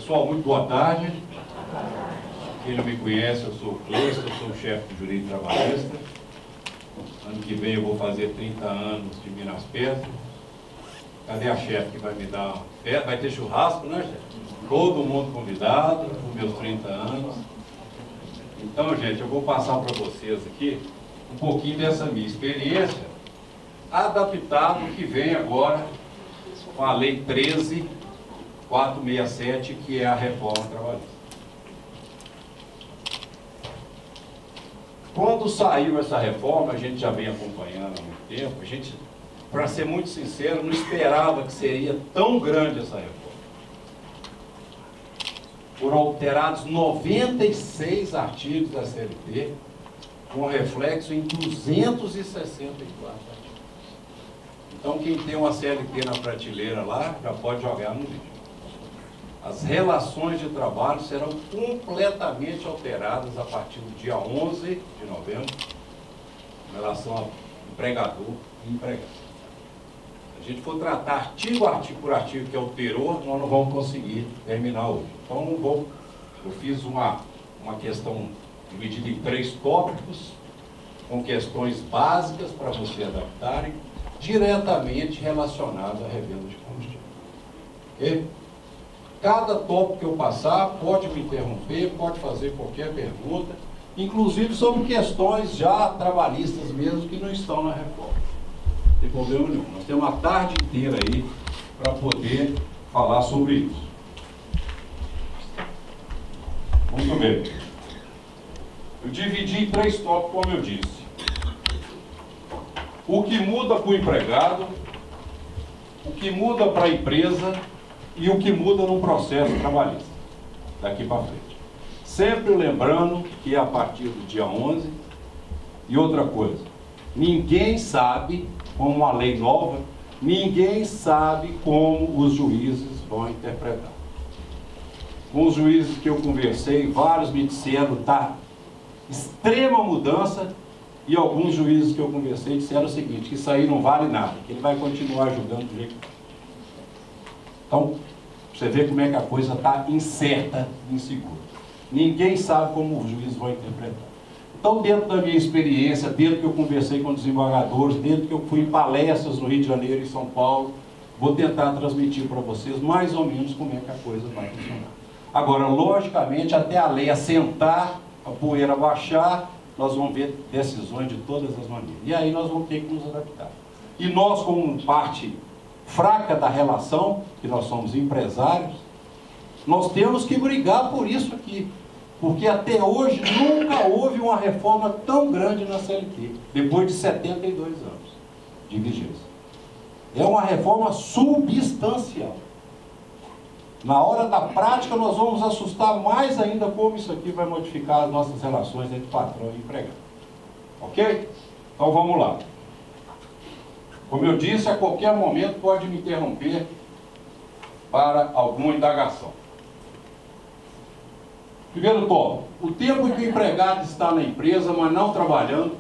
Pessoal, muito boa tarde. Quem não me conhece, eu sou o Cleiton, eu sou o chefe do Jurídico Trabalhista. Ano que vem eu vou fazer 30 anos de Minas Pedras. Cadê a chefe que vai me dar uma festa? Vai ter churrasco, né, chefe? Todo mundo convidado, os meus 30 anos. Então, gente, eu vou passar para vocês aqui um pouquinho dessa minha experiência, adaptado que vem agora com a Lei 13.467, que é a reforma trabalhista. Quando saiu essa reforma, a gente já vem acompanhando há muito tempo, a gente, para ser muito sincero, não esperava que seria tão grande essa reforma. Foram alterados 96 artigos da CLT, com reflexo em 264 artigos. Então, quem tem uma CLT na prateleira lá, já pode jogar no lixo. As relações de trabalho serão completamente alteradas a partir do dia 11 de novembro, em relação ao empregador e empregado. Se a gente for tratar artigo por artigo que alterou, nós não vamos conseguir terminar hoje. Então, eu fiz uma questão dividida em 3 tópicos, com questões básicas para você adaptarem, diretamente relacionadas à revenda de combustível. Ok? Cada tópico que eu passar, pode me interromper, pode fazer qualquer pergunta, inclusive sobre questões já trabalhistas mesmo, que não estão na reforma. Não tem problema nenhum. Nós temos uma tarde inteira aí para poder falar sobre isso. Muito bem. Eu dividi em 3 tópicos, como eu disse. O que muda para o empregado, o que muda para a empresa e o que muda no processo trabalhista, daqui para frente. Sempre lembrando que é a partir do dia 11. E outra coisa, ninguém sabe, como uma lei nova, ninguém sabe como os juízes vão interpretar. Com os juízes que eu conversei, vários me disseram que está extrema mudança, e alguns juízes que eu conversei disseram o seguinte, que isso aí não vale nada, que ele vai continuar julgando do jeito que está. Então, você vê como é que a coisa está incerta e insegura. Ninguém sabe como os juízes vão interpretar. Então, dentro da minha experiência, dentro que eu conversei com desembargadores, dentro que eu fui em palestras no Rio de Janeiro e em São Paulo, vou tentar transmitir para vocês mais ou menos como é que a coisa vai funcionar. Agora, logicamente, até a lei assentar, a poeira baixar, nós vamos ver decisões de todas as maneiras. E aí nós vamos ter que nos adaptar. E nós, como parte fraca da relação, que nós somos empresários, nós temos que brigar por isso aqui. Porque até hoje nunca houve uma reforma tão grande na CLT, depois de 72 anos de vigência. É uma reforma substancial. Na hora da prática, nós vamos assustar mais ainda como isso aqui vai modificar as nossas relações entre patrão e empregado. Ok? Então vamos lá. Como eu disse, a qualquer momento pode me interromper para alguma indagação. Primeiro tópico. O tempo em que o empregado está na empresa, mas não trabalhando,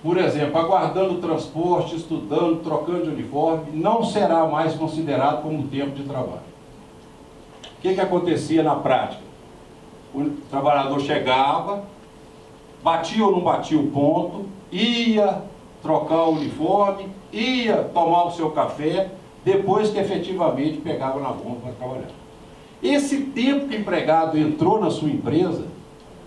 por exemplo, aguardando transporte, estudando, trocando de uniforme, não será mais considerado como tempo de trabalho. O que acontecia na prática? O trabalhador chegava, batia ou não batia o ponto, ia trocar o uniforme, ia tomar o seu café, depois que efetivamente pegava na bomba para trabalhar. Esse tempo que o empregado entrou na sua empresa,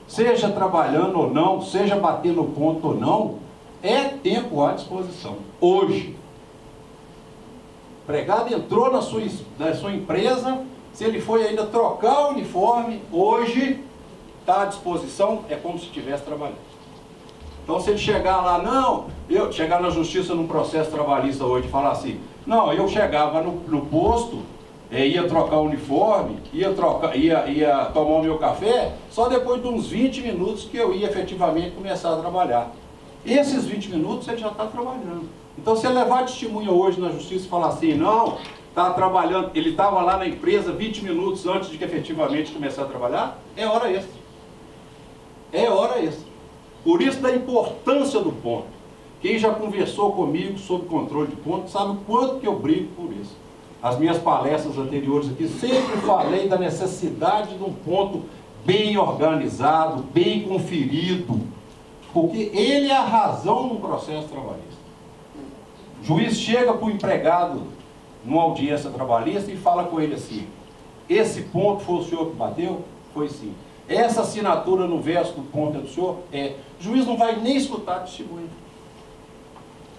seja trabalhando ou não, seja batendo ponto ou não, é tempo à disposição. Hoje, o empregado entrou na sua empresa, se ele foi ainda trocar o uniforme, hoje está à disposição, é como se estivesse trabalhando. Então, se ele chegar lá, chegar na justiça num processo trabalhista hoje e falar assim, não, eu chegava no posto, ia trocar o uniforme, ia tomar o meu café, só depois de uns 20 minutos que eu ia efetivamente começar a trabalhar. Esses 20 minutos ele já está trabalhando. Então, se ele levar testemunha hoje na justiça e falar assim, não, está trabalhando, ele estava lá na empresa 20 minutos antes de que efetivamente começar a trabalhar, é hora extra. É hora extra. Por isso da importância do ponto. Quem já conversou comigo sobre controle de ponto sabe o quanto que eu brigo por isso. as minhas palestras anteriores aqui, sempre falei da necessidade de um ponto bem organizado, bem conferido, porque ele é a razão no processo trabalhista. O juiz chega para o empregado numa audiência trabalhista e fala com ele assim: esse ponto foi o senhor que bateu? Foi sim. Essa assinatura no verso do ponto é do senhor? É. O juiz não vai nem escutar a testemunha.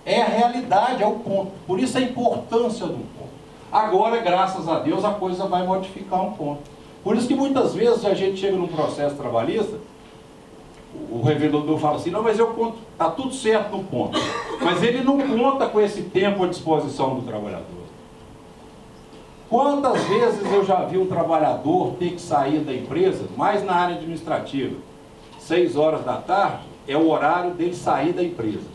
É a realidade, é o ponto. Por isso a importância do ponto. Agora, graças a Deus, a coisa vai modificar um ponto. Por isso que muitas vezes a gente chega num processo trabalhista, o revelador fala assim: não, mas eu conto, está tudo certo no ponto. Mas ele não conta com esse tempo à disposição do trabalhador. Quantas vezes eu já vi um trabalhador ter que sair da empresa, mais na área administrativa, 6 horas da tarde é o horário dele sair da empresa.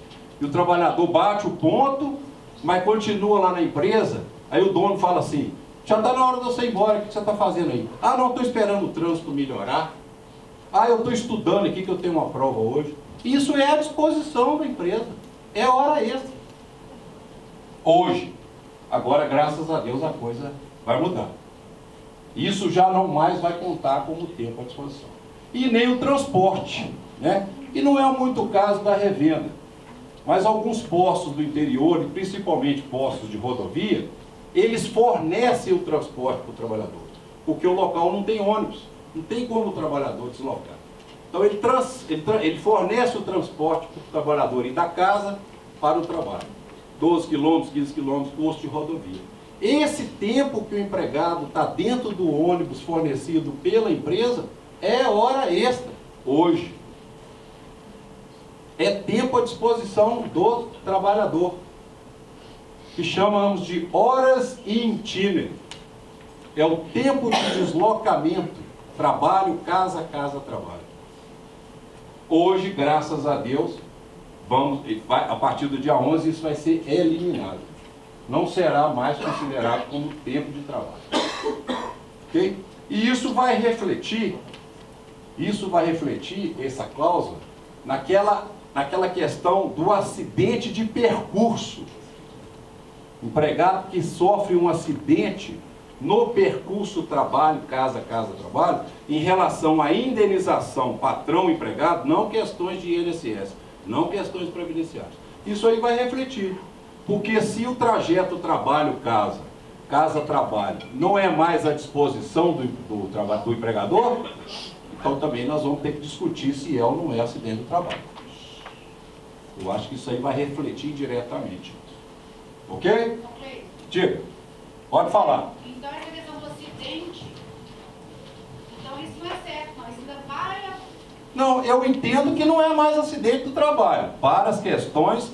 E o trabalhador bate o ponto, mas continua lá na empresa, aí o dono fala assim: já está na hora de você ir embora, o que você está fazendo aí? Ah, não, estou esperando o trânsito melhorar. Ah, eu estou estudando aqui que eu tenho uma prova hoje. Isso é a disposição da empresa, é hora extra. Hoje. Agora, graças a Deus, a coisa vai mudar. Isso já não mais vai contar como tempo à disposição. E nem o transporte, né? E não é muito o caso da revenda. Mas alguns postos do interior, e principalmente postos de rodovia, eles fornecem o transporte para o trabalhador. Porque o local não tem ônibus, não tem como o trabalhador deslocar. Então ele fornece o transporte para o trabalhador ir da casa para o trabalho. 12 quilômetros, 15 quilômetros, posto de rodovia. Esse tempo que o empregado está dentro do ônibus fornecido pela empresa é hora extra, hoje. É tempo à disposição do trabalhador, que chamamos de horas in itinere. É o tempo de deslocamento, trabalho, casa, casa, trabalho. Hoje, graças a Deus, a partir do dia 11 isso vai ser eliminado. Não será mais considerado como tempo de trabalho. Ok? E isso vai refletir, essa cláusula, naquela questão do acidente de percurso. Empregado que sofre um acidente no percurso trabalho, casa, casa, trabalho, em relação à indenização patrão-empregado, não questões de INSS, não questões previdenciárias. Isso aí vai refletir. Porque se o trajeto trabalho-casa, casa-trabalho, não é mais à disposição do empregador, então também nós vamos ter que discutir se é ou não é acidente do trabalho. Eu acho que isso aí vai refletir diretamente. Ok? Ok. Diga. Pode falar. Então, a questão do acidente, então isso não é certo, não. Isso ainda vai... Não, eu entendo que não é mais acidente do trabalho, para as questões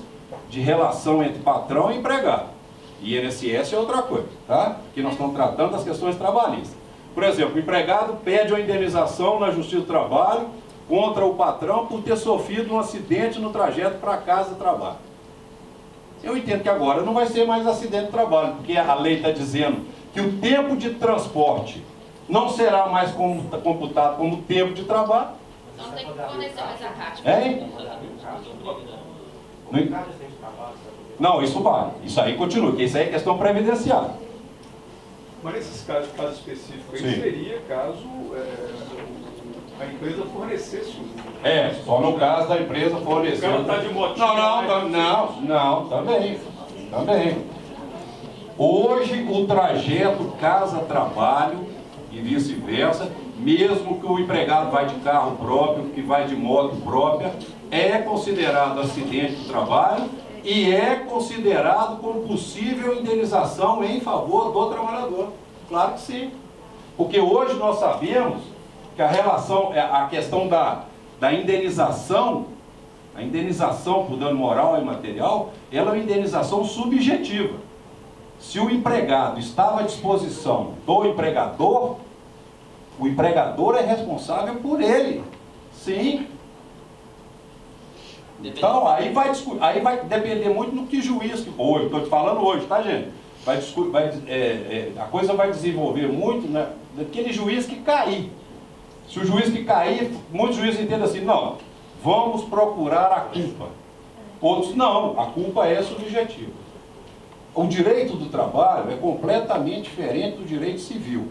de relação entre patrão e empregado. E INSS é outra coisa, tá? Aqui nós estamos tratando das questões trabalhistas. Por exemplo, o empregado pede uma indenização na Justiça do Trabalho contra o patrão por ter sofrido um acidente no trajeto para casa e trabalho. Eu entendo que agora não vai ser mais acidente de trabalho, porque a lei está dizendo que o tempo de transporte não será mais computado como tempo de trabalho. Então tem que fornecer mais a prática. Hein? Não, isso vale. Isso aí continua, porque isso aí é questão previdenciária. Mas nesses casos específicos, Sim. seria caso a empresa fornecesse o... É, só no caso da empresa fornecer. O cara está de motinho. Não, também. Hoje o trajeto casa-trabalho e vice-versa, mesmo que o empregado vai de carro próprio, que vai de moto própria, é considerado acidente do trabalho e é considerado como possível indenização em favor do trabalhador. Claro que sim. Porque hoje nós sabemos que a questão da indenização, a indenização por dano moral e material, ela é uma indenização subjetiva. Se o empregado estava à disposição do empregador, o empregador é responsável por ele. Sim. Então, aí vai depender muito do que juiz, hoje, estou te falando hoje, tá, gente? A coisa vai desenvolver muito, né, daquele juiz que cair. Se o juiz que cair, muitos juízes entendem assim: não, vamos procurar a culpa. Outros, não, a culpa é subjetiva. O direito do trabalho é completamente diferente do direito civil.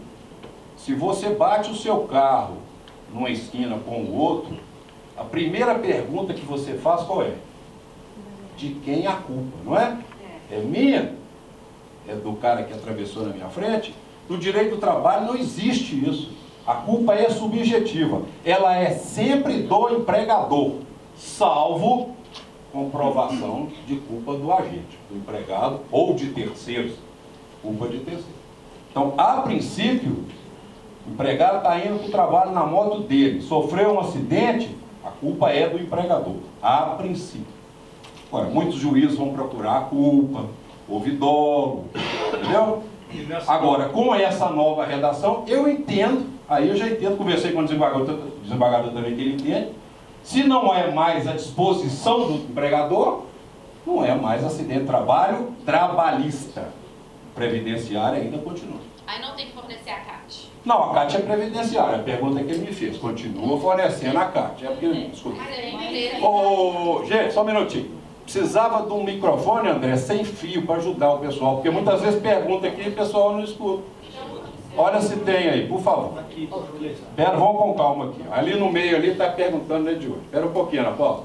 Se você bate o seu carro numa esquina com o outro, a primeira pergunta que você faz qual é? De quem a culpa, não é? É minha? É do cara que atravessou na minha frente? No direito do trabalho não existe isso. A culpa é subjetiva. Ela é sempre do empregador, salvo comprovação de culpa do agente, do empregado ou de terceiros. Culpa de terceiros. Então, a princípio, o empregado está indo para o trabalho na moto dele, sofreu um acidente, a culpa é do empregador, a princípio. Agora, muitos juízes vão procurar a culpa, houve dolo, entendeu? Agora, com essa nova redação, eu entendo, aí eu já entendo, conversei com o desembargador também que ele entende, se não é mais à disposição do empregador, não é mais acidente de trabalho trabalhista. Previdenciária ainda continua. Aí não tem que fornecer a CAT. Não, a CAT é previdenciária, a pergunta que ele me fez. Continua fornecendo a CAT. É porque, desculpa. Gente, só um minutinho. Precisava de um microfone, André, sem fio, para ajudar o pessoal, porque muitas vezes pergunta aqui e o pessoal não escuta. Olha se tem aí, por favor. Espera, vamos com calma aqui. Ali no meio ali está perguntando, né, de hoje. Espera um pouquinho, Ana Paula.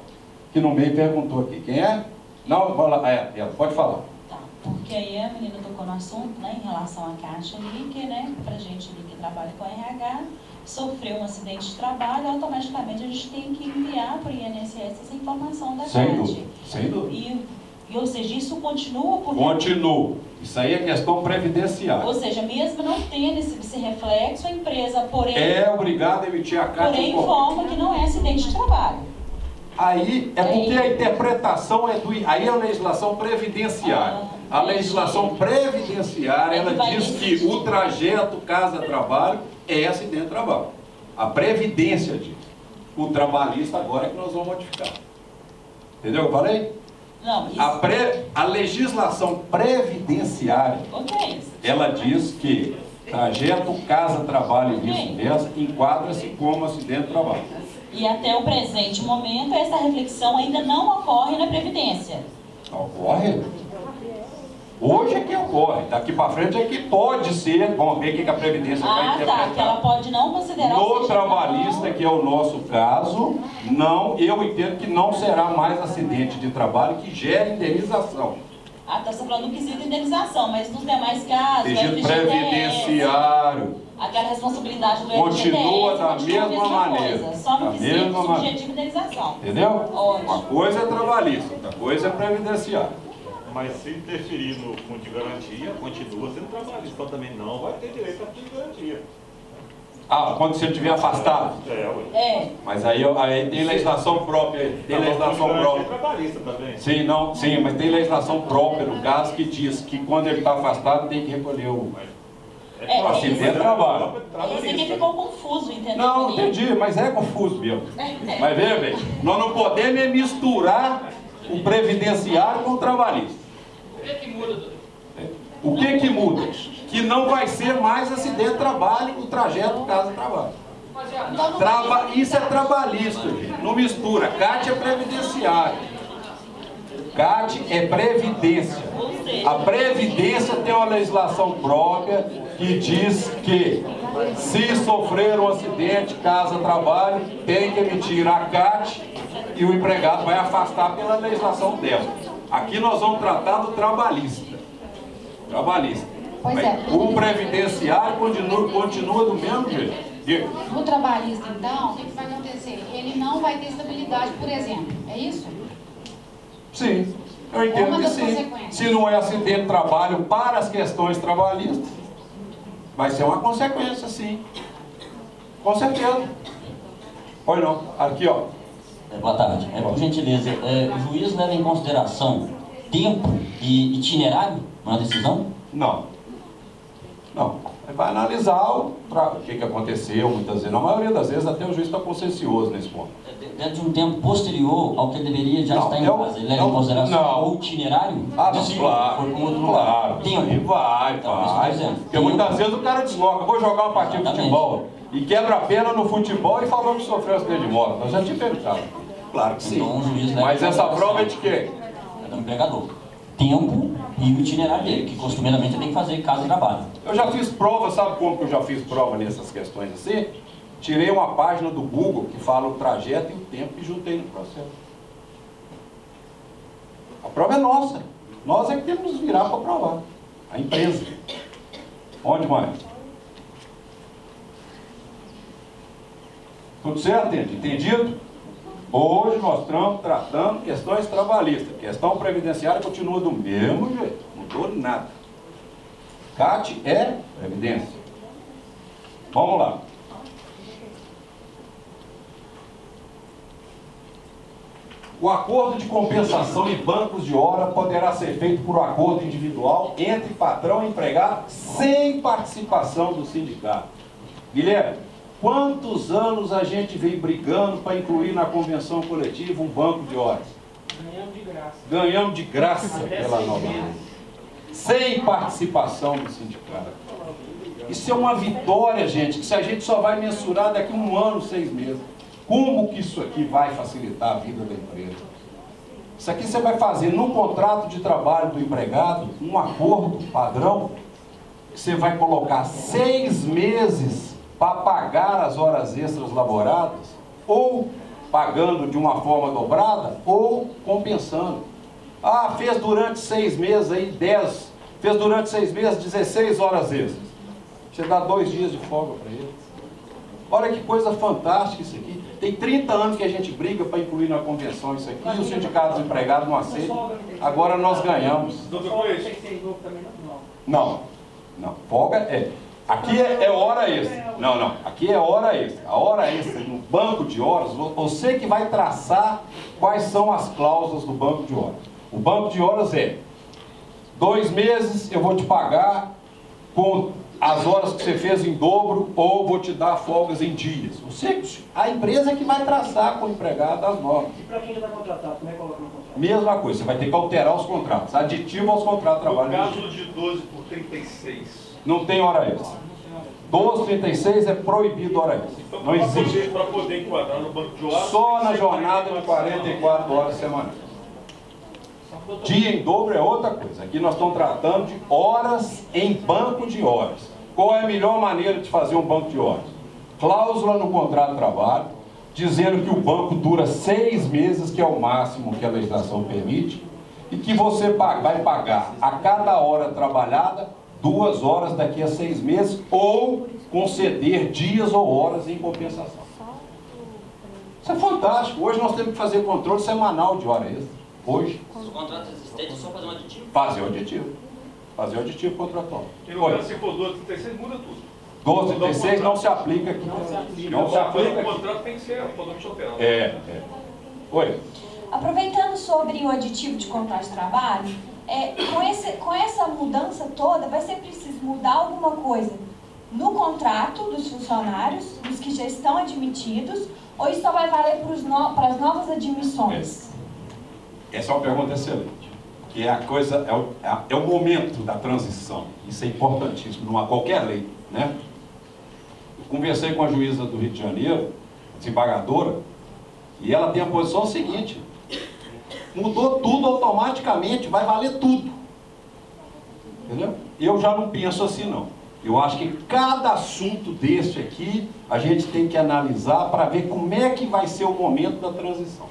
Que no meio perguntou aqui. Quem é? Não, ela pode falar. Tá, porque aí a menina tocou no assunto, né, em relação à Caixa ali, que, né, pra gente ali que trabalha com RH, sofreu um acidente de trabalho, automaticamente a gente tem que enviar para o INSS essa informação da CAT. Sem dúvida, sem dúvida. E, ou seja, isso continua por... Continua. Isso aí é questão previdenciária. Ou seja, mesmo não tendo esse reflexo, a empresa, porém... É obrigada a emitir a CAT. Porém, informa que não é acidente de trabalho. Aí é porque a interpretação é do... Aí é a legislação previdenciária. A legislação previdenciária, ela diz que o trajeto casa-trabalho é acidente de trabalho. A previdência diz. O trabalhista agora é que nós vamos modificar. Entendeu o que eu falei? Não, isso... A legislação previdenciária, ela diz que trajeto casa-trabalho e vice-versa enquadra-se como acidente de trabalho. E até o presente momento, essa reflexão ainda não ocorre na Previdência. Ocorre? Hoje é que ocorre. Daqui para frente é que pode ser. Vamos ver o que a Previdência vai interpretar. Ah, tá. Que ela pode não considerar... No trabalhista, que é o nosso caso, não, eu entendo que não será mais acidente de trabalho que gera indenização. Ah, tá. Você está falando do quesito de indenização, mas nos demais casos... Regime previdenciário. Aquela responsabilidade do continua da mesma coisa, maneira. Só no quesito subjetivo de indenização. Entendeu? Ótimo. Uma coisa é trabalhista, outra coisa é previdenciário. Mas se interferir no fundo de garantia, continua sendo trabalhista. Então também não vai ter direito a fundo de garantia. Ah, quando você estiver afastado? É. Mas aí tem legislação própria. Tem legislação própria. É trabalhista também. Sim, mas tem legislação própria no caso que diz que quando ele está afastado tem que recolher o acidente de trabalho. Esse aqui ficou confuso, entendeu? Não, entendi, mas é confuso mesmo. Mas veja bem, nós não podemos misturar o previdenciário com o trabalhista. O que muda, doutor? O que muda? Que não vai ser mais acidente de trabalho o trajeto casa-trabalho. Isso é trabalhista, gente. Não mistura. CAT é previdenciário. CAT é previdência. A previdência tem uma legislação própria que diz que se sofrer um acidente casa-trabalho, tem que emitir a CAT e o empregado vai afastar pela legislação dela. Aqui nós vamos tratar do trabalhista. Pois é. O previdenciário continua do mesmo jeito. No trabalhista, então, o que vai acontecer? Ele não vai ter estabilidade, por exemplo. É isso? Sim, eu entendo que sim. Se não é acidente de trabalho para as questões trabalhistas, vai ser uma consequência, sim. Com certeza. Pois não. Aqui, ó. Boa tarde. Por gentileza, o juiz leva em consideração tempo e itinerário na decisão? Não. Ele vai analisar o que aconteceu, muitas vezes. Na maioria das vezes, até o juiz está consciencioso nesse ponto. Dentro de um tempo posterior ao que ele deveria já estar em casa, ele leva em consideração o itinerário? Claro. Tempo. Vai. Porque muitas vezes o cara desloca. Vou jogar uma partida de futebol e quebra a perna no futebol e falou que sofreu acidente de moto. Nós já te perguntamos. Claro que sim. Então, o juiz leva Mas essa prova é de quem? É do empregador. tempo e o itinerário dele, que costumeiramente tem que fazer casa e trabalho. Eu já fiz prova, sabe como que eu já fiz prova nessas questões assim? Tirei uma página do Google que fala o trajeto e o tempo e juntei no processo. A prova é nossa. Nós é que temos que nos virar para provar. A empresa. Onde mais? Tudo certo, gente? Entendido? Hoje nós estamos tratando questões trabalhistas. Questão previdenciária continua do mesmo jeito. Não mudou nada. CAT é previdência. Vamos lá. O acordo de compensação e bancos de hora poderá ser feito por acordo individual entre patrão e empregado sem participação do sindicato. Guilherme, quantos anos a gente vem brigando para incluir na convenção coletiva um banco de horas? Ganhamos de graça. Ganhamos de graça pela nova lei. Sem participação do sindicato. Isso é uma vitória, gente, que se a gente só vai mensurar daqui a 1 ano, 6 meses. Como que isso aqui vai facilitar a vida da empresa? Isso aqui você vai fazer no contrato de trabalho do empregado, um acordo padrão, que você vai colocar 6 meses para pagar as horas extras laboradas, ou pagando de uma forma dobrada, ou compensando. Ah, fez durante 6 meses aí 10, fez durante 6 meses 16 horas extras. Você dá 2 dias de folga para ele. Olha que coisa fantástica isso aqui. Tem 30 anos que a gente briga para incluir na convenção isso aqui, e os sindicatos empregados não aceitam. Agora nós ganhamos. Não, folga é. Aqui é hora extra. Não, aqui é hora extra. A hora extra no banco de horas, você que vai traçar quais são as cláusulas do banco de horas. O banco de horas é 2 meses eu vou te pagar com as horas que você fez em dobro, ou vou te dar folgas em dias. A empresa é que vai traçar com o empregado as normas. E para quem já está contratado, como é que coloca no contrato? Mesma coisa, você vai ter que alterar os contratos, aditivo aos contratos de trabalho. No caso de 12 por 36. Não tem hora extra. 12, 36 é proibido hora extra. Então, Não existe. Para poder enquadrar no banco de horas. Só na jornada de 44 horas semanais. Dia em dobro é outra coisa. Aqui nós estamos tratando de horas em banco de horas. Qual é a melhor maneira de fazer um banco de horas? Cláusula no contrato de trabalho, dizendo que o banco dura 6 meses, que é o máximo que a legislação permite, e que você vai pagar a cada hora trabalhada 2 horas daqui a 6 meses, ou conceder dias ou horas em compensação. Isso é fantástico. Hoje nós temos que fazer controle semanal de hora extra. Hoje. Os contratos existentes é só fazer um aditivo? Fazer o aditivo. Fazer o aditivo contratual. E no caso, se for 12, 36, muda tudo. 12, 36 não se aplica aqui. Não se aplica O aqui. contrato tem que ser totalmente alterado. Oi. Aproveitando sobre o aditivo de contrato de trabalho, com essa mudança toda, vai ser preciso mudar alguma coisa no contrato dos funcionários, dos que já estão admitidos, ou isso só vai valer para as novas admissões? Essa é uma pergunta excelente. Que é a coisa, é o momento da transição. Isso é importantíssimo, numa qualquer lei, né? Eu conversei com a juíza do Rio de Janeiro, desembargadora, e ela tem a posição seguinte: mudou tudo automaticamente, vai valer tudo. Entendeu? Eu já não penso assim, não. Eu acho que cada assunto desse aqui, a gente tem que analisar para ver como é que vai ser o momento da transição.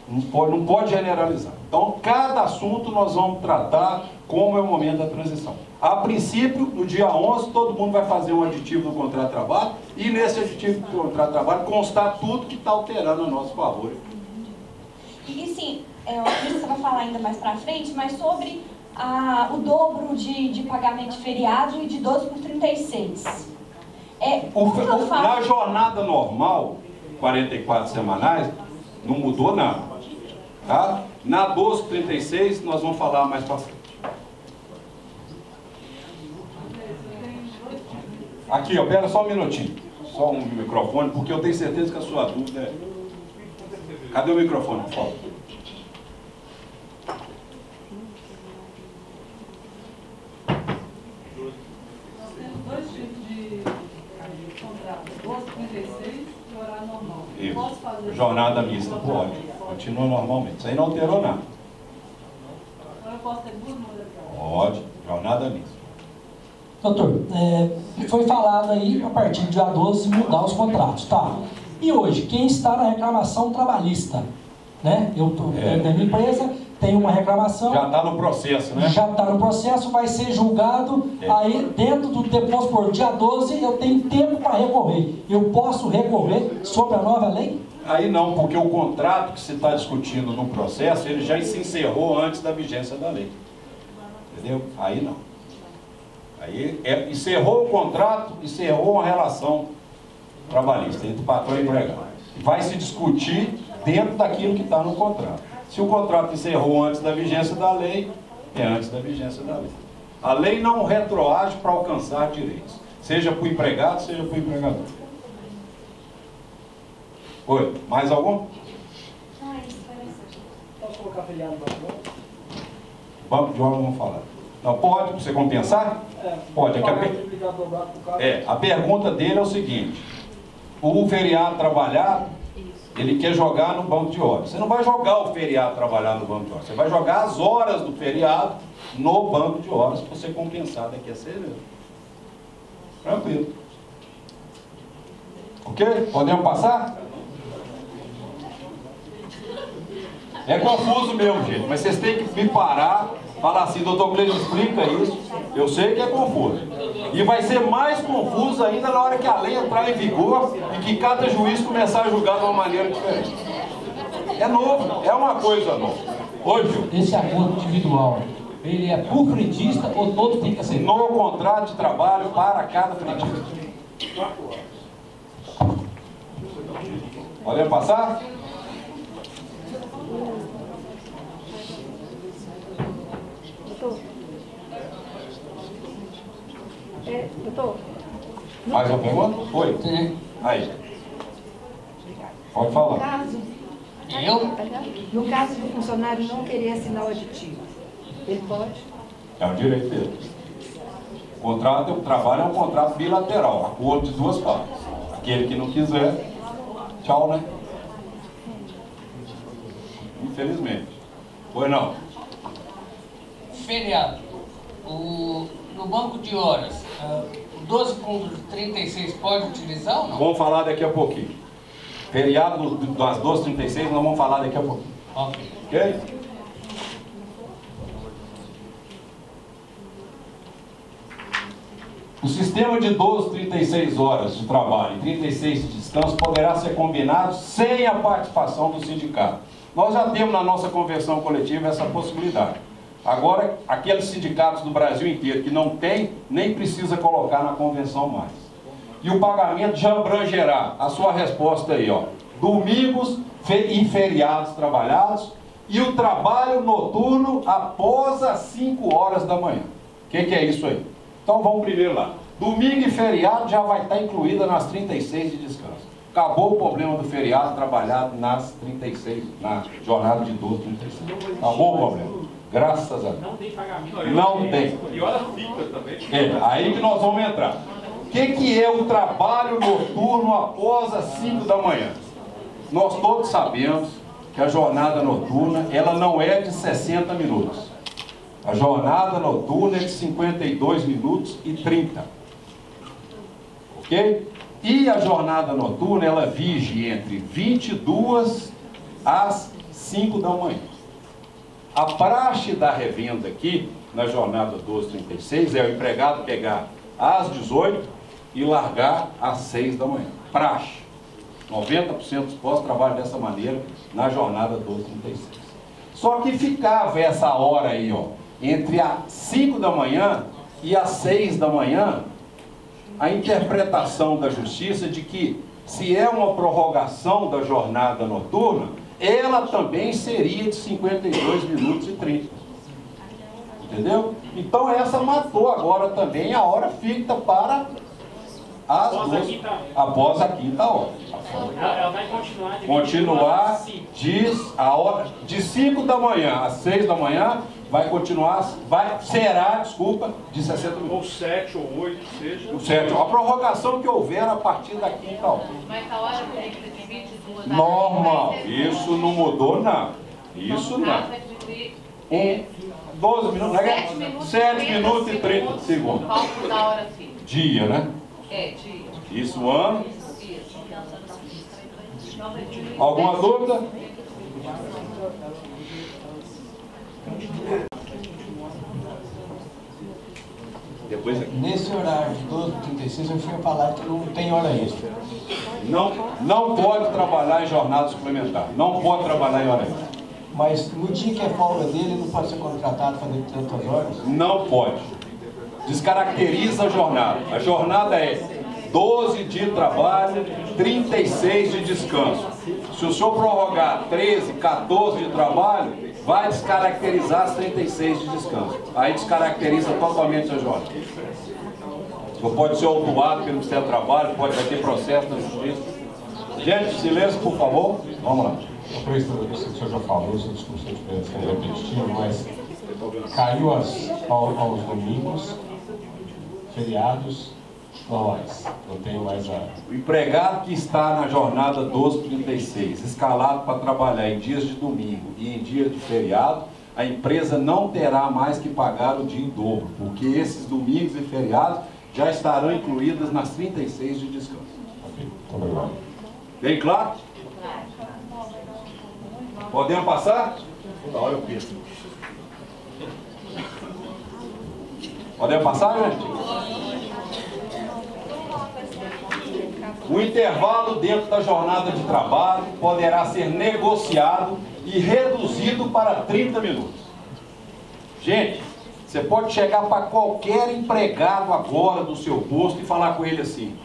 Não pode generalizar. Então, cada assunto nós vamos tratar como é o momento da transição. A princípio, no dia 11, todo mundo vai fazer um aditivo no contrato de trabalho, e nesse aditivo do contrato de trabalho constar tudo que está alterando a nosso favor. E sim, você vai falar ainda mais para frente, mas sobre o dobro de pagamento de feriado e de 12 por 36. Na jornada normal, 44 semanais, não mudou nada. Tá? Na 12 por 36, nós vamos falar mais para frente. Aqui, ó, pera só um minutinho. Só um microfone, porque eu tenho certeza que a sua dúvida é... Cadê o microfone, por favor? Dois tipos de contrato, 12, 36 e horário normal. Isso. Posso fazer Jornada mista, pode. Continua normalmente. Isso aí não alterou nada. posso ter duas modalidades? Pode, jornada mista. Doutor, foi falado aí, a partir do dia 12, mudar os contratos, tá? E hoje, quem está na reclamação trabalhista, né? Eu estou dentro da minha empresa, tem uma reclamação... Já está no processo, né? Já está no processo, vai ser julgado, aí dentro do depois por dia 12, eu tenho tempo para recorrer. Eu posso recorrer sobre a nova lei? Aí não, porque o contrato que se está discutindo no processo, ele já se encerrou antes da vigência da lei. Entendeu? Aí não. Aí encerrou o contrato, encerrou uma relação trabalhista entre patrão e empregado. Vai se discutir dentro daquilo que está no contrato. Se o contrato encerrou antes da vigência da lei, é antes da vigência da lei. A lei não retroage para alcançar direitos, seja para o empregado, seja para o empregador. Oi, mais algum? Posso colocar feriado no banco? Banco de horas vamos falar. Não, pode, para você compensar? Pode. A pergunta dele é o seguinte: o feriado trabalhado, ele quer jogar no banco de horas. Você não vai jogar o feriado trabalhado no banco de horas, você vai jogar as horas do feriado no banco de horas para você compensar daqui a 6 meses. Tranquilo. Ok? Podemos passar? É confuso mesmo, gente, mas vocês têm que me parar, falar assim: doutor Cleiton, explica isso. Eu sei que é confuso. E vai ser mais confuso ainda na hora que a lei entrar em vigor e que cada juiz começar a julgar de uma maneira diferente. É novo, é uma coisa nova. Hoje, esse acordo individual, ele é por frentista ou todos têm que aceitar? No contrato de trabalho para cada frentista. Podemos passar? Doutor? Mais uma pergunta? Oi. Sim. Aí. Pode falar. No caso do funcionário não querer assinar o aditivo, ele pode? É o direito dele. O contrato de trabalho é um contrato bilateral, acordo de duas partes. Aquele que não quiser, tchau, né? Infelizmente. Pois não. Feriado. No banco de horas, 12 com 36 pode utilizar ou não? Vamos falar daqui a pouquinho. Feriado das 12h36 nós vamos falar daqui a pouquinho. Ok? O sistema de 36 horas de trabalho e 36 de descanso poderá ser combinado sem a participação do sindicato. Nós já temos na nossa convenção coletiva essa possibilidade. Agora, aqueles sindicatos do Brasil inteiro que não tem, nem precisa colocar na convenção mais. E o pagamento já abrangerá a sua resposta aí, ó. Domingos e feriados trabalhados e o trabalho noturno após as 5 horas da manhã. O que é isso aí? Então vamos primeiro lá. Domingo e feriado já vai estar incluída nas 36 de descanso. Acabou o problema do feriado trabalhado nas 36, na jornada de 12, 36. Acabou o problema. Graças a Deus. Não tem pagamento. Não tem. E hora fica também. Aí que nós vamos entrar. O que é o trabalho noturno após as 5 da manhã? Nós todos sabemos que a jornada noturna, ela não é de 60 minutos. A jornada noturna é de 52 minutos e 30. Ok? E a jornada noturna, ela vige entre 22 às 5 da manhã. A praxe da revenda aqui, na jornada 1236, é o empregado pegar às 18 e largar às 6 da manhã. Praxe. 90% dos postos trabalham dessa maneira na jornada 1236. Só que ficava essa hora aí, ó, entre as 5 da manhã e as 6 da manhã, a interpretação da justiça de que, se é uma prorrogação da jornada noturna, ela também seria de 52 minutos e 30. Entendeu? Então essa matou agora também a hora fixa para as duas, após a quinta hora. Ela vai continuar a hora de 5 da manhã às 6 da manhã, vai continuar, será de 60 minutos. Ou 7 ou 8, seja. O 7, a prorrogação que houver a partir da quinta hora. Mas a hora fixa de 22 normal, isso não mudou nada. Isso não. 12 minutos, né? 7 minutos e 30 segundos. Cálculo da hora sim. Dia, né? É, dia. Isso, ano. Alguma dúvida? Nesse horário de 12h36, eu tinha falado que não tem hora extra. Não pode trabalhar em jornada suplementar. Não pode trabalhar em hora extra. Mas no dia que é folga dele, não pode ser contratado para fazer tantas horas? Não pode. Descaracteriza a jornada. A jornada é 12 de trabalho, 36 de descanso. Se o senhor prorrogar 13, 14 de trabalho, vai descaracterizar as 36 de descanso. Aí descaracteriza totalmente a jornada. O senhor pode ser autuado pelo Ministério do Trabalho, vai ter processo na Justiça. Gente, silêncio, por favor. Vamos lá. Eu sei que o senhor já falou, se eu estiver sendo repetitivo, mas caiu aos domingos, feriados normais. Não tem mais a... O empregado que está na jornada 1236, escalado para trabalhar em dias de domingo e em dias de feriado, a empresa não terá mais que pagar o dia em dobro, porque esses domingos e feriados já estarão incluídos nas 36 de descanso. Ok, muito obrigado. Bem claro? Podemos passar? Toda hora eu penso. Podemos passar, gente? O intervalo dentro da jornada de trabalho poderá ser negociado e reduzido para 30 minutos. Gente, você pode chegar para qualquer empregado agora do seu posto e falar com ele assim: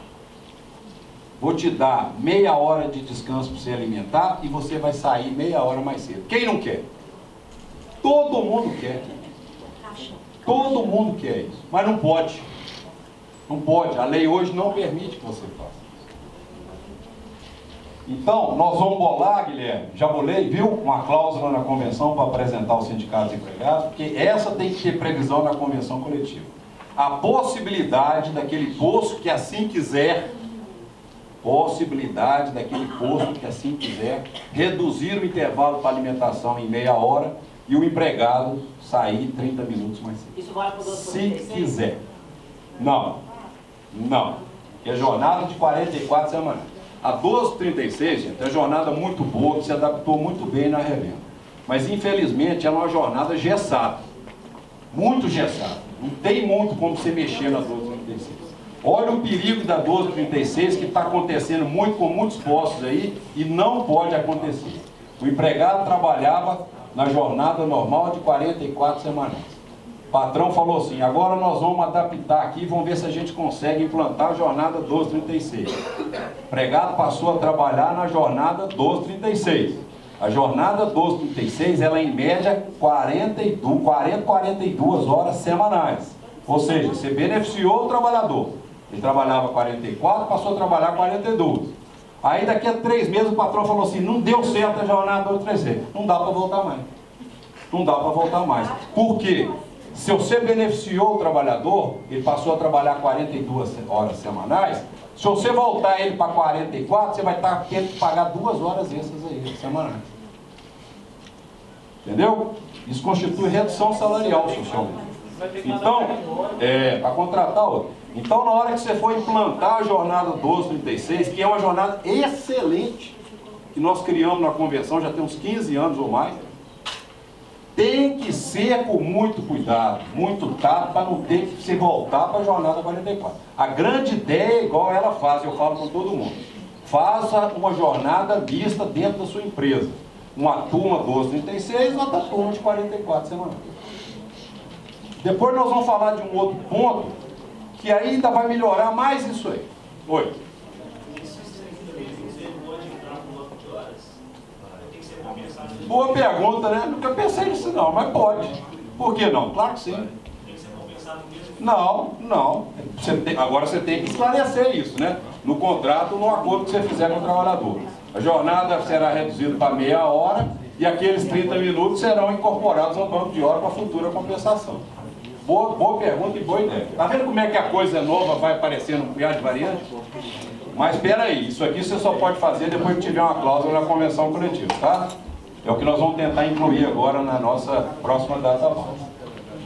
vou te dar meia hora de descanso para você alimentar e você vai sair meia hora mais cedo. Quem não quer? Todo mundo quer. Todo mundo quer isso. Mas não pode. Não pode. A lei hoje não permite que você faça. Então, nós vamos bolar, Guilherme, já bolei, viu? Uma cláusula na convenção para apresentar aos sindicatos empregados, porque essa tem que ter previsão na convenção coletiva. A possibilidade daquele posto que assim quiser, reduzir o intervalo para alimentação em meia hora e o empregado sair 30 minutos mais cedo. Isso vale para o Se quiser. Não. É jornada de 44 semanas. A 1236, gente, é uma jornada muito boa, que se adaptou muito bem na revenda. Mas, infelizmente, ela é uma jornada gessada. Muito gessada. Não tem muito como você mexer na 1236. Olha o perigo da 1236 que está acontecendo muito com muitos postos aí e não pode acontecer. O empregado trabalhava na jornada normal de 44 semanas. O patrão falou assim: agora nós vamos adaptar aqui e vamos ver se a gente consegue implantar a jornada 1236. O empregado passou a trabalhar na jornada 1236. A jornada 1236, ela é em média 42 horas semanais. Ou seja, você beneficiou o trabalhador. Ele trabalhava 44, passou a trabalhar 42. Aí daqui a 3 meses o patrão falou assim: não deu certo a jornada 1236. Não dá para voltar mais. Não dá para voltar mais. Por quê? Se você beneficiou o trabalhador, ele passou a trabalhar 42 horas semanais, se você voltar ele para 44, você vai estar tendo que pagar 2 horas extras aí, semanais. Entendeu? Isso constitui redução salarial socialmente. Então, para contratar outro. Então, na hora que você for implantar a jornada 1236, que é uma jornada excelente, que nós criamos na convenção já tem uns 15 anos ou mais, tem que ser com muito cuidado, muito tato, para não ter que se voltar para a jornada 44. A grande ideia é igual ela faz, eu falo com todo mundo. Faça uma jornada mista dentro da sua empresa. Uma turma 1236 e outra turma de 44 semanas. Depois nós vamos falar de um outro ponto, que ainda vai melhorar mais isso aí. Oi. Boa pergunta, né? Nunca pensei nisso não, mas pode. Por que não? Claro que sim. Não. Agora você tem que esclarecer isso, né? No contrato, no acordo que você fizer com o trabalhador. A jornada será reduzida para meia hora e aqueles 30 minutos serão incorporados ao banco de hora para futura compensação. Boa pergunta e boa ideia. Tá vendo como é que a coisa nova vai aparecendo um punhado de variante? Mas espera aí, isso aqui você só pode fazer depois que tiver uma cláusula na convenção coletiva, tá? É o que nós vamos tentar incluir agora na nossa próxima data base.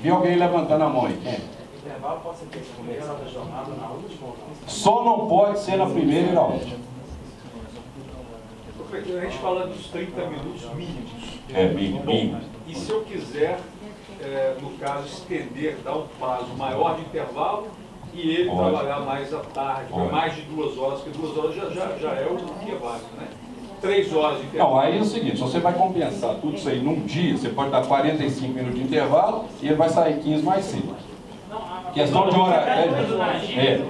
Vi alguém levantando a mão aí? Quem? O intervalo pode ser feito no começo da jornada, na última ou não? Só não pode ser na primeira e na última. A gente fala dos 30 minutos mínimos. É, mínimo. E se eu quiser, no caso, estender, dar um prazo maior de intervalo e ele trabalhar mais à tarde, mais de 2 horas, porque 2 horas já é o que é válido, né? 3 horas de intervalo. Não, aí é o seguinte, se você vai compensar tudo isso aí num dia, você pode dar 45 minutos de intervalo e ele vai sair 15 mais cedo. Questão de hora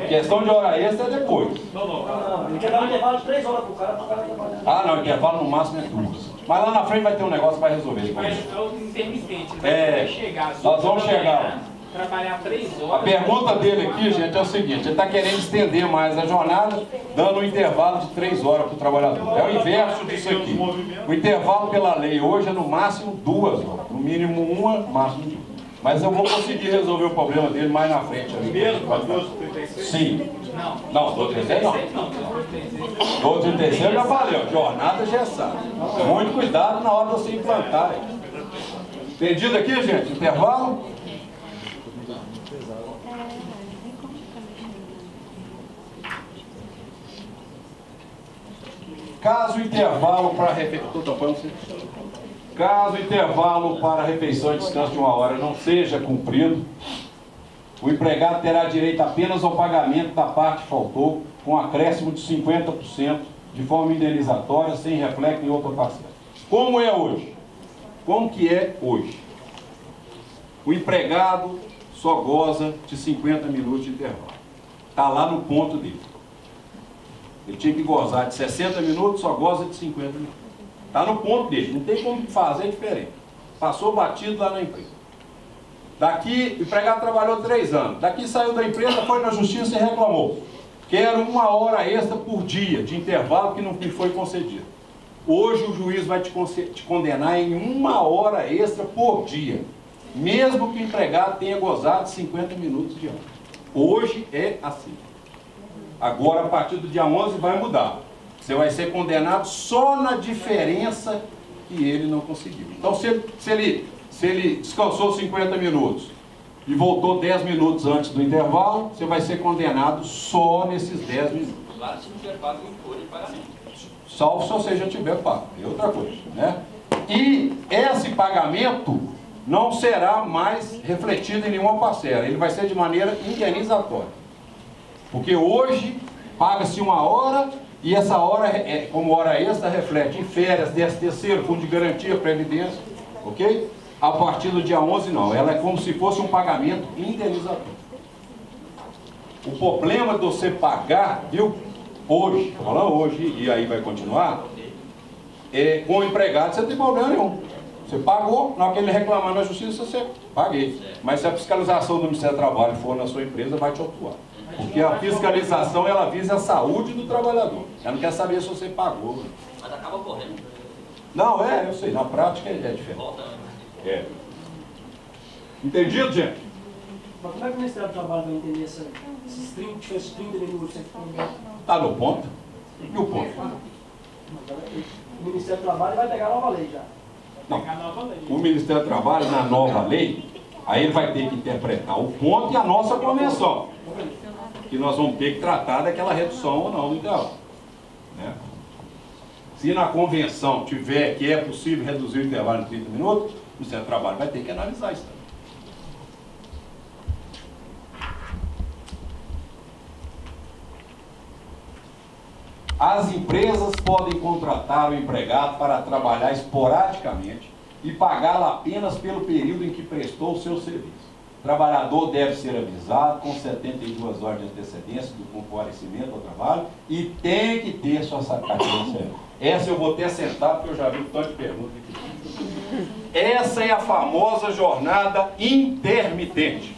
questão de hora extra é depois. Não, ele quer dar um intervalo de 3 horas pro cara trabalhar. Ah, não, intervalo no máximo é 2. Mas lá na frente vai ter um negócio para resolver. Mas é o intermitente, né? Vai chegar, nós vamos chegar. Trabalhar 3 horas. A pergunta dele aqui, gente, é o seguinte: ele está querendo estender mais a jornada, dando um intervalo de 3 horas para o trabalhador. É o inverso disso aqui. O intervalo pela lei hoje é no máximo 2 horas, no mínimo 1, máximo 2. Mas eu vou conseguir resolver o problema dele mais na frente. Mesmo com a 12h36? Sim. Não, 12h36 não. 12h36 eu já falei, ó, jornada gessada. Muito cuidado na hora de você implantar. Entendido aqui, gente? Intervalo? Caso o intervalo para refeição e descanso de 1 hora não seja cumprido, o empregado terá direito apenas ao pagamento da parte que faltou, com acréscimo de 50%, de forma indenizatória, sem reflexo em outra parcela. Como é hoje? Como que é hoje? O empregado só goza de 50 minutos de intervalo. Está lá no ponto dele. Ele tinha que gozar de 60 minutos, só goza de 50 minutos. Está no ponto dele, não tem como fazer diferente. Passou batido lá na empresa. Daqui, o empregado trabalhou 3 anos. Daqui saiu da empresa, foi na justiça e reclamou. Quero 1 hora extra por dia de intervalo que não me foi concedido. Hoje o juiz vai te condenar em 1 hora extra por dia, mesmo que o empregado tenha gozado de 50 minutos de hora. Hoje é assim. Agora, a partir do dia 11, vai mudar. Você vai ser condenado só na diferença que ele não conseguiu. Então, se ele descansou 50 minutos e voltou 10 minutos antes do intervalo, você vai ser condenado só nesses 10 minutos. Claro, se não tiver pago em folha de pagamento. Salvo se você já tiver pago, é outra coisa, né? E esse pagamento não será mais refletido em nenhuma parcela, ele vai ser de maneira indenizatória. Porque hoje paga-se 1 hora e essa hora, como hora extra, reflete em férias, 13º, fundo de garantia, previdência, ok? A partir do dia 11 não, ela é como se fosse um pagamento indenizatório. O problema de você pagar, viu, hoje, estou falando hoje e aí vai continuar, com o empregado você não tem problema nenhum. Você pagou, na hora que ele reclamar na justiça, você paguei. Mas se a fiscalização do Ministério do Trabalho for na sua empresa, vai te autuar. Porque a fiscalização, ela visa a saúde do trabalhador. Ela não quer saber se você pagou. Mas acaba correndo. Não, eu sei, na prática é diferente. É. Entendido, gente? Mas como é que o Ministério do Trabalho vai entender esses 30 minutos? Está no ponto? E o ponto? O Ministério do Trabalho vai pegar a nova lei já. Não. O Ministério do Trabalho, na nova lei, aí ele vai ter que interpretar o ponto e a nossa convenção. Que nós vamos ter que tratar daquela redução ou não do intervalo. Né? Se na convenção tiver que é possível reduzir o intervalo em 30 minutos, o Ministério do Trabalho vai ter que analisar isso também. As empresas podem contratar o empregado para trabalhar esporadicamente e pagá-lo apenas pelo período em que prestou o seu serviço. O trabalhador deve ser avisado com 72 horas de antecedência do comparecimento ao trabalho e tem que ter sua carteira. Essa eu vou ter sentado porque eu já vi um tanto de perguntas aqui. Essa é a famosa jornada intermitente.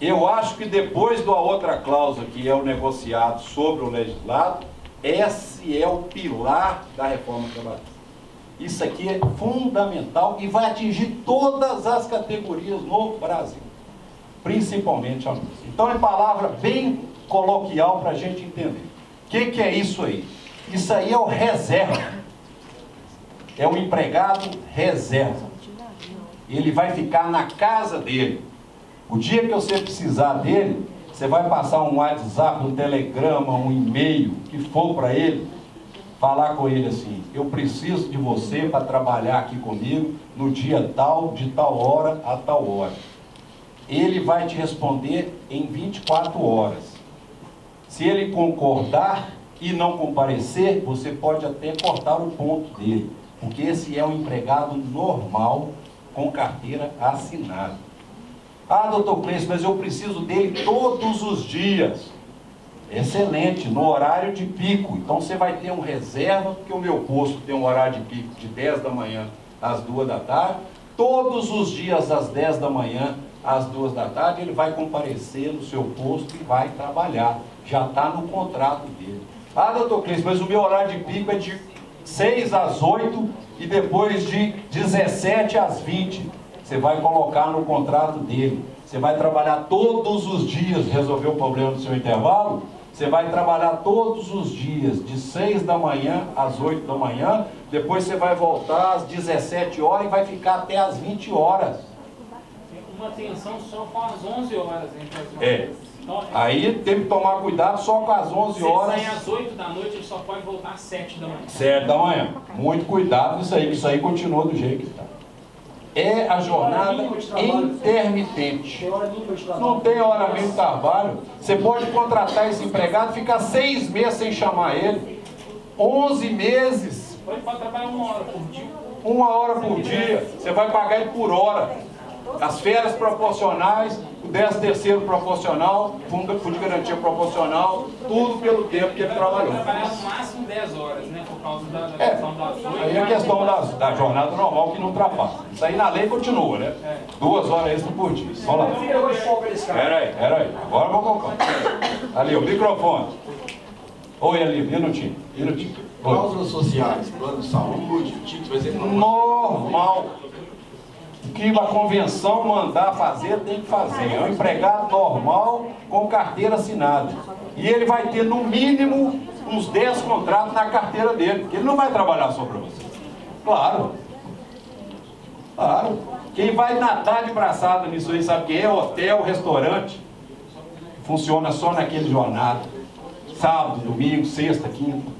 Eu acho que depois da outra cláusula que é o negociado sobre o legislado, esse é o pilar da reforma trabalhista. Isso aqui é fundamental e vai atingir todas as categorias no Brasil, principalmente a nossa. Então é palavra bem coloquial para a gente entender. O que é isso aí? Isso aí é o reserva. é um empregado reserva. Ele vai ficar na casa dele. O dia que você precisar dele, você vai passar um WhatsApp, um telegrama, um e-mail, que for para ele, falar com ele assim: eu preciso de você para trabalhar aqui comigo no dia tal, de tal hora a tal hora. Ele vai te responder em 24 horas. Se ele concordar e não comparecer, você pode até cortar o ponto dele, porque esse é um empregado normal com carteira assinada. Ah, doutor Cleiton, mas eu preciso dele todos os dias. Excelente, no horário de pico. Então você vai ter um reserva, porque o meu posto tem um horário de pico de 10 da manhã às 2 da tarde. Todos os dias às 10 da manhã às 2 da tarde ele vai comparecer no seu posto e vai trabalhar. Já está no contrato dele. Ah, doutor Cleiton, mas o meu horário de pico é de 6 às 8 e depois de 17 às 20. Você vai colocar no contrato dele. Você vai trabalhar todos os dias, resolver o problema do seu intervalo. Você vai trabalhar todos os dias, de 6 da manhã às 8 da manhã. Depois você vai voltar às 17 horas e vai ficar até às 20 horas. Uma atenção só com as 11 horas. Então, aí tem que tomar cuidado só com as 11 horas. Se ele sair às 8 da noite, ele só pode voltar às 7 da manhã. 7 da manhã. Muito cuidado nisso aí, que isso aí continua do jeito que está. É a jornada intermitente. Não tem hora mínima de trabalho. Você pode contratar esse empregado, ficar 6 meses sem chamar ele, 11 meses. Ele pode trabalhar 1 hora por dia. 1 hora por dia. Você vai pagar ele por hora. As férias proporcionais, o 13º proporcional, fundo de garantia proporcional, tudo pelo tempo que ele trabalhou. Trabalhar no máximo 10 horas, né? Por causa da questão das 8. Aí é a questão da jornada normal que não ultrapassa. Isso aí na lei continua, né? 2 horas extra por dia. Vamos lá. Pera aí. Agora vamos colocar. Ali, o microfone. Oi, ali, minutinho. Cláusulas sociais, plano de saúde, título, por exemplo. Normal. O que a convenção mandar fazer, tem que fazer. É um empregado normal com carteira assinada. E ele vai ter, no mínimo, uns 10 contratos na carteira dele, porque ele não vai trabalhar só para você. Claro. Quem vai nadar de braçada nisso aí, sabe quem é? Hotel, restaurante. Funciona só naquele jornada. Sábado, domingo, sexta, quinta.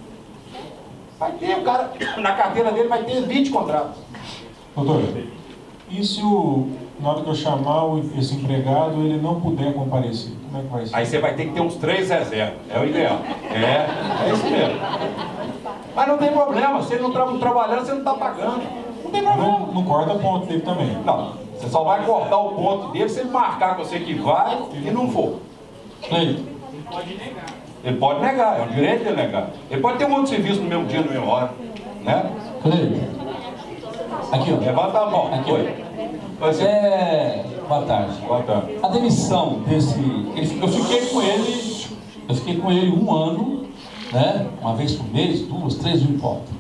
Vai ter, o cara, na carteira dele vai ter 20 contratos. Doutor, e se na hora que eu chamar esse empregado, ele não puder comparecer? Como é que vai ser? Aí você vai ter que ter uns 3 reservas. É o ideal. É isso mesmo. Mas não tem problema. Se ele não está trabalhando, você não está pagando. Não tem problema. Não corta o ponto dele também. Não. Você só vai cortar o ponto dele se ele marcar com você que vai e não for. Cleiton. Ele pode negar. Ele pode negar. É o direito dele negar. Ele pode ter um outro serviço no mesmo dia, na mesma hora. Né? Cleiton. Aqui, ó. Levanta a mão. Aqui, ó. Boa tarde. Boa tarde. A demissão desse... Eu fiquei com ele 1 ano, né? Uma vez por mês, 2, 3, não importa.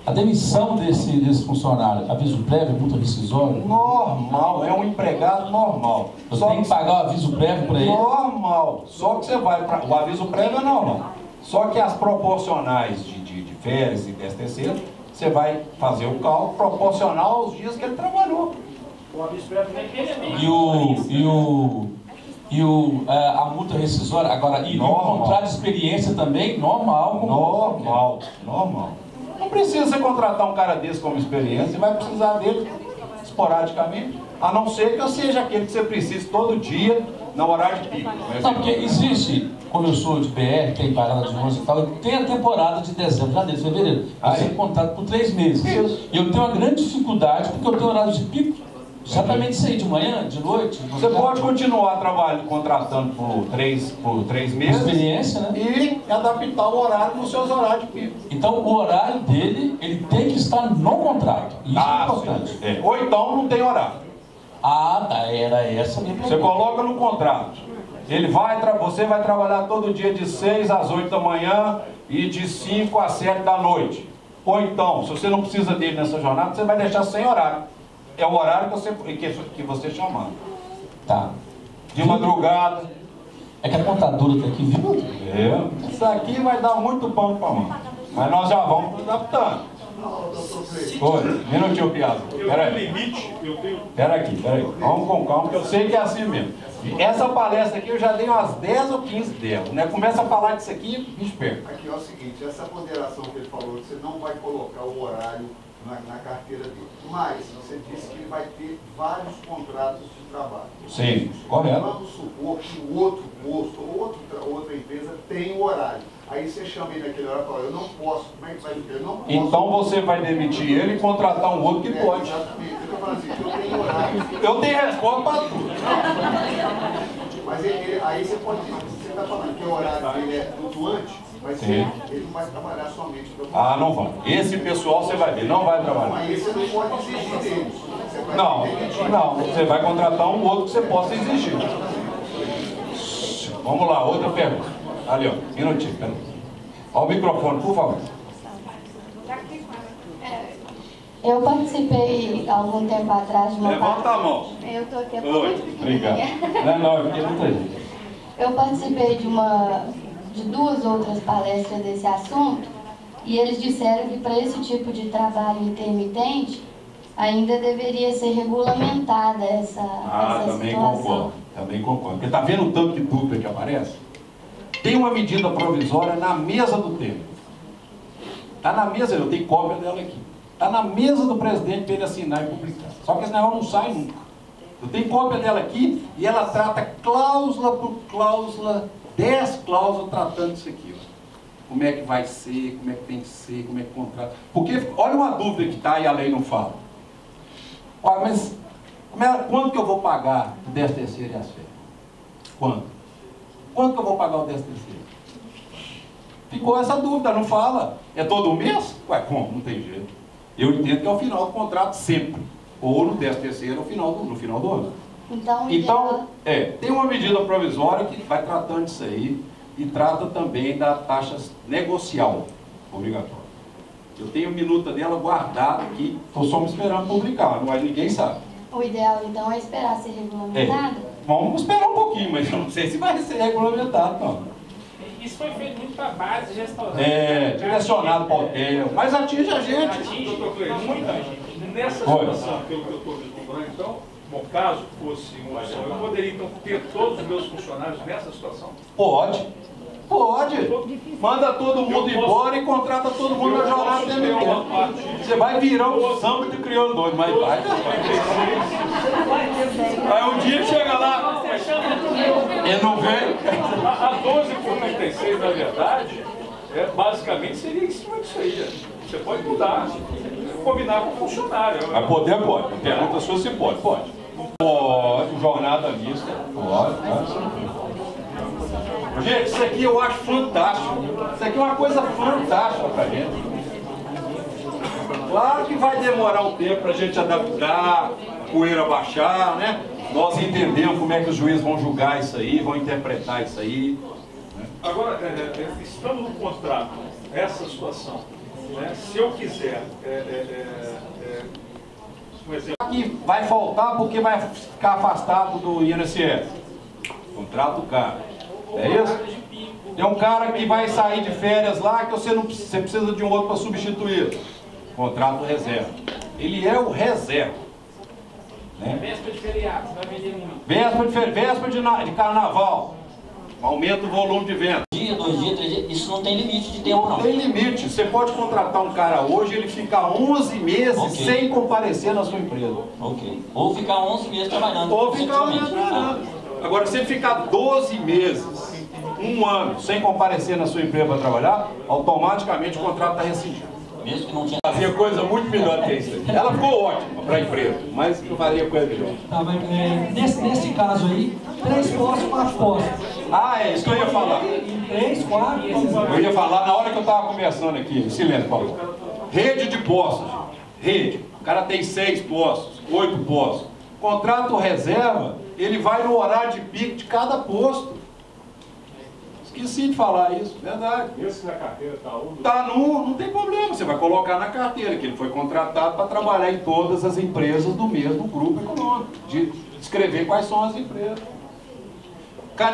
A demissão desse funcionário, aviso prévio, multa rescisória? Normal, é um empregado normal. Você tem que pagar o aviso prévio para ele? Normal. Só que você vai para... O aviso prévio é normal. Só que as proporcionais de férias e 13º, você vai fazer o cálculo proporcional aos dias que ele trabalhou. O aviso prévio a multa rescisória, agora, e o contrato de experiência também, normal? Normal. Não precisa você contratar um cara desse como experiência, você vai precisar dele esporadicamente, a não ser que eu seja aquele que você precisa todo dia, no horário de pico. Não, porque existe, como eu sou de BR, tem parada de ônibus e tal, tem a temporada de dezembro, janeiro, fevereiro. Você tem contrato por 3 meses. Isso. E eu tenho uma grande dificuldade, porque eu tenho horário de pico. Exatamente isso aí, de manhã, de noite. Você pode continuar trabalhando, contratando por 3 meses. Experiência, né? E adaptar o horário nos seus horários de pico. Então o horário dele, ele tem que estar no contrato. Isso é importante. É. Ou então não tem horário. Ah, tá. Era essa a minha pergunta. Você coloca no contrato. Você vai trabalhar todo dia de 6 às 8 da manhã e de 5 às 7 da noite. Ou então, se você não precisa dele nessa jornada, você vai deixar sem horário. É o horário que você chamar. Tá. De madrugada. É que a contadora está aqui, viu? Isso aqui vai dar muito pano para mão. Mas nós já vamos adaptando. Oi, minutinho, Piazza. Espera aí. Espera aqui. Vamos com calma, porque eu sei que é assim mesmo. Essa palestra aqui eu já dei umas 10 ou 15 delas, né? Começa a falar disso aqui, me espera. Aqui é o seguinte, essa ponderação que ele falou, você não vai colocar o horário na carteira dele. Mas você disse que ele vai ter vários contratos de trabalho. Sim, correto. Vamos supor que o outro posto ou outra empresa tem o horário. Aí você chama ele naquele horário e fala, eu não posso, como é que vai dizer? Eu não posso. Então você vai demitir ele e contratar um outro que pode. Exatamente, eu estou falando assim, eu tenho horário. Eu tenho resposta para tudo. Mas aí você pode dizer, você está falando que o horário dele é flutuante, mas ele não vai trabalhar somente. Ah, não vai. Esse pessoal você vai ver, não vai trabalhar. Aí você não pode exigir dele. Não, você vai contratar um outro que você possa exigir. Vamos lá, outra pergunta. Ali, ó, minutinho, peraí. Ó o microfone, por favor. Eu participei há algum tempo atrás de uma... Levanta a mão. Eu estou aqui. Obrigado. Não, eu fiquei muito aí. Eu participei de duas outras palestras desse assunto e eles disseram que para esse tipo de trabalho intermitente ainda deveria ser regulamentada essa Também situação. Também concordo. Porque está vendo o tanto de dupla que aparece? Tem uma medida provisória na mesa do tempo. Está na mesa, eu tenho cópia dela aqui. Está na mesa do presidente para ele assinar e publicar. Só que esse negócio não sai nunca. Eu tenho cópia dela aqui e ela trata cláusula por cláusula, 10 cláusulas tratando isso aqui. Ó. Como é que vai ser, como é que tem que ser, como é que contrata. Porque, olha uma dúvida que está e a lei não fala. Olha, mas quanto que eu vou pagar o 10º e as férias? Quanto? Quanto que eu vou pagar o 10º? Ficou essa dúvida, não fala. É todo mês? Ué, como? Não tem jeito. Eu entendo que é o final do contrato sempre. Ou no 10º no final do ano. Então, tem uma medida provisória que vai tratando disso aí e trata também da taxa negocial obrigatória. Eu tenho a minuta dela guardada aqui, estou só me esperando publicar, mas ninguém sabe. O ideal, então, é esperar ser regulamentado? Vamos esperar um pouquinho, mas eu não sei se vai ser regulamentado, não. Isso foi feito muito para base de restaurante. Direcionado para o hotel, mas atinge a gente. Atinge muita gente. Nessa situação, pelo que eu estou vislumbrando, então, bom, caso fosse uma opção, eu poderia então ter todos os meus funcionários nessa situação? Pode. Manda todo mundo embora e contrata todo mundo na jornada de Você vai virar um samba de crioulo doido, mas vai. Aí um dia chega lá, ele não vem. A 12 por 36, na verdade, basicamente seria em cima disso aí. Você pode mudar, combinar com o funcionário. Mas poder pode. Pergunta sua se pode. Pode, jornada mista, pode. Gente, isso aqui eu acho fantástico. Isso aqui é uma coisa fantástica pra gente. Claro que vai demorar um tempo pra gente adaptar, a poeira baixar, né? Nós entendemos como é que os juízes vão julgar isso aí, vão interpretar isso aí. Né? Agora, estando no contrato, essa situação, né? Se eu quiser, um exemplo. Aqui vai faltar porque vai ficar afastado do INSS. Contrato do cara. É isso? Tem um cara que vai sair de férias lá que você precisa de um outro para substituir. Contrato reserva. Ele é o reserva. Né? Véspera de feriado, você vai vender muito. Véspera de carnaval. Aumenta o volume de venda. Dia, 2 dias, 3 dias, isso não tem limite de tempo, não. Não tem limite. Você pode contratar um cara hoje, ele fica 11 meses sem comparecer na sua empresa. Ou ficar 11 meses trabalhando. Ou ficar 11 meses trabalhando. Agora, se ele ficar 12 meses, 1 ano, sem comparecer na sua empresa para trabalhar, automaticamente o contrato está rescindido. Mesmo que não tinha... Fazia coisa muito melhor que isso. Ela ficou ótima para a empresa, mas eu faria coisa melhor. Tá, mas, nesse caso aí, 3 postos, 4 postos. É isso que eu ia falar. 3, 4... Eu ia falar na hora que eu estava conversando aqui. Silêncio, por favor. Rede de postos. Rede. O cara tem 6 postos, 8 postos. Contrato reserva, ele vai no horário de pico de cada posto. Esqueci de falar isso, verdade. Esse na carteira está um? Não tem problema, você vai colocar na carteira que ele foi contratado para trabalhar em todas as empresas do mesmo grupo econômico, de descrever quais são as empresas.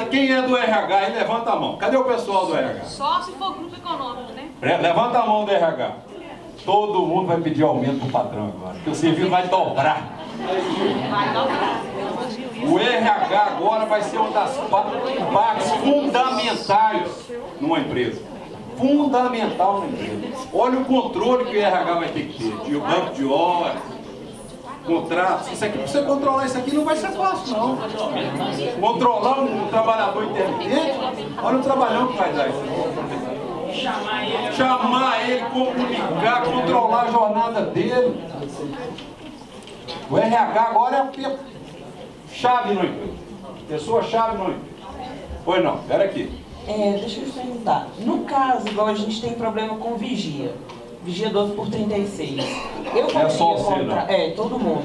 Quem é do RH aí, levanta a mão. Cadê o pessoal do RH? Só se for grupo econômico, né? Levanta a mão do RH. todo mundo vai pedir aumento do patrão agora, porque o serviço vai dobrar. O RH agora vai ser uma das partes fundamentais numa empresa. Fundamental na empresa. Olha o controle que o RH vai ter que ter, de banco de horas, contratos. Isso aqui, para você controlar isso aqui não vai ser fácil, não. Controlar um trabalhador intermitente, olha o trabalhão que vai dar isso. Chamar ele, comunicar, controlar a jornada dele. O RH agora é a chave no emprego. Pessoa-chave no emprego. Pois não, espera aqui. Deixa eu te perguntar. No caso, igual a gente tem problema com vigia. Vigia 12 por 36. Eu é só você, não? Todo mundo.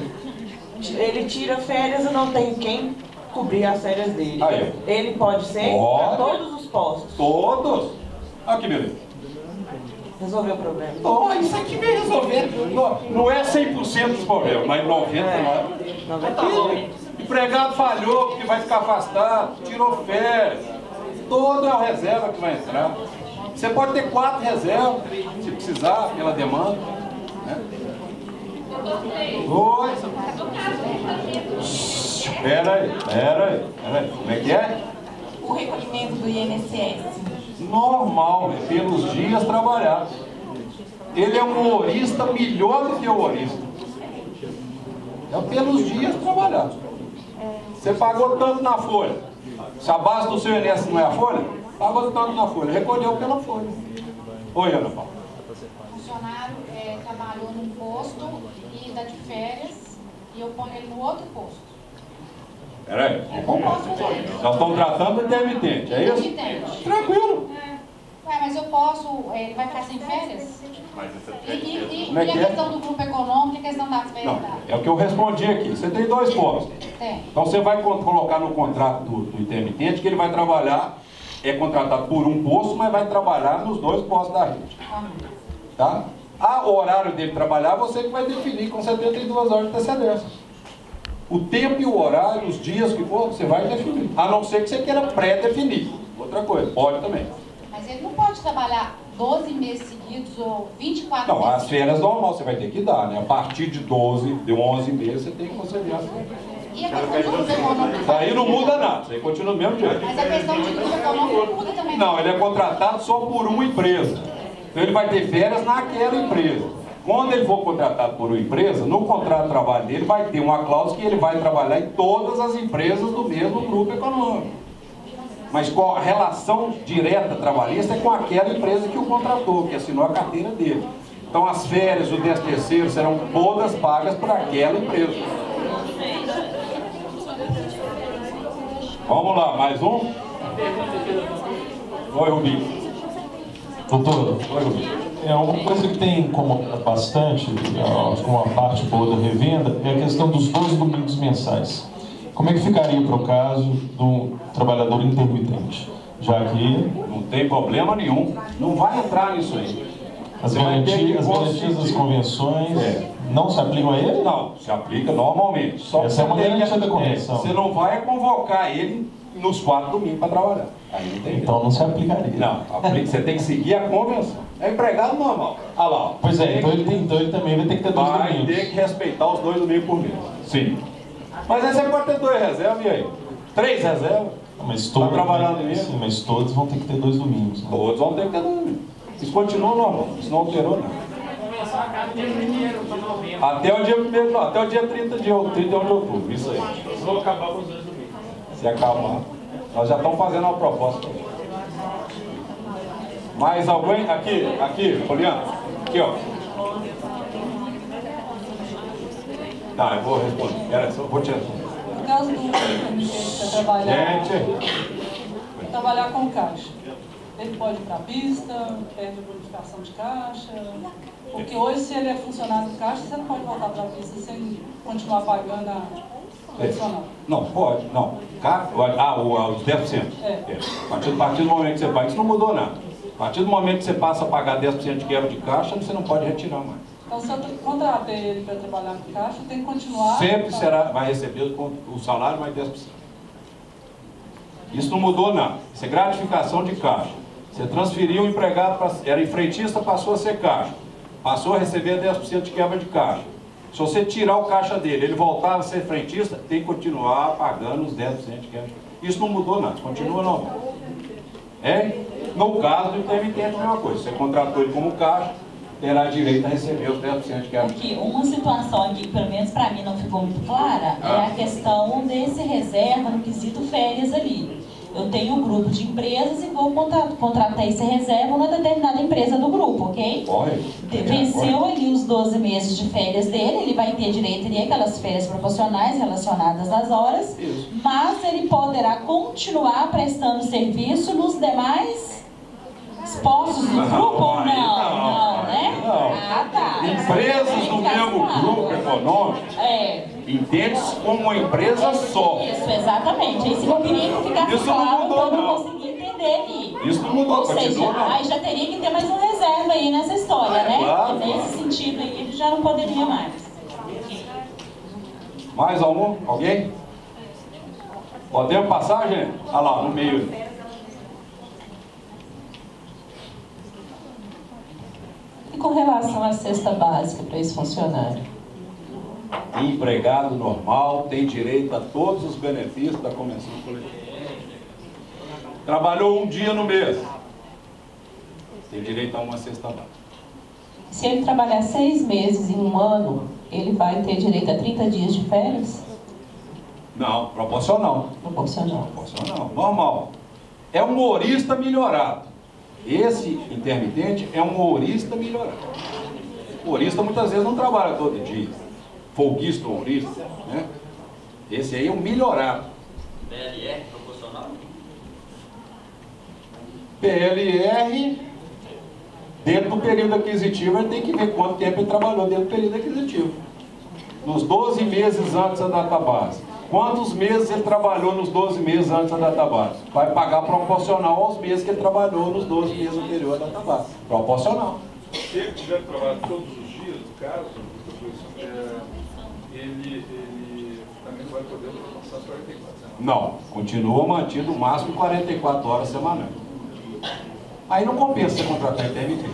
Ele tira férias e não tem quem cobrir as férias dele. Aí. Ele pode ser para todos os postos. Todos? Olha que beleza. Resolveu o problema. Oh, isso aqui vem resolver. Não é 100% dos problemas, mas 99%. Empregado falhou porque vai ficar afastado, tirou férias. Todo é a reserva que vai entrar. Você pode ter 4 reservas, se precisar, pela demanda. Né? Oi. Espera aí. Como é que é? O recolhimento do INSS. Normal, pelos dias trabalhados. Ele é um humorista melhor do que o humorista. É pelos dias trabalhados. Você pagou tanto na folha. Se a base do seu INSS não é a folha, pagou tanto na folha. Recolheu pela folha. Oi, Ana Paula. O funcionário trabalhou num posto e dá de férias e eu ponho ele no outro posto. Peraí, nós estamos tratando do intermitente, é isso? Intermitente. Tranquilo. Ué, mas eu posso, ele vai ficar sem férias? E a questão do grupo econômico e a questão das férias? Não, é o que eu respondi aqui. Você tem 2 postos. Tem. Então você vai colocar no contrato do intermitente que ele vai trabalhar, é contratado por um posto, mas vai trabalhar nos 2 postos da rede. Tá? O horário dele trabalhar, você que vai definir com 72 horas de antecedência. O tempo e o horário, os dias que for, você vai definir. A não ser que você queira pré-definir. Outra coisa, pode também. Mas ele não pode trabalhar 12 meses seguidos ou 24 não, meses as férias normal você vai ter que dar, né? A partir de 11 meses você tem que conciliar as férias. E a questão do grupo econômico? Aí não muda nada, isso aí continua do mesmo jeito. Mas a questão de grupo econômico não muda também. Não, ele é contratado só por uma empresa. Então ele vai ter férias naquela empresa. Quando ele for contratado por uma empresa, no contrato de trabalho dele vai ter uma cláusula que ele vai trabalhar em todas as empresas do mesmo grupo econômico. Mas com a relação direta trabalhista é com aquela empresa que o contratou, que assinou a carteira dele. Então as férias, o 13º serão todas pagas por aquela empresa. Vamos lá, mais um? Oi, Rubinho. Doutor, oi, Rubinho. Uma coisa que tem incomodado bastante, uma parte boa da revenda, é a questão dos 2 domingos mensais. Como é que ficaria para o caso do trabalhador intermitente? Já que não tem problema nenhum, não vai entrar nisso aí. As garantias das convenções não se aplicam a ele? Não, se aplica normalmente. Só essa é uma garantia da convenção. Você não vai convocar ele nos 4 domingos para trabalhar. Aí não tem então não se aplicaria. Não, você tem que seguir a convenção. É empregado normal. Ah lá. Pois é, então ele também vai ter que ter 2 domingos. Vai ter que respeitar os 2 domingos por mês. Sim. Mas aí você pode ter 2 reservas e aí? 3 reservas? Mas todos, trabalhando nisso? Sim, mas todos vão ter que ter 2 domingos. Né? Todos vão ter que ter 2 domingos. Isso continua normal, isso não alterou nada. Até o dia 1º, não, até o dia 31 de outubro, isso aí. Vou acabar com os 2 domingos. Se acabar, nós já estamos fazendo uma proposta. Mais alguém? Aqui, Poliana. Aqui, ó. Tá, eu vou responder. Espera, só vou te responder. No caso do intermitente para trabalhar com caixa, ele pode ir para a pista, perde a bonificação de caixa, porque hoje se ele é funcionário de caixa, você não pode voltar para a pista sem continuar pagando a condicional. Não, pode, não. Os 10%. A partir do momento que você paga, isso não mudou nada. A partir do momento que você passa a pagar 10% de quebra de caixa, você não pode retirar mais. Então, se eu contratei ele para trabalhar no caixa, tem que continuar... Sempre vai receber o salário mais 10%. Isso não mudou nada. Isso é gratificação de caixa. Você transferiu o empregado, era frentista, passou a ser caixa. passou a receber 10% de quebra de caixa. Se você tirar o caixa dele, ele voltar a ser frentista, tem que continuar pagando os 10% de quebra de caixa. Isso não mudou nada, continua normal. No caso do intermitente, a mesma coisa. Você contratou ele como caixa, terá direito a receber os 10% de quebra de caixa. Uma situação aqui que, pelo menos para mim, não ficou muito clara, é a questão desse reserva no quesito férias ali. Eu tenho um grupo de empresas e vou contratar esse reserva numa determinada empresa do grupo, ok? Venceu ali os 12 meses de férias dele, ele vai ter direito a aquelas férias proporcionais relacionadas às horas, mas ele poderá continuar prestando serviço nos demais postos do grupo ou não? Não, né? Ah, tá. Empresas do mesmo grupo econômico entende-se como uma empresa só. Isso, exatamente. Isso eu queria que ficasse claro, então eu não consegui entender ali. Isso não mudou, ou seja, aí já teria que ter mais um reserva aí nessa história, né? Claro, nesse sentido aí ele já não poderia mais. Mais algum? Alguém? Podemos passar, gente? Olha lá, no meio. E com relação à cesta básica para esse funcionário? Empregado normal tem direito a todos os benefícios da convenção coletiva. Trabalhou um dia no mês, tem direito a uma cesta básica. Se ele trabalhar 6 meses em um ano, ele vai ter direito a 30 dias de férias? Não, proporcional. Proporcional. Proporcional, normal. É um humorista melhorado. Esse intermitente é um humorista melhorado. O humorista muitas vezes não trabalha todo dia. Folguista humorista, né? Esse aí é um melhorado. PLR proporcional? PLR, dentro do período aquisitivo, ele tem que ver quanto tempo ele trabalhou dentro do período aquisitivo. Nos 12 meses antes da data base. Quantos meses ele trabalhou nos 12 meses antes da data base? Vai pagar proporcional aos meses que ele trabalhou nos 12 meses anteriores à data base. Proporcional. Se ele tiver trabalhado todos os dias, no caso, ele também vai poder alcançar as 44 semanas. Não, continua mantido o máximo de 44 horas semanais. Aí não compensa você contratar intermitente.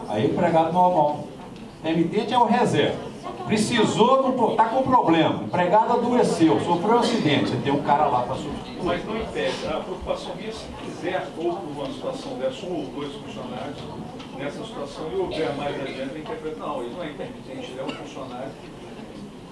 Aí o empregado normal. Intermitente é o reserva. Precisou, está com problema. O empregado adoeceu, sofreu um acidente. Você tem um cara lá para substituir. Mas não impede. A preocupação minha é se quiser, ou por uma situação dessa, um ou dois funcionários nessa situação, e houver mais adiante, interpretar, não, ele não é intermitente, ele é um funcionário.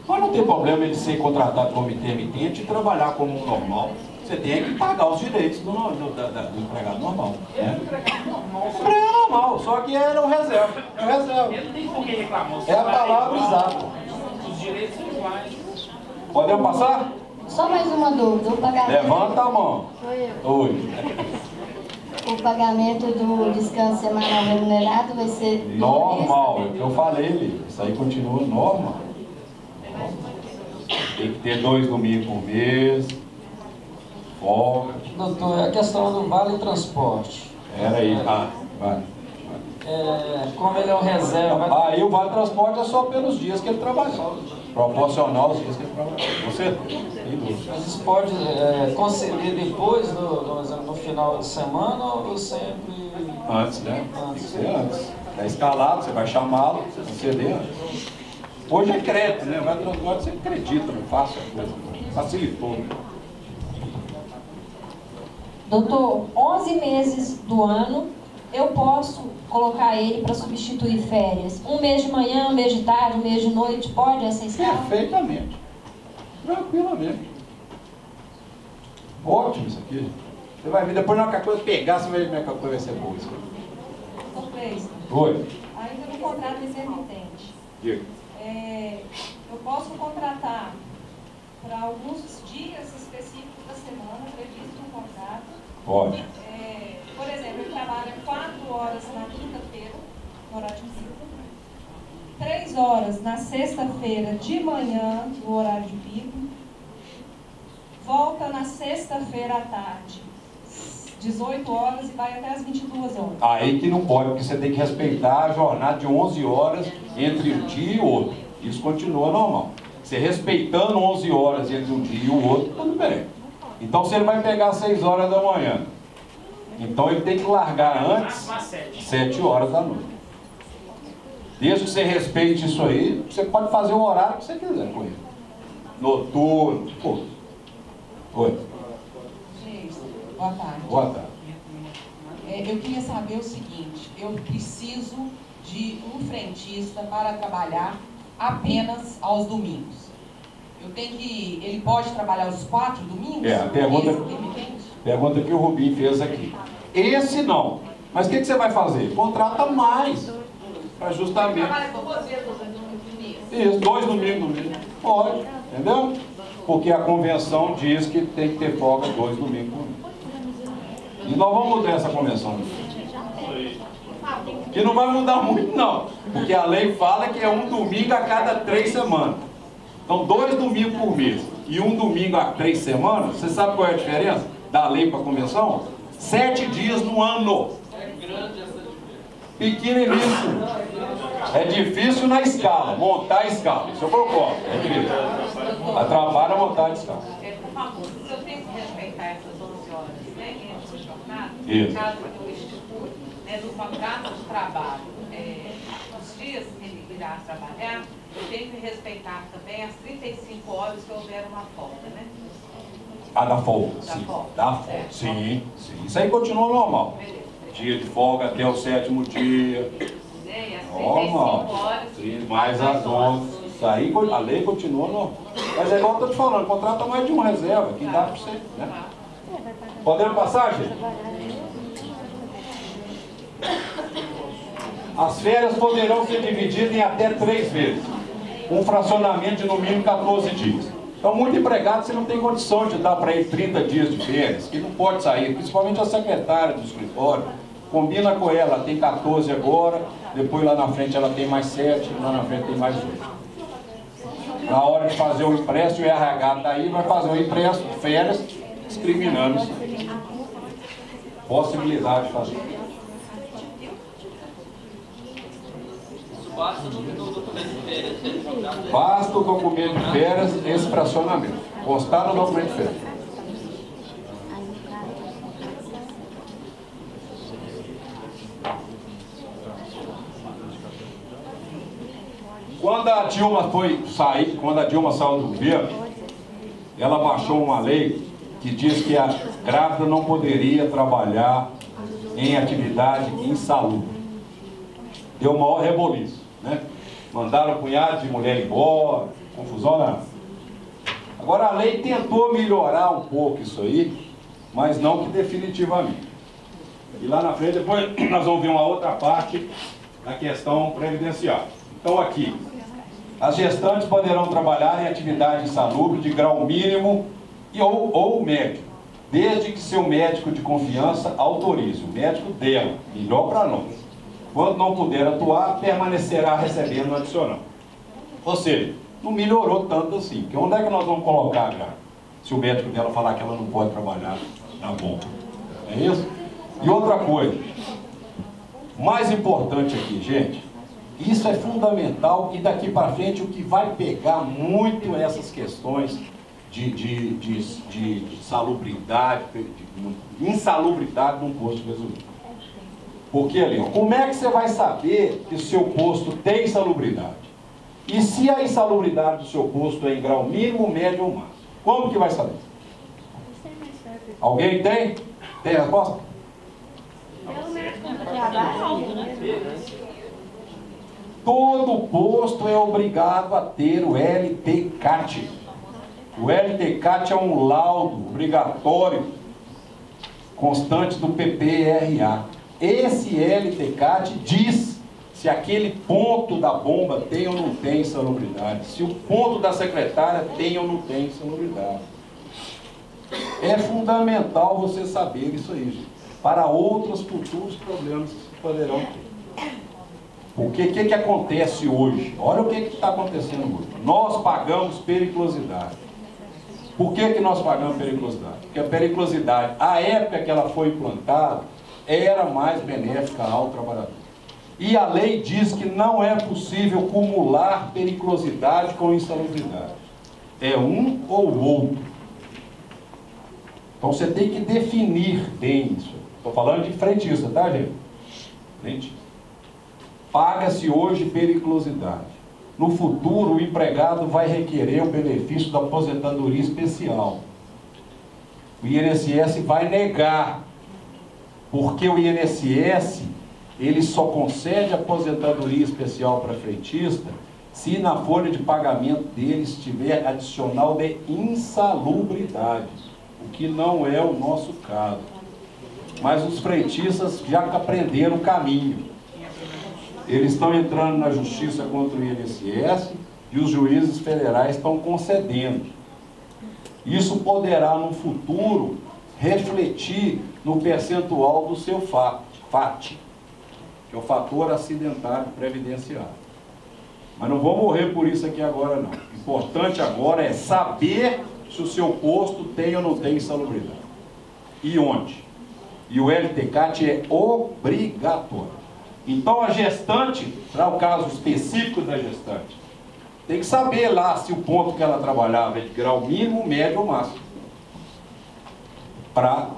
Mas não tem problema ele ser contratado como intermitente e trabalhar como um normal. Você tem que pagar os direitos do empregado normal. Né? Empregado normal, só que era o reserva. É o reserva. Ele não tem por que reclamar. É a palavra exata. Os direitos são iguais. Podemos passar? Só mais uma dúvida. O pagamento... Levanta a mão. Sou eu. Oi. O pagamento do descanso semanal remunerado vai ser... Normal, é o que eu falei ali. Isso aí continua normal. Tem que ter 2 domingos por mês. Folga. Doutor, é a questão do vale transporte. Era aí, vai. Como ele é um reserva... Aí o vale transporte é só pelos dias que ele trabalhou. Proporcional aos dias que ele trabalhou. Você? Mas isso pode conceder depois, no final de semana, ou sempre... Antes, né? Tem que ser antes. Está escalado, você vai chamá-lo, você conceder antes. Hoje é crédito, né? Vai transporte, você acredita, não fácil a coisa. Facilitou, né? Doutor, 11 meses do ano, eu posso colocar ele para substituir férias? Um mês de manhã, um mês de tarde, um mês de noite, pode essa escala? Perfeitamente. Tranquilamente. Ótimo isso aqui. Você vai ver, depois na hora que a coisa pegar, você vai ver como é que a coisa vai ser boa. Oi. Ainda no contrato intermitente. Diga. Eu posso contratar para alguns dias específicos da semana, previsto no contrato. Pode. Por exemplo, ele trabalha 4 horas na quinta-feira, no horário de pico, 3 horas na sexta-feira de manhã, no horário de pico, volta na sexta-feira à tarde, 18 horas e vai até as 22 horas. Aí que não pode, porque você tem que respeitar a jornada de 11 horas entre um dia e o outro. Isso continua normal. Você respeitando 11 horas entre um dia e o outro, tudo bem. Então, se ele vai pegar 6 horas da manhã, então ele tem que largar antes 7 horas da noite. Desde que você respeite isso aí, você pode fazer o horário que você quiser com ele. Noturno, pô. Oi. Boa tarde. Boa tarde. Eu queria saber o seguinte, eu preciso de um frentista para trabalhar apenas aos domingos. Ele pode trabalhar os 4 domingos? A pergunta que o Rubinho fez aqui. Esse não. Mas o que você vai fazer? Contrata mais. Para justamente... Trabalha 2 vezes no mês. Isso, 2 domingos no mês. Pode, entendeu? Porque a convenção diz que tem que ter folga 2 domingos por mês. E nós vamos mudar essa convenção. Que não vai mudar muito não. Porque a lei fala que é um domingo a cada 3 semanas. Então 2 domingos por mês e um domingo a 3 semanas, você sabe qual é a diferença da lei para a convenção? 7 dias no ano. Pequeniníssimo. É difícil na escala, montar a escala. Isso eu concordo. É difícil. Atrapalha montar a escala. Por favor, se eu tenho que respeitar essas 11 horas, né, que é de jornada, Isso. caso eu estipule, né, no contrato de trabalho, os dias que ele irá trabalhar, eu tenho que respeitar também as 35 horas que houver uma folga, né? Da folga, sim. Da folga, sim. Isso aí continua normal. Dia de folga até o 7º dia. Normal. Mais as 11. Isso aí, a lei continua normal. Mas é igual eu estou te falando, contrata mais de uma reserva, que dá para você, né? Podemos passar, gente? As férias poderão ser divididas em até 3 vezes. Um fracionamento de no mínimo 14 dias. Então, muito empregado, você não tem condição de dar para ele 30 dias de férias, que não pode sair, principalmente a secretária do escritório. Combina com ela, tem 14 agora, depois lá na frente ela tem mais 7, lá na frente tem mais 8. Na hora de fazer o empréstimo, o RH está aí, vai fazer o empréstimo, férias, discriminando isso. Possibilidade de fazer. Basta no documento de férias. Basta o documento de férias, esse fracionamento. Constar no documento de férias. Quando a Dilma saiu do governo, ela baixou uma lei que diz que a grávida não poderia trabalhar em atividade insalubre. Deu o maior reboliço, né? Mandaram um punhado de mulher embora, confusão nada. Agora a lei tentou melhorar um pouco isso aí, mas não que definitivamente. E lá na frente, depois nós vamos ver uma outra parte da questão previdenciária. Então aqui, as gestantes poderão trabalhar em atividade insalubre de grau mínimo ou médio, desde que seu médico de confiança autorize, o médico dela, melhor para nós. Quando não puder atuar, permanecerá recebendo um adicional. Ou seja, não melhorou tanto assim, porque onde é que nós vamos colocar a grávida? Se o médico dela falar que ela não pode trabalhar na bomba. É isso? E outra coisa, mais importante aqui, gente, isso é fundamental e daqui para frente o que vai pegar muito essas questões de salubridade, de insalubridade num posto de gasolina. Porque ali, ó, como é que você vai saber que o seu posto tem insalubridade? E se a insalubridade do seu posto é em grau mínimo, médio ou máximo? Como que vai saber? Alguém tem? Tem a resposta? Todo posto é obrigado a ter o LTCAT. O LTCAT é um laudo obrigatório constante do PPRA. Esse LTCAT diz se aquele ponto da bomba tem ou não tem insalubridade, se o ponto da secretária tem ou não tem insalubridade. É fundamental você saber isso aí, gente, para outros futuros problemas que poderão ter. Porque o que acontece hoje? Olha o que está acontecendo hoje. Nós pagamos periculosidade. Por que nós pagamos periculosidade? Porque a periculosidade, a época que ela foi implantada, era mais benéfica ao trabalhador. E a lei diz que não é possível cumular periculosidade com insalubridade. É um ou outro. Então você tem que definir bem isso. Estou falando de frentista, tá, gente? Frentista. Paga-se hoje periculosidade. No futuro, o empregado vai requerer o benefício da aposentadoria especial. O INSS vai negar, porque o INSS, ele só concede aposentadoria especial para frentista se na folha de pagamento dele estiver adicional de insalubridade, o que não é o nosso caso. Mas os frentistas já aprenderam o caminho. Eles estão entrando na justiça contra o INSS e os juízes federais estão concedendo. Isso poderá, no futuro, refletir no percentual do seu FAT, que é o fator acidentário previdenciário. Mas não vou morrer por isso aqui agora, não. O importante agora é saber se o seu posto tem ou não tem insalubridade. E onde? E o LTCAT é obrigatório. Então a gestante, para o caso específico da gestante, tem que saber lá se o ponto que ela trabalhava é de grau mínimo, médio ou máximo. Para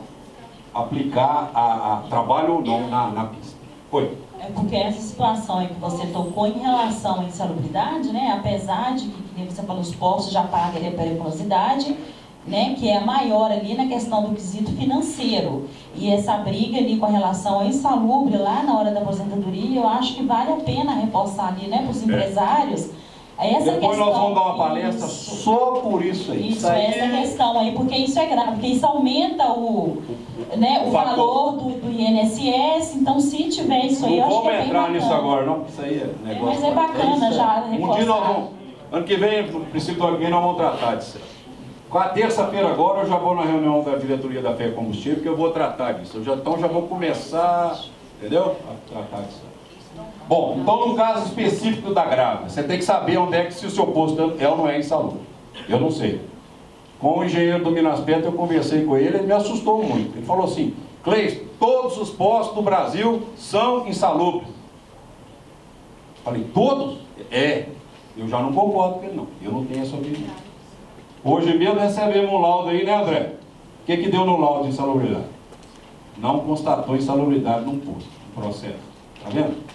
aplicar a trabalho ou não na pista. Oi. É porque essa situação aí que você tocou em relação à insalubridade, né, apesar de que você falou, os postos já pagam ali a periculosidade, né, que é maior ali na questão do quesito financeiro. E essa briga ali com relação à insalubre lá na hora da aposentadoria, eu acho que vale a pena reforçar ali, né, para os empresários. Essa Depois questão, nós vamos dar uma palestra só por isso aí. Isso essa questão aí, porque isso é grave, porque isso aumenta o valor do INSS, então se tiver isso aí, eu acho que é bem bacana. Não vamos entrar nisso agora, não, isso aí é negócio. Mas é bacana já reforçar. Um dia nós vamos, ano que vem, no princípio do ano que vem, nós vamos tratar disso. Com a terça-feira agora, eu já vou na reunião da diretoria da FE Combustível, que eu vou tratar disso. Então já vou começar, entendeu? A tratar disso. Bom, então no caso específico da grávida, você tem que saber onde é que se o seu posto é ou não é insalubre. Eu não sei. Com o engenheiro do Minaspet, eu conversei com ele me assustou muito. Ele falou assim, Cleison, todos os postos do Brasil são insalubres. Falei, todos? É. Eu já não concordo com ele, não. Eu não tenho essa opinião. Hoje mesmo recebemos um laudo aí, né, André? O que deu no laudo de insalubridade? Não constatou insalubridade num posto, no processo. Tá vendo?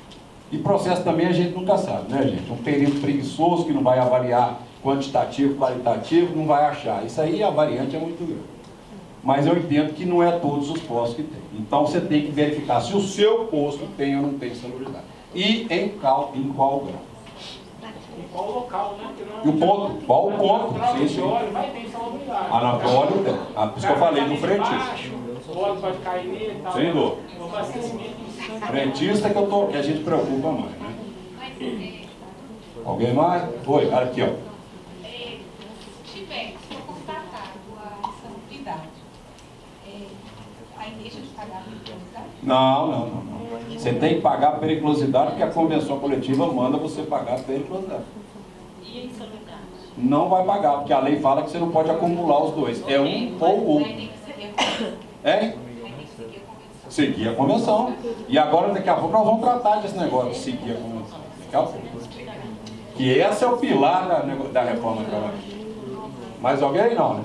E processo também a gente nunca sabe, né, gente? Um período preguiçoso que não vai avaliar quantitativo, qualitativo, não vai achar. Isso aí, a variante é muito grande. Mas eu entendo que não é todos os postos que tem. Então você tem que verificar se o seu posto tem ou não tem insalubridade. E em qual grau. Em qual local, né? E o ponto, qual o ponto? Sim, sim. Vai ter insalubridade. Óleo tem. Por isso que eu falei no frentista. O óleo pode cair nele e tal. Sem dúvida. Frentista que a gente preocupa mais, né? Alguém mais? Oi, aqui, ó. Se for constatado a insalubridade, aí deixa de pagar a periculosidade? Não. Você tem que pagar a periculosidade porque a convenção coletiva manda você pagar a periculosidade. E a insalubridade? Não vai pagar, porque a lei fala que você não pode acumular os dois. É um ou o outro. É? Seguir a convenção. E agora, daqui a pouco, nós vamos tratar desse negócio de seguir a convenção. Daqui a pouco. Que esse é o pilar da reforma trabalhista. Mais alguém? Não, né?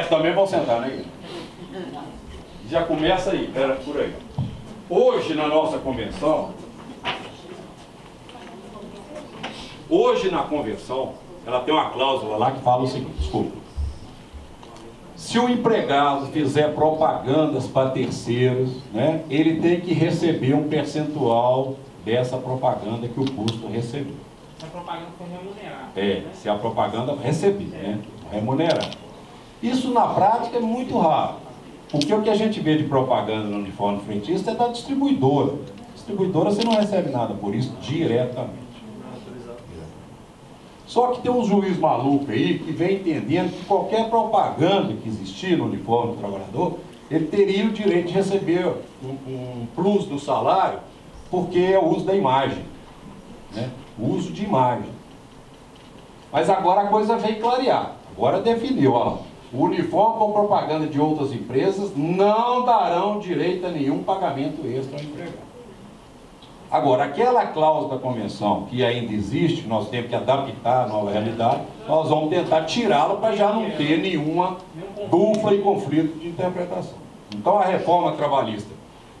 Também vão sentar, né? Já começa aí, pera, por aí. Hoje, na nossa convenção, ela tem uma cláusula lá que fala o seguinte, desculpa. Se o empregado fizer propagandas para terceiros, né, ele tem que receber um percentual dessa propaganda que o posto recebeu. Se a propaganda for remunerada. Se a propaganda receber, né, remunerada. Isso na prática é muito raro, porque o que a gente vê de propaganda no uniforme frentista é da distribuidora. Distribuidora você não recebe nada por isso diretamente. Só que tem um juiz maluco aí que vem entendendo que qualquer propaganda que existir no uniforme do trabalhador, ele teria o direito de receber um plus no salário, porque é o uso da imagem, né? O uso de imagem. Mas agora a coisa veio clarear, agora definiu, ó, o uniforme com propaganda de outras empresas não darão direito a nenhum pagamento extra ao empregado. Agora, aquela cláusula da convenção que ainda existe, nós temos que adaptar à nova realidade, nós vamos tentar tirá-lo para já não ter nenhuma dupla e conflito de interpretação. Então a reforma trabalhista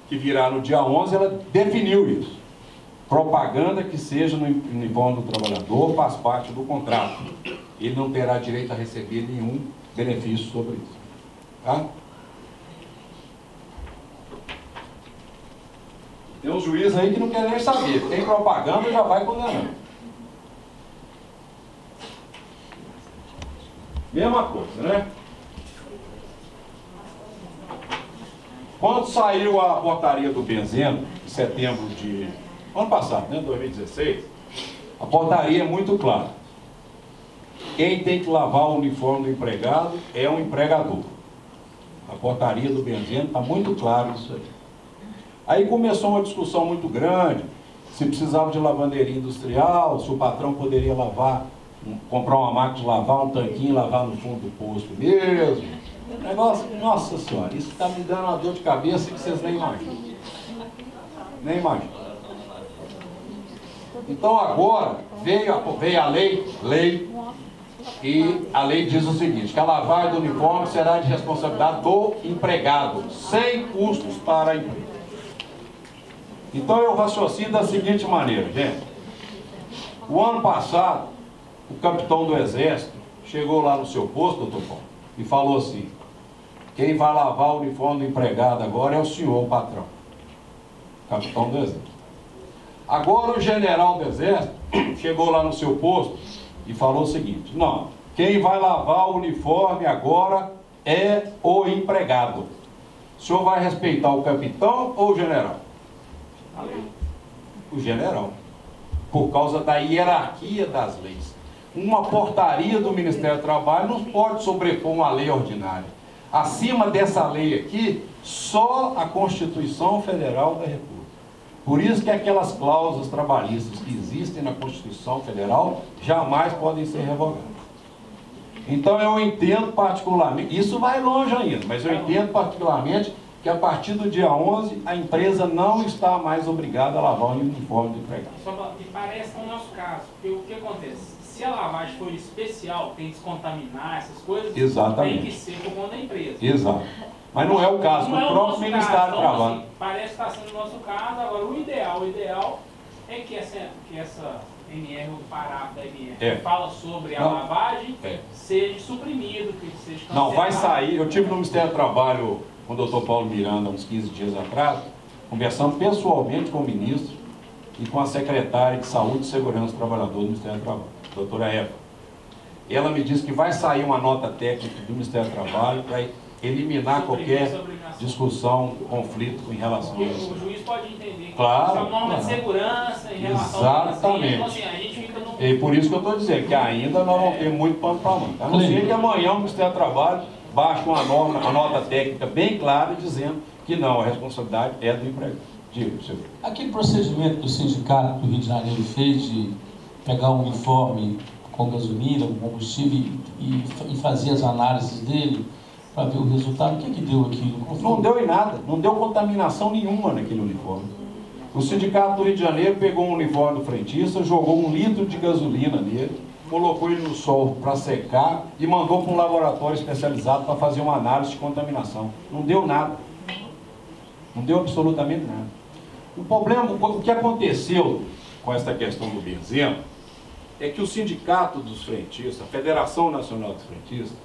que virá no dia 11, ela definiu isso. Propaganda que seja no uniforme do trabalhador faz parte do contrato. Ele não terá direito a receber nenhum benefício sobre isso. Tá? Tem um juiz aí que não quer nem saber. Tem propaganda, já vai condenando. Mesma coisa, né? Quando saiu a portaria do benzeno, em setembro de... ano passado, né? 2016, a portaria é muito clara. Quem tem que lavar o uniforme do empregado é o empregador. A portaria do benzeno está muito claro isso aí. Aí começou uma discussão muito grande, se precisava de lavanderia industrial, se o patrão poderia lavar, comprar uma máquina de lavar, um tanquinho, lavar no fundo do posto mesmo. Negócio, nossa senhora, isso está me dando uma dor de cabeça que vocês nem imaginam. Nem imaginam. Então agora veio a lei, e a lei diz o seguinte, que a lavagem do uniforme será de responsabilidade do empregado, sem custos para a empresa. Então eu raciocino da seguinte maneira, gente. O ano passado, o capitão do Exército chegou lá no seu posto, doutor Paulo, e falou assim, quem vai lavar o uniforme do empregado agora é o senhor, o patrão. Capitão do Exército. Agora o general do Exército chegou lá no seu posto e falou o seguinte, não, quem vai lavar o uniforme agora é o empregado. O senhor vai respeitar o capitão ou o general? O general. Por causa da hierarquia das leis. Uma portaria do Ministério do Trabalho não pode sobrepor uma lei ordinária. Acima dessa lei aqui, só a Constituição Federal da República. Por isso que aquelas cláusulas trabalhistas que existem na Constituição Federal jamais podem ser revogadas. Então eu entendo particularmente, isso vai longe ainda, mas eu entendo particularmente que a partir do dia 11 a empresa não está mais obrigada a lavar o uniforme do empregado. Só que parece com o nosso caso, porque o que acontece? Se a lavagem for especial, tem que descontaminar essas coisas, exatamente, tem que ser por conta da empresa. Exato. Mas não é o caso, o próprio Ministério do Trabalho. Assim, parece que está sendo o nosso caso, agora o ideal é que essa NR, o parágrafo da NR, que fala sobre a lavagem, seja suprimido, que seja cancelado. Não, vai sair, eu tive no Ministério do Trabalho com o doutor Paulo Miranda, uns 15 dias atrás, conversando pessoalmente com o ministro e com a secretária de Saúde e Segurança do Trabalhador do Ministério do Trabalho, a doutora Eva. Ela me disse que vai sair uma nota técnica do Ministério do Trabalho para eliminar qualquer discussão, conflito em relação a isso. O juiz pode entender que claro, isso é uma norma de segurança em relação exatamente. Então, assim, a gente fica no... E por isso que eu estou dizendo que ainda nós vamos ter muito pano para manga. A não ser que amanhã o Ministério do Trabalho baixe uma nota técnica bem clara dizendo que não, a responsabilidade é do empregado. Diga, senhor. Aquele procedimento que o sindicato do Rio de Janeiro fez de pegar um uniforme com gasolina, com combustível e fazer as análises dele para ver o resultado, o que deu aquilo? Não deu em nada, não deu contaminação nenhuma naquele uniforme. O sindicato do Rio de Janeiro pegou um uniforme do frentista, jogou 1 litro de gasolina nele, colocou ele no sol para secar e mandou para um laboratório especializado para fazer uma análise de contaminação. Não deu nada. Não deu absolutamente nada. O problema, o que aconteceu com essa questão do benzeno, é que o sindicato dos frentistas, a Federação Nacional dos Frentistas,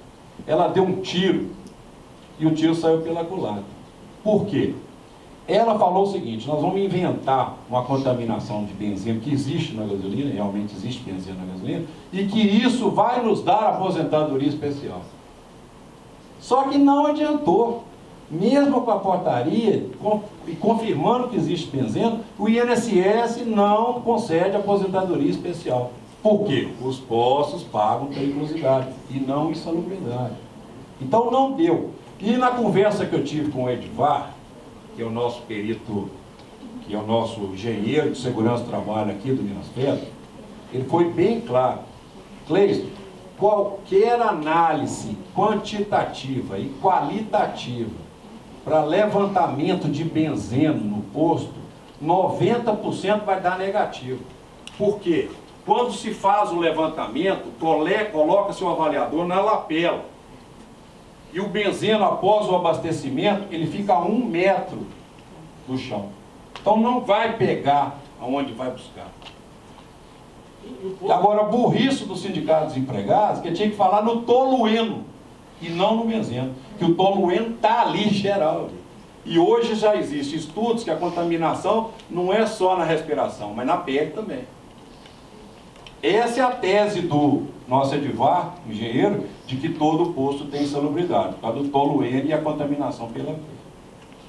ela deu um tiro e o tiro saiu pela culatra. Por quê? Ela falou o seguinte, nós vamos inventar uma contaminação de benzeno que existe na gasolina, realmente existe benzeno na gasolina, e que isso vai nos dar aposentadoria especial. Só que não adiantou. Mesmo com a portaria, e confirmando que existe benzeno, o INSS não concede aposentadoria especial. Por quê? Os postos pagam periculosidade e não insalubridade. Então não deu. E na conversa que eu tive com o Edvar, que é o nosso perito, que é o nosso engenheiro de segurança do trabalho aqui do Minas Pedras, ele foi bem claro. Cleison, qualquer análise quantitativa e qualitativa para levantamento de benzeno no posto, 90% vai dar negativo. Por quê? Quando se faz o levantamento, coloca-se o avaliador na lapela. E o benzeno, após o abastecimento, ele fica a 1 metro do chão. Então não vai pegar aonde vai buscar. Agora, burrice do Sindicato dos Empregados, que tinha que falar no tolueno e não no benzeno. Que o tolueno está ali geral. E hoje já existem estudos que a contaminação não é só na respiração, mas na pele também. Essa é a tese do nosso Edivar, engenheiro, de que todo posto tem insalubridade, por causa do tolueno e a contaminação pela pele.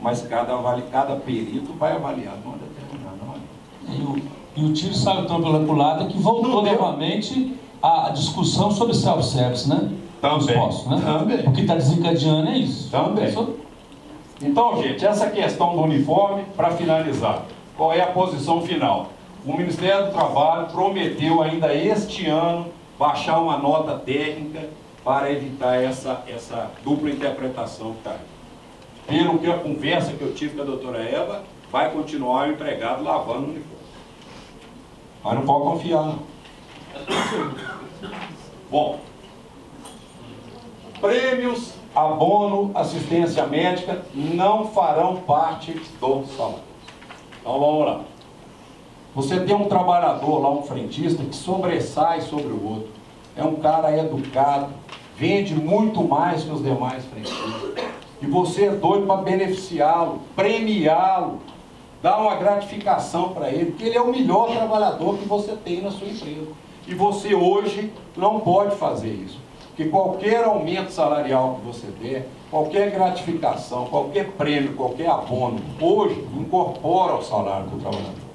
Mas cada perito vai avaliar de uma determinada maneira. E o tiro saiu tão pela culatra que voltou novamente a discussão sobre self-service, né? Também. Postos, né? Também. O que está desencadeando é isso. Também. Então, gente, essa questão do uniforme, para finalizar, qual é a posição final? O Ministério do Trabalho prometeu ainda este ano baixar uma nota técnica para evitar essa dupla interpretação que está aí. Pelo que a conversa que eu tive com a doutora Eva, vai continuar o empregado lavando o uniforme. Mas não pode confiar, não. Bom, prêmios, abono, assistência médica não farão parte do salário. Então vamos lá. Você tem um trabalhador lá, um frentista, que sobressai sobre o outro. É um cara educado, vende muito mais que os demais frentistas. E você é doido para beneficiá-lo, premiá-lo, dar uma gratificação para ele, porque ele é o melhor trabalhador que você tem na sua empresa. E você hoje não pode fazer isso. Porque qualquer aumento salarial que você der, qualquer gratificação, qualquer prêmio, qualquer abono, hoje incorpora ao salário do trabalhador.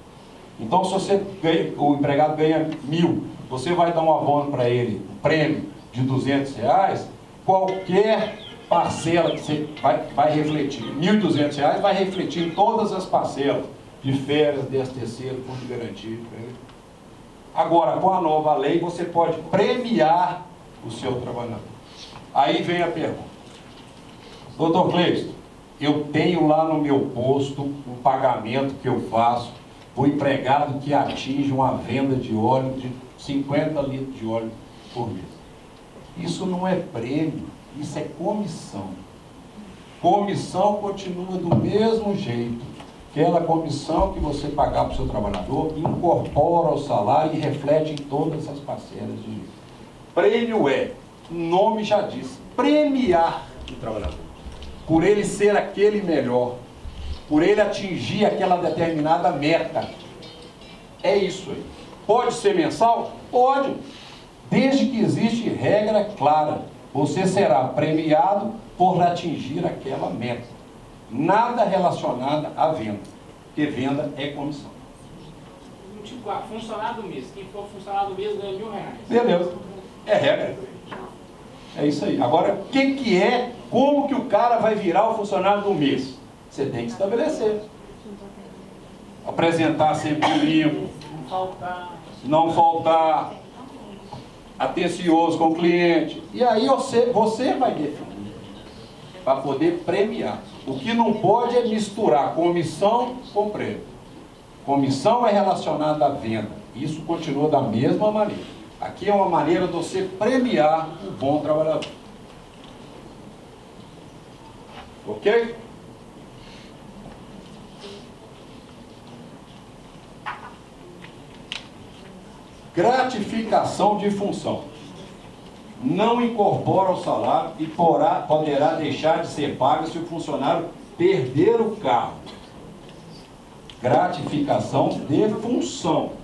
Então, se você ganha, o empregado ganha 1.000, você vai dar um abono para ele, um prêmio de R$200, qualquer parcela que você vai refletir, R$1.200 vai refletir em todas as parcelas de férias, 13º, fundo de garantia. Agora, com a nova lei, você pode premiar o seu trabalhador. Aí vem a pergunta. Doutor Cleiton, eu tenho lá no meu posto um pagamento que eu faço o empregado que atinge uma venda de óleo de 50 litros de óleo por mês. Isso não é prêmio, isso é comissão. Comissão continua do mesmo jeito. Aquela comissão que você pagar para o seu trabalhador incorpora ao salário e reflete em todas as parcelas de juros. Prêmio é, o nome já diz, premiar o trabalhador. Por ele ser aquele melhor, por ele atingir aquela determinada meta. É isso aí. Pode ser mensal? Pode. Desde que existe regra clara. Você será premiado por atingir aquela meta. Nada relacionado à venda. Porque venda é comissão. Tipo, funcionário do mês. Quem for funcionário do mês ganha R$1.000. Beleza. É regra. É isso aí. Agora, o que é, como que o cara vai virar o funcionário do mês? Você tem que estabelecer. Apresentar sempre limpo. Não faltar. Atencioso com o cliente. E aí você vai definir. Para poder premiar. O que não pode é misturar comissão com prêmio. Comissão é relacionada à venda. Isso continua da mesma maneira. Aqui é uma maneira de você premiar o bom trabalhador. Ok? Gratificação de função. Não incorpora ao salário e poderá deixar de ser paga se o funcionário perder o cargo. Gratificação de função.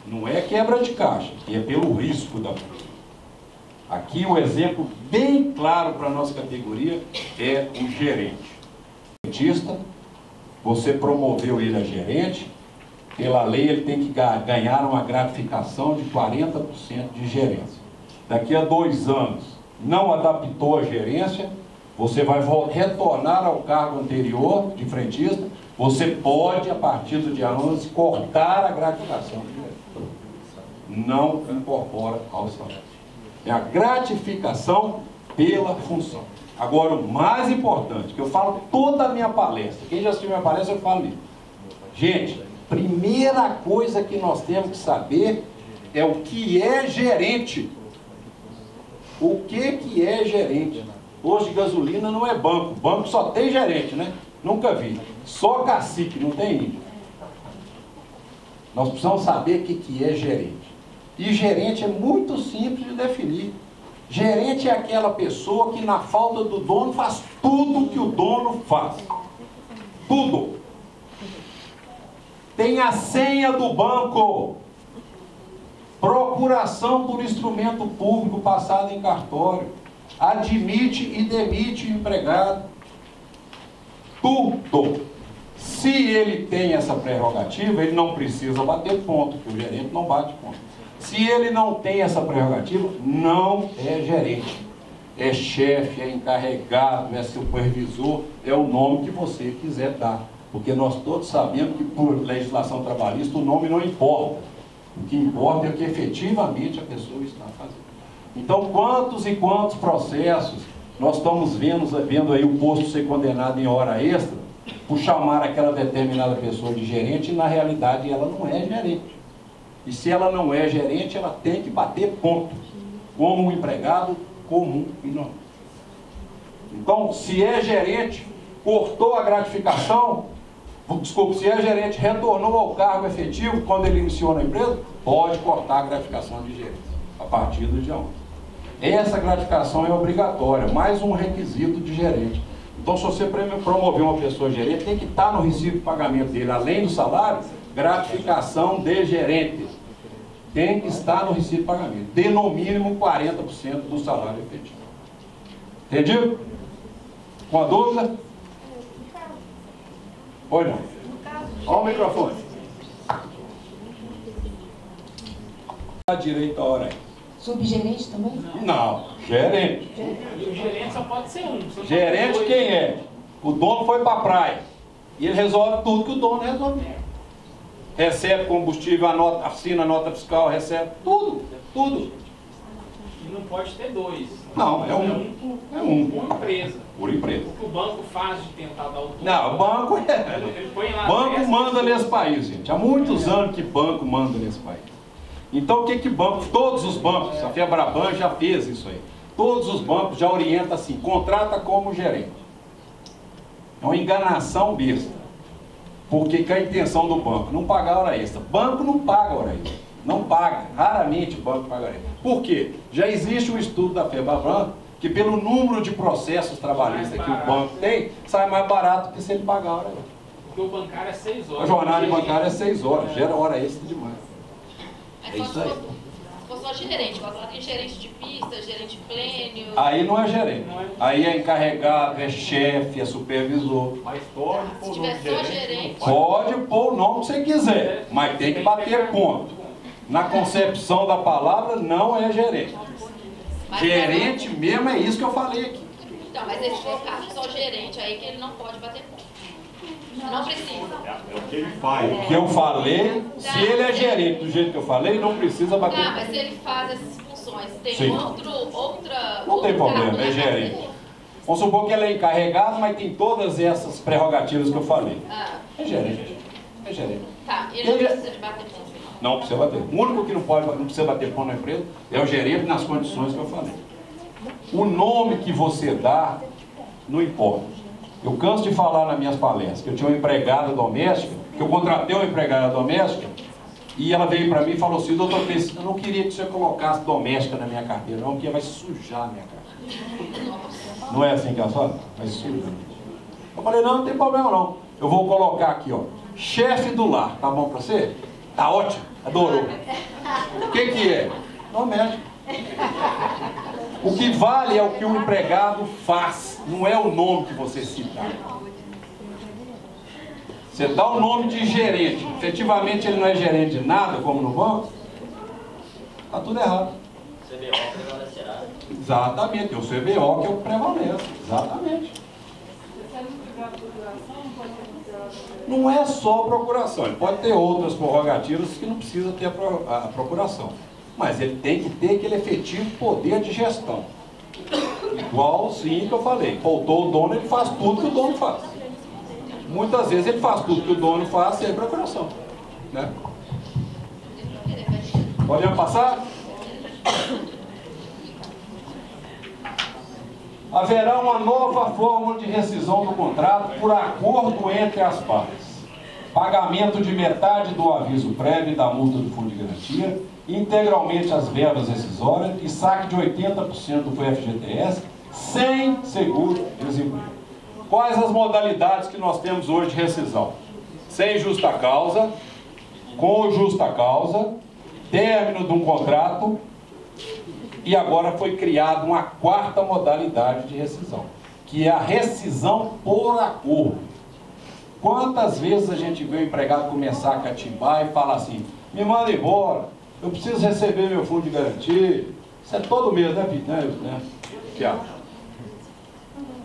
Não é quebra de caixa, é pelo risco da função. Aqui o exemplo bem claro para a nossa categoria é o gerente. O gerentista, você promoveu ele a gerente, pela lei ele tem que ganhar uma gratificação de 40% de gerência. Daqui a 2 anos, não adaptou a gerência, você vai retornar ao cargo anterior de frentista, você pode, a partir do dia 11, cortar a gratificação de gerente. Não incorpora ao salário. É a gratificação pela função. Agora, o mais importante, que eu falo toda a minha palestra, quem já assistiu minha palestra, eu falo isso. Gente, primeira coisa que nós temos que saber é o que é gerente. O que é gerente? Hoje gasolina não é banco. Banco só tem gerente, né? Nunca vi. Só cacique, não tem índio. Nós precisamos saber o que é gerente. E gerente é muito simples de definir. Gerente é aquela pessoa que, na falta do dono, faz tudo que o dono faz. Tudo. Tem a senha do banco. Procuração por instrumento público passado em cartório. Admite e demite o empregado. Tudo. Se ele tem essa prerrogativa, ele não precisa bater ponto, porque o gerente não bate ponto. Se ele não tem essa prerrogativa, não é gerente. É chefe, é encarregado, é supervisor, é o nome que você quiser dar. Porque nós todos sabemos que, por legislação trabalhista, o nome não importa. O que importa é o que efetivamente a pessoa está fazendo. Então, quantos e quantos processos nós estamos vendo aí o posto ser condenado em hora extra por chamar aquela determinada pessoa de gerente, e na realidade ela não é gerente. E se ela não é gerente, ela tem que bater ponto, como um empregado comum e normal. Então, se é gerente, cortou a gratificação, se é gerente, retornou ao cargo efetivo quando ele iniciou na empresa, pode cortar a gratificação de gerente, a partir do dia 11. Essa gratificação é obrigatória, mais um requisito de gerente. Então, se você promover uma pessoa gerente, tem que estar no recibo de pagamento dele, além do salário, gratificação de gerente. Tem que estar no recibo de pagamento, de no mínimo 40% do salário efetivo. Entendido? Com a dúvida? Oi, não. Olha o microfone. A direita, a hora aí. Subgerente também? Não, gerente. E o gerente só pode ser um. Gerente quem é? O dono foi para a praia. E ele resolve tudo que o dono resolve. Recebe combustível, assina a nota fiscal, recebe tudo, tudo. E não pode ter dois. Não, é um. É um. Por empresa. Por empresa. O que o banco faz de tentar dar o tudo. Não, o banco é. Ele põe lá. Banco manda nesse país, gente. Há muitos anos que banco manda nesse país. Então o que banco? Todos os bancos, a Febraban já fez isso aí. Todos os bancos já orientam assim, contrata como gerente. É uma enganação besta. Porque que a intenção do banco? Não pagar hora extra. Banco não paga hora extra. Não paga. Raramente o banco paga hora extra. Por quê? Já existe um estudo da Febraban que pelo número de processos trabalhistas que o banco tem, sai mais barato que se ele pagar hora extra. Porque o bancário é 6 horas. A jornada de bancário é 6 horas. Gera hora extra demais. É isso aí. Se for só gerente, igual tem gerente de pista, gerente plênio. Aí não é gerente. Aí é encarregado, é chefe, é supervisor. Mas pode pôr o nome de gerente. Pode pôr o nome que você quiser, mas tem que bater ponto. Na concepção da palavra, não é gerente. Gerente mesmo é isso que eu falei aqui. Então, mas esse for o caso só gerente, aí que ele não pode bater ponto. Não precisa. É o que ele faz. O que eu falei, se ele é gerente do jeito que eu falei, não precisa bater ponto. Mas se ele faz essas funções, tem Sim. outra... Não tem problema, é gerente. Vamos supor que ele é encarregado, mas tem todas essas prerrogativas que eu falei. É gerente. É gerente. Tá, ele não precisa de bater ponto. Não precisa bater. O único que não precisa bater ponto na empresa é o gerente nas condições que eu falei. O nome que você dá, não importa. Eu canso de falar nas minhas palestras que eu tinha uma empregada doméstica, que eu contratei uma empregada doméstica, e ela veio para mim e falou assim: doutor Peixe, eu não queria que você colocasse doméstica na minha carteira, não, porque vai sujar a minha carteira. Não é assim que ela fala? Vai sujar. Eu falei: não tem problema não. Eu vou colocar aqui, ó, chefe do lar, tá bom para você? Tá ótimo, adorou. O que é? Doméstico. O que vale é o que o empregado faz, não é o nome que você cita. Você dá o nome de gerente, efetivamente ele não é gerente de nada, como no banco, está tudo errado. CBO prevalecerá. Exatamente, é o CBO que é o que prevalece, exatamente. Não é só procuração, ele pode ter outras prerrogativas que não precisa ter a procuração. Mas ele tem que ter aquele efetivo poder de gestão. Igualzinho que eu falei. Faltou o dono, ele faz tudo que o dono faz. Muitas vezes ele faz tudo que o dono faz sem procuração. Né? Podemos passar? Haverá uma nova fórmula de rescisão do contrato por acordo entre as partes. Pagamento de metade do aviso prévio e da multa do fundo de garantia, integralmente as verbas rescisórias e saque de 80% do FGTS, sem seguro-desemprego. Quais as modalidades que nós temos hoje de rescisão? Sem justa causa, com justa causa, término de um contrato, e agora foi criada uma quarta modalidade de rescisão, que é a rescisão por acordo. Quantas vezes a gente vê o empregado começar a catimbar e falar assim, me manda embora, eu preciso receber meu fundo de garantia. Isso é todo mês, né, Tiago?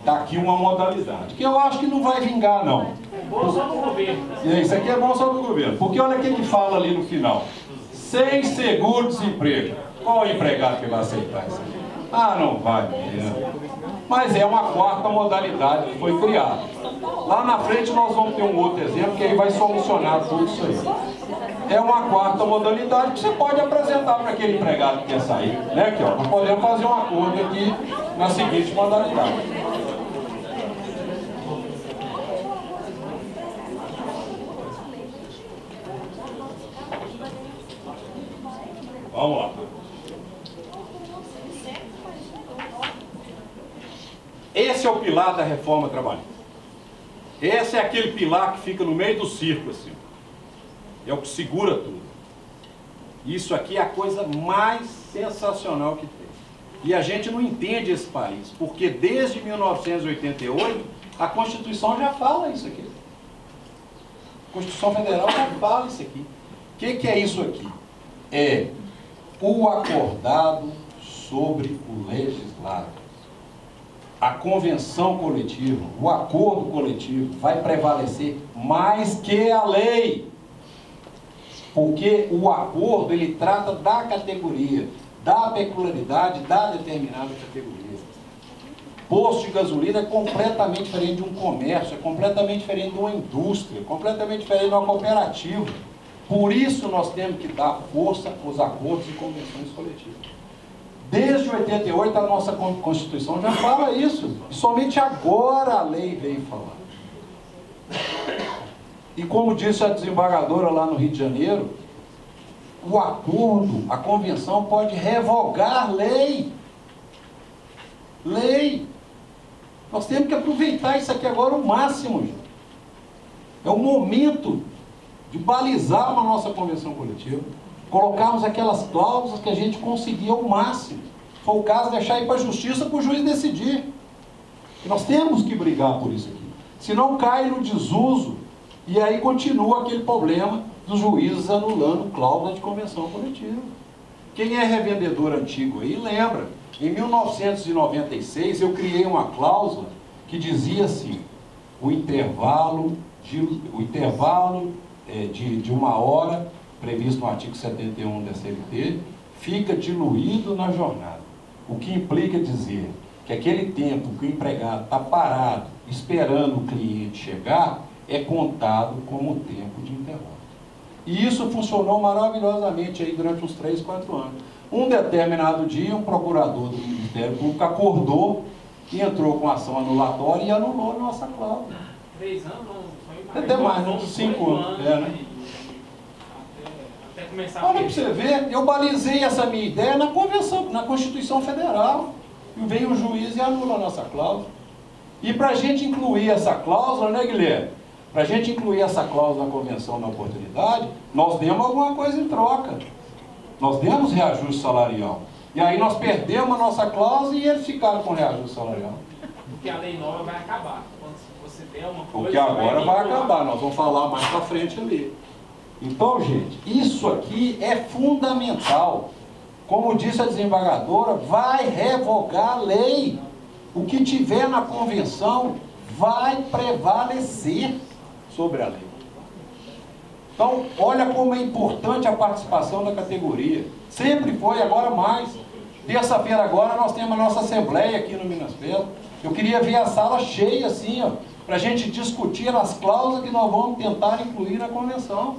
Está aqui uma modalidade, que eu acho que não vai vingar, não. É bom só do governo. Isso aqui é bom só do governo, porque olha o que fala ali no final. Sem seguro-desemprego. Qual empregado que vai aceitar isso aqui? Ah, não vai mesmo. Mas é uma quarta modalidade que foi criada. Lá na frente nós vamos ter um outro exemplo que aí vai solucionar tudo isso aí. É uma quarta modalidade que você pode apresentar para aquele empregado que quer sair. Né? Aqui, ó, nós podemos fazer um acordo aqui na seguinte modalidade. Vamos lá. Esse é o pilar da reforma trabalhista. Esse é aquele pilar que fica no meio do círculo, assim. É o que segura tudo. Isso aqui é a coisa mais sensacional que tem. E a gente não entende esse país, porque desde 1988 a Constituição já fala isso aqui. A Constituição Federal já fala isso aqui. O que é isso aqui? É o acordado sobre o legislado. A convenção coletiva, o acordo coletivo vai prevalecer mais que a lei. Porque o acordo, ele trata da categoria, da peculiaridade da determinada categoria. Posto de gasolina é completamente diferente de um comércio, é completamente diferente de uma indústria, é completamente diferente de uma cooperativa. Por isso nós temos que dar força aos acordos e convenções coletivas. Desde 88 a nossa Constituição já fala isso. E somente agora a lei veio falar. E como disse a desembargadora lá no Rio de Janeiro, o acordo, a convenção pode revogar lei. Lei. Nós temos que aproveitar isso aqui agora ao máximo, gente. É o momento de balizar uma nossa convenção coletiva. Colocarmos aquelas cláusulas que a gente conseguia ao máximo. Se for o caso, deixar ir para a justiça para o juiz decidir. E nós temos que brigar por isso aqui. Senão cai no desuso e aí continua aquele problema dos juízes anulando cláusula de convenção coletiva. Quem é revendedor antigo aí lembra. Em 1996 eu criei uma cláusula que dizia assim, o intervalo de uma hora previsto no artigo 71 da CLT, fica diluído na jornada. O que implica dizer que aquele tempo que o empregado está parado, esperando o cliente chegar, é contado como tempo de intervalo. E isso funcionou maravilhosamente aí durante uns 3, 4 anos. Um determinado dia, um procurador do Ministério Público acordou e entrou com ação anulatória e anulou a nossa cláusula. 3 anos? Não, até mais, uns 5 anos. Né? Olha para você ver, eu balizei essa minha ideia na convenção, na Constituição Federal. E veio o juiz e anula a nossa cláusula. E para a gente incluir essa cláusula, né, Guilherme? Para a gente incluir essa cláusula na convenção na oportunidade, nós demos alguma coisa em troca. Nós demos reajuste salarial. E aí nós perdemos a nossa cláusula e eles ficaram com reajuste salarial. Porque a lei nova vai acabar. Quando você der uma coisa... Porque agora vai acabar, nós vamos falar mais para frente ali. Então, gente, isso aqui é fundamental. Como disse a desembargadora, vai revogar a lei. O que tiver na convenção vai prevalecer sobre a lei. Então, olha como é importante a participação da categoria. Sempre foi, agora mais. Terça-feira agora nós temos a nossa assembleia aqui no Minas Belo. Eu queria ver a sala cheia assim, ó, para a gente discutir as cláusulas que nós vamos tentar incluir na convenção.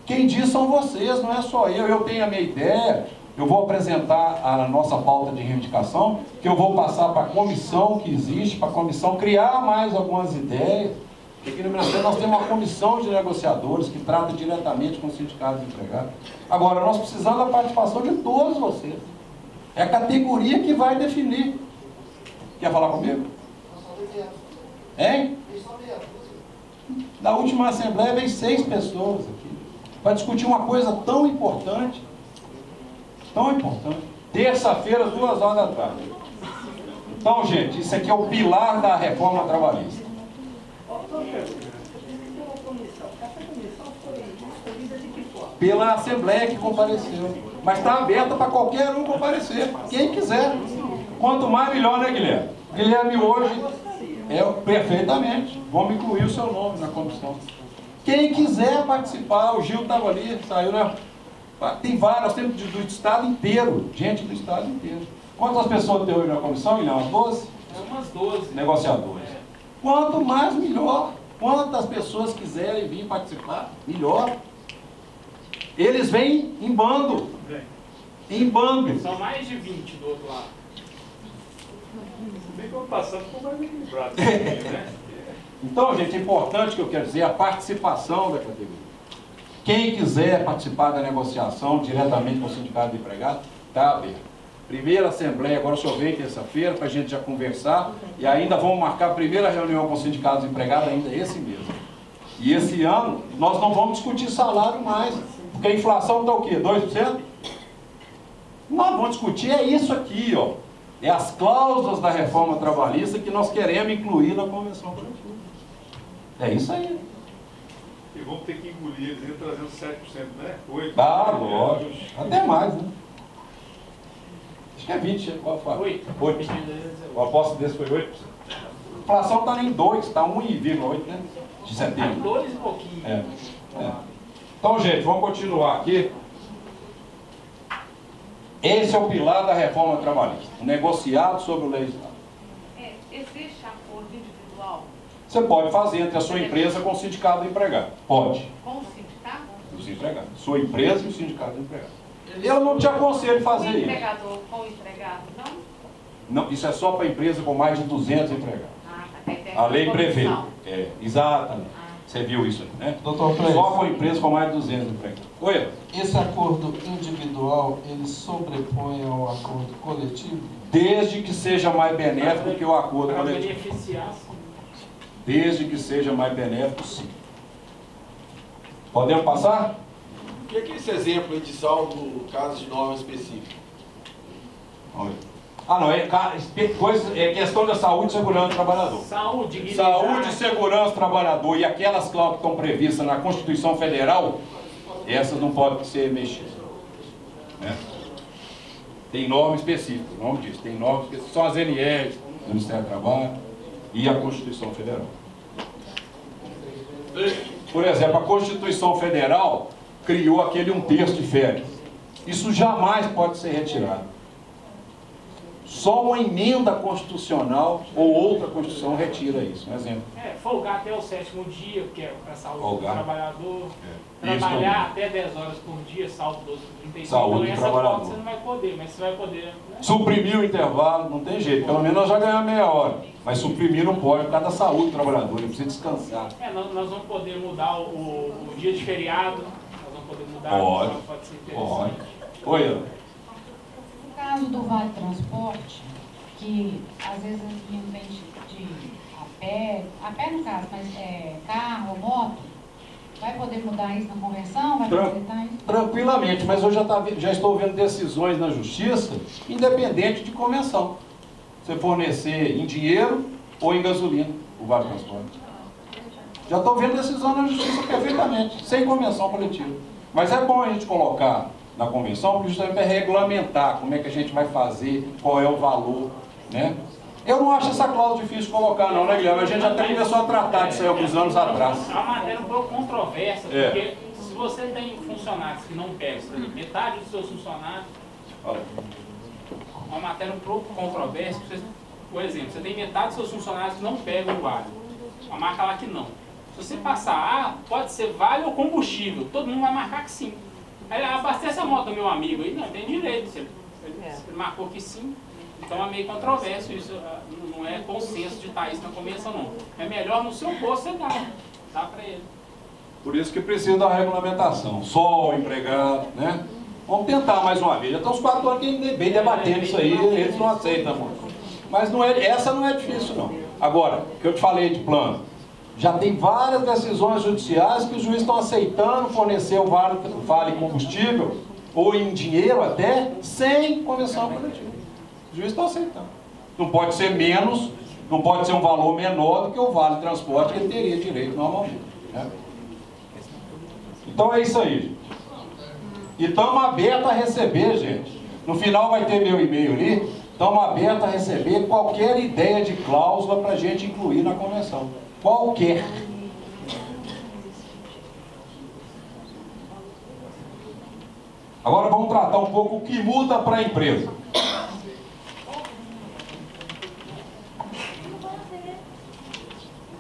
Quem diz são vocês, não é só eu. Eu tenho a minha ideia, eu vou apresentar a nossa pauta de reivindicação, que eu vou passar para a comissão que existe, para a comissão criar mais algumas ideias. Aqui no Ministério nós temos uma comissão de negociadores que trata diretamente com os sindicatos de empregados. Agora, nós precisamos da participação de todos vocês. É a categoria que vai definir. Quer falar comigo? Hein? Na última Assembleia veio 6 pessoas aqui para discutir uma coisa tão importante. Tão importante. Terça-feira, 2 horas da tarde. Então, gente, isso aqui é o pilar da reforma trabalhista. Pela Assembleia que compareceu. Mas está aberta para qualquer um comparecer. Quem quiser. Quanto mais, melhor, né, Guilherme? Guilherme hoje perfeitamente. Vamos incluir o seu nome na comissão. Quem quiser participar, o Gil estava ali, saiu, né? Tem vários, nós temos do estado inteiro. Gente do estado inteiro. Quantas pessoas tem hoje na comissão, Guilherme? Umas 12? Umas 12. Negociadores. Quanto mais, melhor. Quantas pessoas quiserem vir participar, melhor. Eles vêm em bando. Em bando. São mais de 20 do outro lado. Bem que eu passando por mais equilibrado, né? Então, gente, é importante que eu quero dizer a participação da categoria. Quem quiser participar da negociação diretamente com o Sindicato de Empregados, está aberto. Primeira Assembleia, agora o senhor vem terça-feira para a gente já conversar e ainda vamos marcar a primeira reunião com os sindicatos de empregados ainda esse mesmo. E esse ano nós não vamos discutir salário mais, porque a inflação está o quê? 2%? Nós vamos discutir é isso aqui, ó. É as cláusulas da reforma trabalhista que nós queremos incluir na convenção coletiva. É isso aí. E vamos ter que engolir eles aí trazendo 7%, né? 8%. Ah, lógico. Até mais, né? Acho que é 20%. Qual foi? 8%. O aposto desse foi 8%. A inflação está nem 2%, está 1,8%, né? De setembro. 2 e pouquinho. É. Então, gente, vamos continuar aqui. Esse é o pilar da reforma trabalhista. O negociado sobre o legislado. Existe acordo individual? Você pode fazer entre a sua empresa com o sindicato do empregado. Pode. Com o sindicato? Os empregados. Sua empresa e o sindicato do empregado. Eu não te aconselho a fazer isso. O empregador com o empregado, não? Não, isso é só para empresa com mais de 200 empregados. A lei prevê. Exatamente. Você viu isso aí, né? Doutor Cleis, só com empresa com mais de 200 empregados. Oi? Esse acordo individual, ele sobrepõe ao acordo coletivo? Desde que seja mais benéfico que o acordo coletivo. Beneficiar, desde que seja mais benéfico, sim. Podemos passar? E aqui esse exemplo aí de saldo, caso de norma específica? Olha. Ah, não, é questão da saúde e segurança do trabalhador. Saúde e segurança do trabalhador e aquelas cláusulas que estão previstas na Constituição Federal, essas não podem ser mexidas. Né? Tem norma específica, o nome disso, tem normas específicas, são as NRs do Ministério do Trabalho e a Constituição Federal. Por exemplo, a Constituição Federal criou aquele 1/3 de férias. Isso jamais pode ser retirado. Só uma emenda constitucional ou outra Constituição retira isso, um exemplo. Folgar até o 7º dia, que é para a saúde folgar do trabalhador. Trabalhar até 10 horas por dia, salvo 12 por 35. Saúde do trabalhador. Você não vai poder, mas você vai poder. Né? Suprimir o intervalo, não tem jeito. Pelo menos nós já ganhamos meia hora. Mas suprimir não pode, por causa da saúde do trabalhador. Ele precisa descansar. Nós vamos poder mudar o dia de feriado. Nós vamos poder mudar. Pode ser interessante. Oi, Ana. No caso do Vale Transporte, que às vezes a gente vem de a pé no caso, mas carro ou moto, vai poder mudar isso na convenção? Vai facilitar isso? Tranquilamente, mas eu já estou vendo decisões na Justiça, independente de convenção. Você fornecer em dinheiro ou em gasolina, o Vale Transporte. Já estou vendo decisão na Justiça perfeitamente, sem convenção coletiva. Mas é bom a gente colocar na convenção, porque justamente é regulamentar como é que a gente vai fazer, qual é o valor, né? Eu não acho essa cláusula difícil de colocar não, né, Guilherme? A gente até começou a tratar disso aí alguns anos atrás. É uma matéria um pouco controversa, porque se você tem funcionários que não pegam, por exemplo, metade dos seus funcionários, uma matéria um pouco controversa, por exemplo, você tem metade dos seus funcionários que não pegam o vale, a marca lá que não. Se você passar, pode ser vale ou combustível, todo mundo vai marcar que sim. Aí abastece a moto do meu amigo aí, não tem direito, se ele marcou que sim. Então é meio controverso isso, não é consenso de estar isso na convenção não. É melhor no seu posto você dá para ele. Por isso que precisa da regulamentação, só o empregado, né? Vamos tentar mais uma vez, já estão os 4 anos que bem debatendo isso aí, eles não aceitam, amor. Mas não é, essa não é difícil não. Agora, o que eu te falei de plano, já tem várias decisões judiciais que os juízes estão aceitando fornecer o vale combustível, ou em dinheiro até, sem convenção coletiva. Os juízes estão aceitando. Não pode ser menos, não pode ser um valor menor do que o vale transporte que ele teria direito normalmente, né? Então é isso aí, gente. E estamos abertos a receber, gente. No final vai ter meu e-mail ali. Estamos abertos a receber qualquer ideia de cláusula para a gente incluir na convenção. Qualquer. Agora vamos tratar um pouco o que muda para a empresa.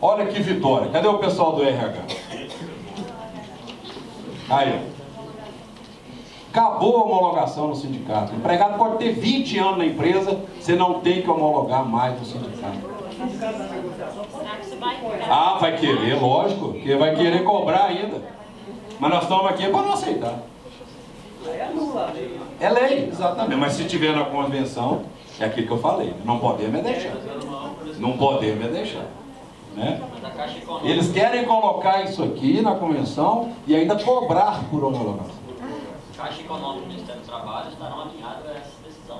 Olha que vitória. Cadê o pessoal do RH? Aí, ó. Acabou a homologação no sindicato. O empregado pode ter 20 anos na empresa, você não tem que homologar mais no sindicato. Ah, vai querer, lógico, porque vai querer cobrar ainda. Mas nós estamos aqui para não aceitar. É lei, exatamente. Mas se tiver na convenção, é aquilo que eu falei. Não podemos deixar. Não podemos deixar. Né? Eles querem colocar isso aqui na convenção e ainda cobrar por homologação. A Caixa Econômica do Ministério do Trabalho estarão alinhados a essa decisão.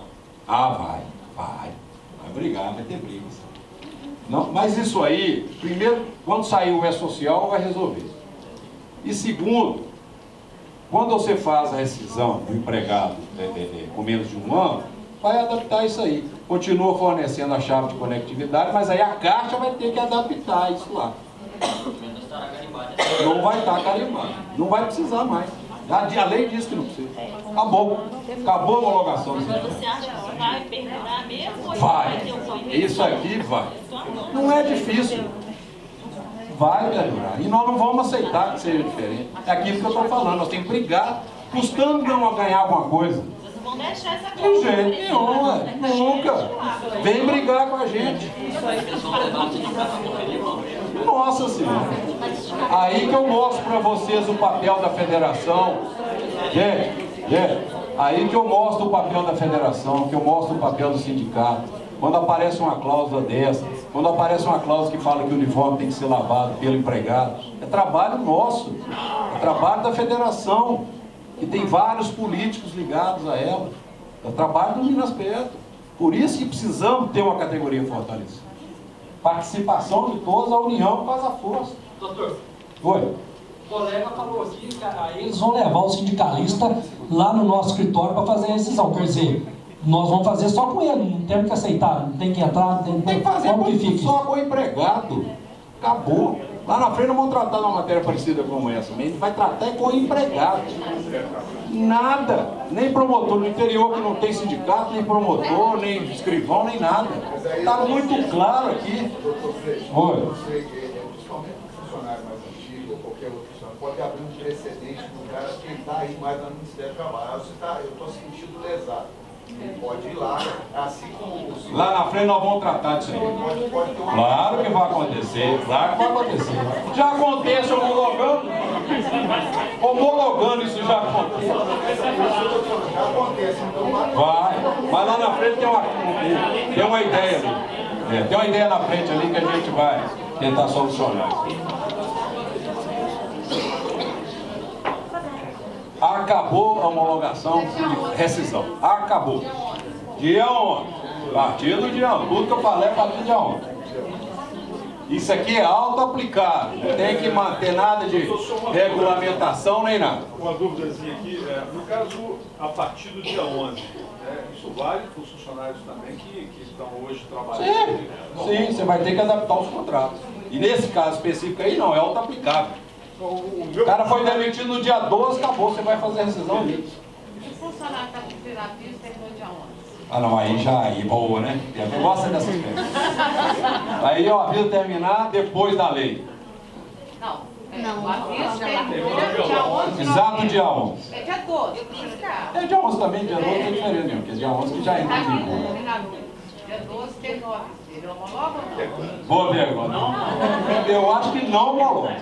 Ah, vai brigar, vai ter brigas. Não, mas isso aí, primeiro, quando sair o E-Social, vai resolver. E segundo, quando você faz a rescisão do empregado com menos de 1 ano, vai adaptar isso aí. Continua fornecendo a chave de conectividade, mas aí a Caixa vai ter que adaptar isso lá. Não vai estar carimbado. Não vai precisar mais. Além disso que não precisa. Acabou. Acabou a homologação. Mas você acha que vai perdurar mesmo? Vai. Isso aqui vai. Não é difícil. Vai perdurar. E nós não vamos aceitar que seja diferente. É aquilo que eu estou falando. Nós temos que brigar, custando ganhar alguma coisa. Vão deixar essa De jeito nenhum, nunca. Vem brigar com a gente. Nossa Senhora. Aí que eu mostro para vocês o papel da federação. Gente, aí que eu mostro o papel da federação, que eu mostro o papel do sindicato. Quando aparece uma cláusula dessa, quando aparece uma cláusula que fala que o uniforme tem que ser lavado pelo empregado, é trabalho nosso, é trabalho da federação, que tem vários políticos ligados a ela. É trabalho do Minas Perto. Por isso que precisamos ter uma categoria fortalecida. Participação de todos, a união faz a força. Doutor. Oi. O colega falou aqui que eles vão levar o sindicalista lá no nosso escritório para fazer a rescisão. Quer dizer, nós vamos fazer só com ele, não temos que aceitar, não tem que entrar, tem que fazer só com o empregado. Acabou. Lá na frente não vão tratar uma matéria parecida como essa, mas ele vai tratar com o empregado. Nada. Nem promotor no interior que não tem sindicato, nem promotor, nem escrivão, nem nada. Está muito claro aqui. Oi. Principalmente o funcionário mais antigo ou qualquer outro funcionário, pode abrir um precedente para o cara que está aí mais no Ministério do Trabalho. Eu estou sentindo lesado. Ele pode ir lá, assim como o senhor... Lá na frente nós vamos tratar disso aí. Claro que vai acontecer, claro que vai acontecer. Já acontece homologando. Homologando isso já acontece. Já acontece, então vai lá na frente tem uma ideia ali. Tem uma ideia na frente ali que a gente vai tentar solucionar. Acabou a homologação de rescisão. Acabou. Dia 11. A partir do dia 11. Tudo que eu falei é a partir do dia 11. Isso aqui é auto-aplicado. Não tem que manter nada de regulamentação nem nada. Uma dúvidazinha aqui. No caso, a partir do dia 11, isso vale para os funcionários também que estão hoje trabalhando? Sim, você vai ter que adaptar os contratos. E nesse caso específico aí não, é auto-aplicável. O cara foi demitido no dia 12, acabou, você vai fazer a rescisão ali. Se o funcionário está com terapia, terminou dia 11. Ah não, aí boa, né? Eu gosto dessas coisas. Aí ó, a vida terminar depois da lei. Não. Não. O aviso tem dia 11. Exato dia 11. É dia 12. É dia 11 também, dia 12 é diferente, não, porque dia 11 que já entra em vigor. Dia 12 tem 9. Ele homologa ou não? Boa pergunta. Eu acho que não homologa.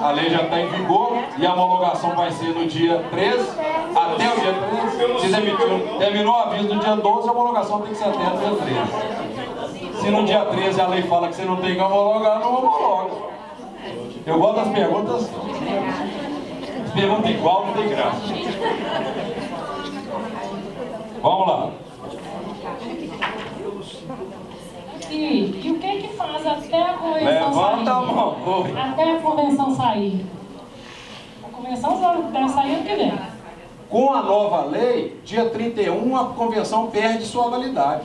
A lei já está em vigor e a homologação vai ser no dia 13, até o dia 13. Se demitiu, terminou o aviso no dia 12, a homologação tem que ser até o dia 13. Se no dia 13 a lei fala que você não tem que homologar, não homologa. Eu gosto das perguntas. Pergunta igual não tem graça. Vamos lá. E o que faz até a convenção Levanta sair? a mão. Até a convenção sair. A convenção deve sair ano que vem. Com a nova lei, dia 31 a convenção perde sua validade.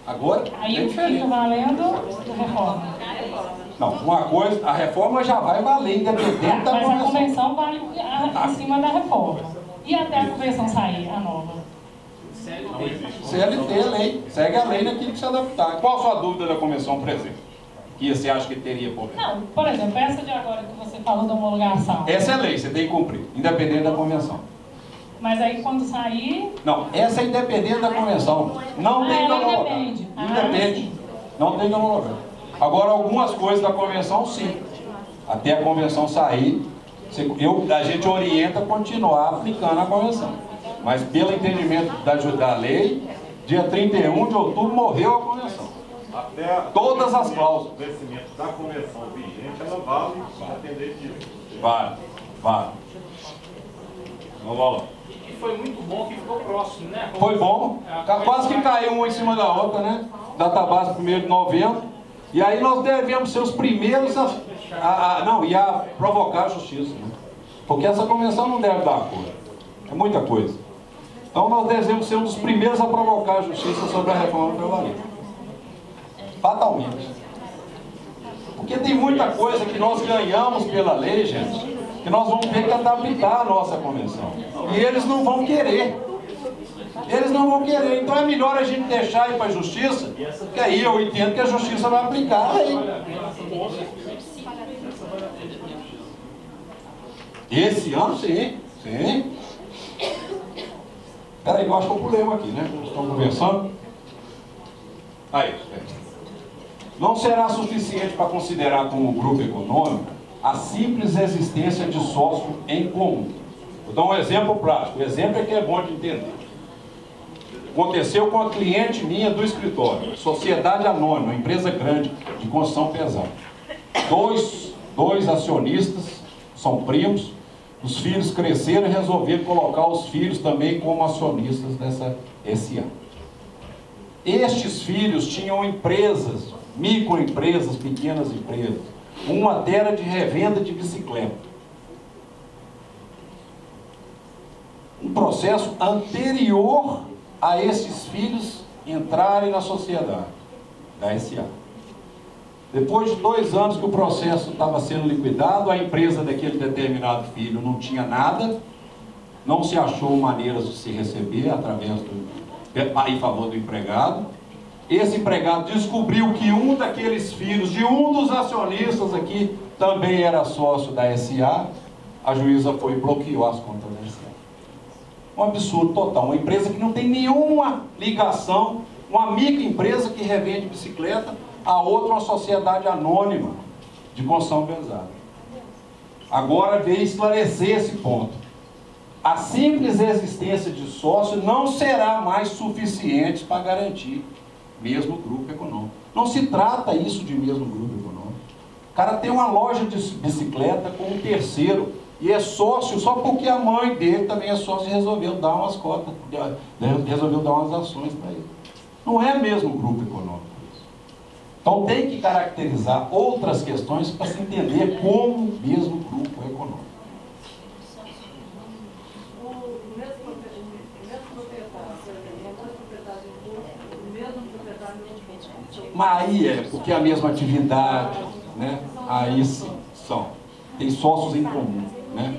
Agora, aí fica valendo a reforma. Não, uma coisa, a reforma já vai valer, independente da mas convenção. a convenção vale em cima da reforma. E até a convenção sair, a nova? CLT, lei. Segue a lei naquilo que se adaptar. Qual a sua dúvida da convenção presente? Que você acha que teria problema? Não, por exemplo, essa de agora que você falou da homologação. Essa é lei, você tem que cumprir, independente da convenção. Mas aí quando sair... Não, essa é independente da convenção. Não tem que homologar. Depende. Independe. Não tem que homologar. Agora, algumas coisas da convenção, sim. Até a convenção sair, a gente orienta a continuar aplicando a convenção. Mas, pelo entendimento da lei, dia 31 de outubro morreu a convenção. Até todas as cláusulas. O vencimento da convenção vigente, ela vale para atender disso. Vale. Vamos lá. E foi muito bom que ficou próximo, né? Foi bom. Quase que caiu uma em cima da outra, né? Database 1º de novembro. E aí nós devemos ser os primeiros a provocar a justiça. Né? Porque essa convenção não deve dar acordo. É muita coisa. Então nós devemos ser um dos primeiros a provocar a justiça sobre a reforma trabalhista. Fatalmente. Porque tem muita coisa que nós ganhamos pela lei, gente, que nós vamos ter que adaptar a nossa convenção. E eles não vão querer. Eles não vão querer. Então é melhor a gente deixar ir para a justiça, que aí eu entendo que a justiça vai aplicar a lei. Esse ano, sim. Sim. Peraí, eu acho que eu pulei aqui, né? Estamos conversando. Aí, não será suficiente para considerar como grupo econômico a simples existência de sócio em comum. Vou dar um exemplo prático. O exemplo é que é bom de entender. Aconteceu com a cliente minha do escritório, Sociedade Anônima, empresa grande de construção pesada. Dois acionistas, são primos, os filhos cresceram e resolveram colocar os filhos também como acionistas dessa SA. Estes filhos tinham empresas, microempresas, pequenas empresas. Uma era de revenda de bicicleta. Um processo anterior a esses filhos entrarem na sociedade da SA. Depois de 2 anos que o processo estava sendo liquidado, a empresa daquele determinado filho não tinha nada, não se achou maneiras de se receber através em favor do empregado. Esse empregado descobriu que um daqueles filhos de um dos acionistas aqui também era sócio da SA. A juíza foi e bloqueou as contas da SA. Um absurdo total. Uma empresa que não tem nenhuma ligação, uma microempresa que revende bicicleta, a outra uma sociedade anônima de construção pesada. Agora veio esclarecer esse ponto. A simples existência de sócio não será mais suficiente para garantir mesmo grupo econômico. Não se trata isso de mesmo grupo econômico. O cara tem uma loja de bicicleta com um terceiro e é sócio só porque a mãe dele também é sócio e resolveu dar umas cotas, resolveu dar umas ações para ele. Não é mesmo grupo econômico. Então tem que caracterizar outras questões para se entender como mesmo grupo econômico. Mas aí é porque é a mesma atividade, né? Aí sim, tem sócios em comum, né?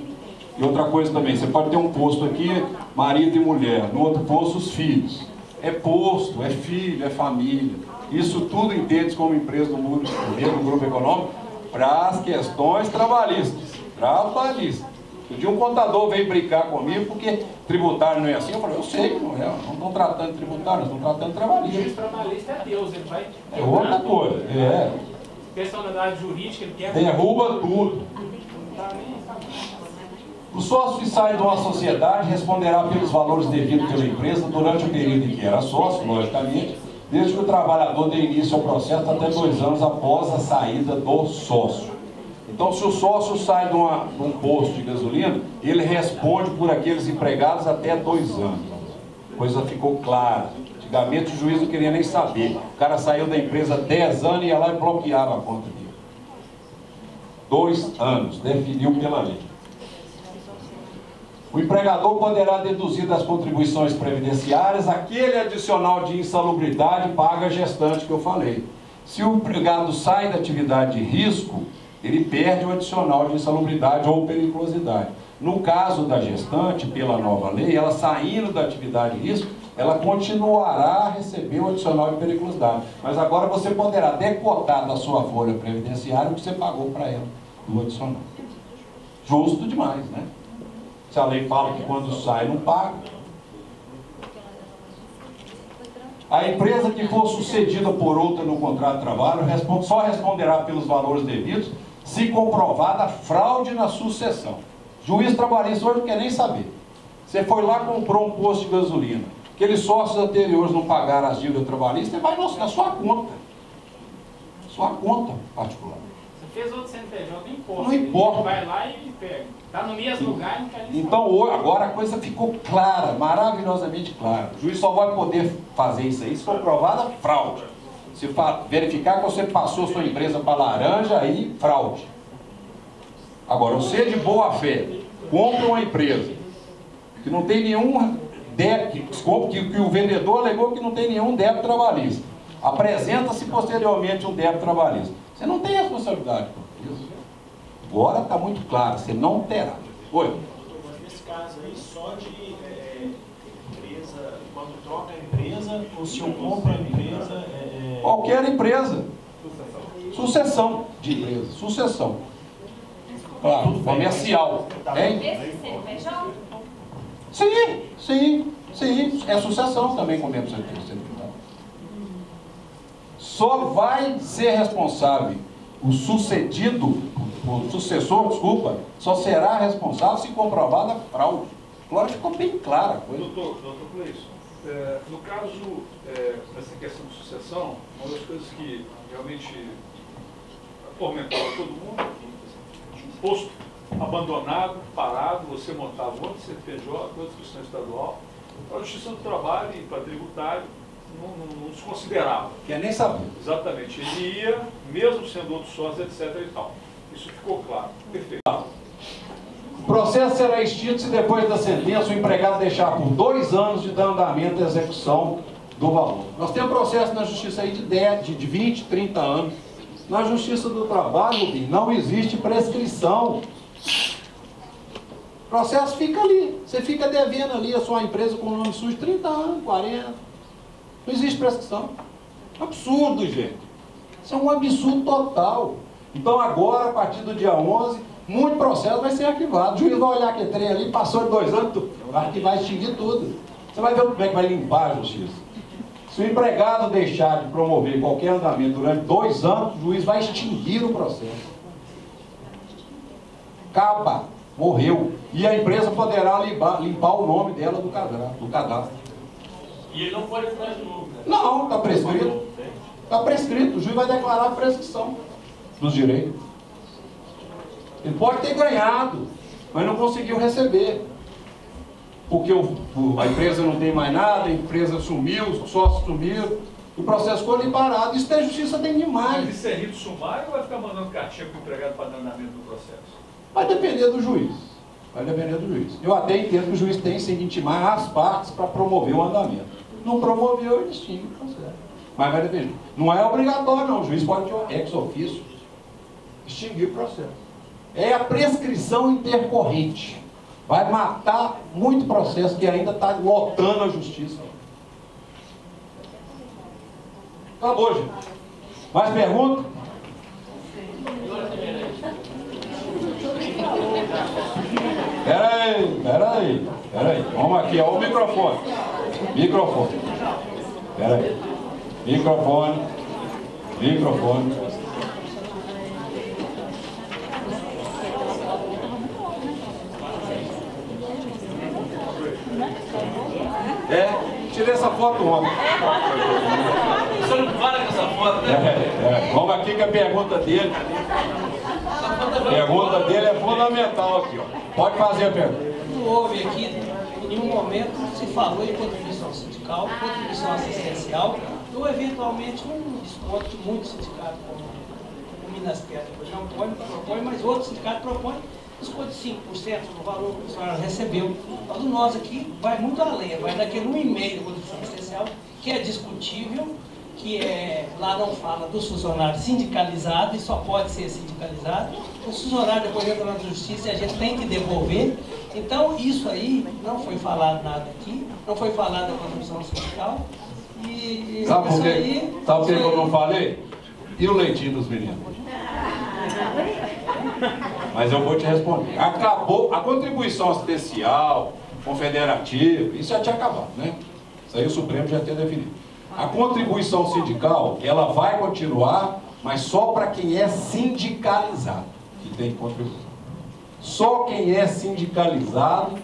E outra coisa também, você pode ter um posto aqui, marido e mulher, no outro posto os filhos. é posto, é filho, é família. Isso tudo entende como empresa do grupo econômico para as questões trabalhistas. Um dia um contador veio brincar comigo porque tributário não é assim. Eu falei, eu sei que não é, não estão tratando de tributário, não estão tratando de trabalhista. O juiz trabalhista é Deus, ele vai... É outra coisa, Personalidade jurídica, ele quer... Derruba tudo. O sócio que sai de uma sociedade responderá pelos valores devidos pela empresa durante o período em que era sócio, logicamente, desde que o trabalhador dê início ao processo até 2 anos após a saída do sócio. Então, se o sócio sai de um posto de gasolina, ele responde por aqueles empregados até 2 anos. A coisa ficou clara. Antigamente o juiz não queria nem saber. O cara saiu da empresa 10 anos e ia lá e bloqueava a conta dele. 2 anos, definiu pela lei. O empregador poderá deduzir das contribuições previdenciárias aquele adicional de insalubridade paga gestante que eu falei. Se o empregado sai da atividade de risco, ele perde o adicional de insalubridade ou periculosidade. No caso da gestante, pela nova lei, ela saindo da atividade de risco, ela continuará a receber o adicional de periculosidade. Mas agora você poderá decotar da sua folha previdenciária o que você pagou para ela, do adicional. Justo demais, né? Se a lei fala que quando sai não paga. A empresa que for sucedida por outra no contrato de trabalho só responderá pelos valores devidos se comprovada fraude na sucessão. Juiz trabalhista hoje não quer nem saber. Você foi lá, comprou um posto de gasolina. Aqueles sócios anteriores não pagaram as dívidas trabalhistas, vai na sua conta. Sua conta particular. Você fez outro CNPJ, não importa. Não importa. Vai lá e pega. Está no mesmo lugar e não quer nem Então, agora a coisa ficou clara, maravilhosamente clara. O juiz só vai poder fazer isso aí se comprovada fraude. Se verificar que você passou sua empresa para laranja, aí fraude. Agora, você de boa fé compra uma empresa que não tem nenhum débito, que o vendedor alegou que não tem nenhum débito trabalhista. Apresenta-se posteriormente um débito trabalhista. Você não tem responsabilidade por isso. Agora está muito claro, você não terá. Oi? Nesse caso aí, só de empresa, quando troca a empresa, ou se eu compro a empresa... Qualquer empresa. Sucessão de empresa. Sucessão. Claro, comercial. Hein? Sim. É sucessão também com membros certificados. Só vai ser responsável o sucessor, só será responsável se comprovada a fraude. Agora ficou bem clara a coisa. Doutor Cleison, no caso dessa questão de sucessão, uma das coisas que realmente atormentava todo mundo, um posto abandonado, parado, você montava outro CNPJ, outra instituição estadual, para a Justiça do Trabalho e para tributário, não se considerava. Quer nem saber. Exatamente. Ele ia, mesmo sendo outro sócio, etc. e tal. Isso ficou claro. Perfeito. O processo será extinto se depois da sentença o empregado deixar por 2 anos de dar andamento à execução do valor. Nós temos processo na Justiça aí de 20, 30 anos. Na Justiça do Trabalho, não existe prescrição. O processo fica ali. Você fica devendo ali a sua empresa com o nome sujo 30 anos, 40. Não existe prescrição. Absurdo, gente. Isso é um absurdo total. Então agora, a partir do dia 11, muito processo vai ser arquivado. O juiz vai olhar aquele trem ali, passou de 2 anos, vai arquivar, extinguir tudo. Você vai ver como é que vai limpar a justiça. Se o empregado deixar de promover qualquer andamento durante 2 anos, o juiz vai extinguir o processo. Acaba, morreu. E a empresa poderá limpar o nome dela do cadastro. E ele não pode entrar de novo, né? Não, está prescrito. Está prescrito. O juiz vai declarar a prescrição dos direitos. Ele pode ter ganhado, mas não conseguiu receber. Porque a empresa não tem mais nada, a empresa sumiu, os sócios sumiram, o processo ficou ali parado. Isso da justiça tem demais. Mas isso é rito sumário ou vai ficar mandando cartinha para o empregado para dar andamento do processo? Vai depender do juiz. Vai depender do juiz. Eu até entendo que o juiz tem que intimar as partes para promover o andamento. Não promoveu, ele extingue o processo. Mas vai depender. Não é obrigatório, não. O juiz pode, ex officio, extinguir o processo. É a prescrição intercorrente. Vai matar muito processo que ainda está lotando a justiça. Acabou, gente. Mais pergunta? Peraí. Vamos aqui, ó, o microfone. Peraí. Microfone. Tirei essa foto ontem. Você não para com essa foto, né? Vamos aqui que a pergunta dele. A pergunta dele é fundamental aqui, ó. Pode fazer a pergunta. Não houve aqui, em nenhum momento, se falou em contribuição sindical, contribuição assistencial, ou eventualmente um desconto que muitos sindicatos, como o Minas Pedras, não propõe, mas outros sindicatos propõem desconto de 5% do valor que o funcionário recebeu. Mas o nosso aqui vai muito além, vai daquele 1,5% de contribuição assistencial, que é discutível, que lá não fala dos funcionários sindicalizados e só pode ser sindicalizado. O funcionário depois entra na justiça e a gente tem que devolver. Então isso aí não foi falado nada aqui, não foi falado da contribuição sindical. E sabe por isso quê? aí, Sabe por que eu não falei? E o leitinho dos meninos? Mas eu vou te responder. Acabou a contribuição assistencial, confederativa, isso já tinha acabado, né? Isso aí o Supremo já tinha definido. A contribuição sindical, ela vai continuar, mas só para quem é sindicalizado que tem que contribuir. Só quem é sindicalizado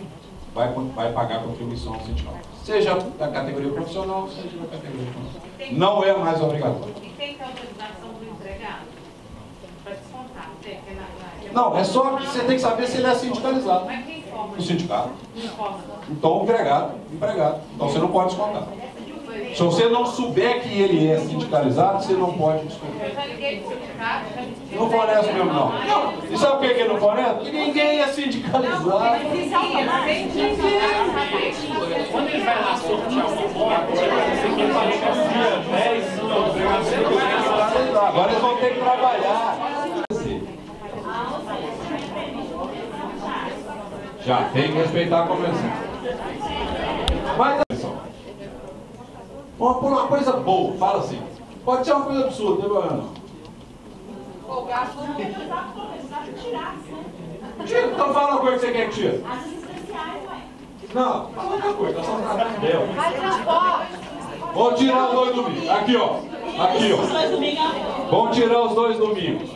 vai pagar a contribuição sindical. Seja da categoria profissional, seja da categoria profissional. Não é mais obrigatório. E tem que ter autorização do empregado para descontar? Não, é só que você tem que saber se ele é sindicalizado. Mas quem informa? O sindicato. Informa. Então, o empregado. Então, você não pode descontar. Se você não souber que ele é sindicalizado, você não pode descontar. Eu já liguei para o sindicato. Não fornece mesmo, não. E sabe por que ele não fornece? Porque ninguém é sindicalizado. Quando ele vai lá sortear uma moto, agora eles vão ter que trabalhar. Já tem que respeitar a convenção. Mas uma coisa boa, fala assim. Pode ser uma coisa absurda, não é problema não. O gasto não é tirar, Tira, então fala uma coisa que você quer que tire. as assistenciais, ué. Não, fala outra coisa, nós estamos tratando dela. Vai transporte. Vou tirar os 2 domingos. Aqui, ó. Vamos tirar os 2 domingos.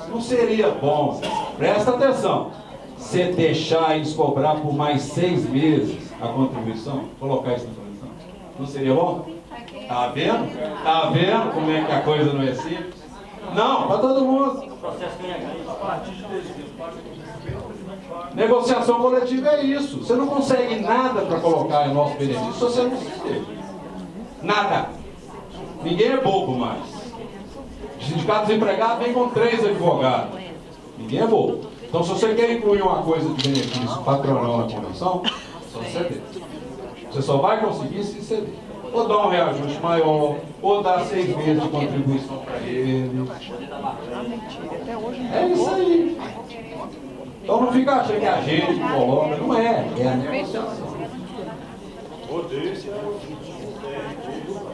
Não seria bom, presta atenção, você deixar eles cobrar por mais 6 meses a contribuição? Colocar isso na contribuição? Não seria bom? Tá vendo? Tá vendo como é que a coisa não é simples? Não, para todo mundo. Negociação coletiva é isso. Você não consegue nada para colocar em nosso benefício se você não se esteve. Nada. Ninguém é bobo mais. O sindicato desempregados vem com 3 advogados. Ninguém é bobo. Então, se você quer incluir uma coisa de benefício patronal na convenção, só ceder. Você só vai conseguir se ceder. Ou dar um reajuste maior, ou dar 6 meses de contribuição para ele. É isso aí. Então não fica achando que a gente coloca, não é, é a negociação.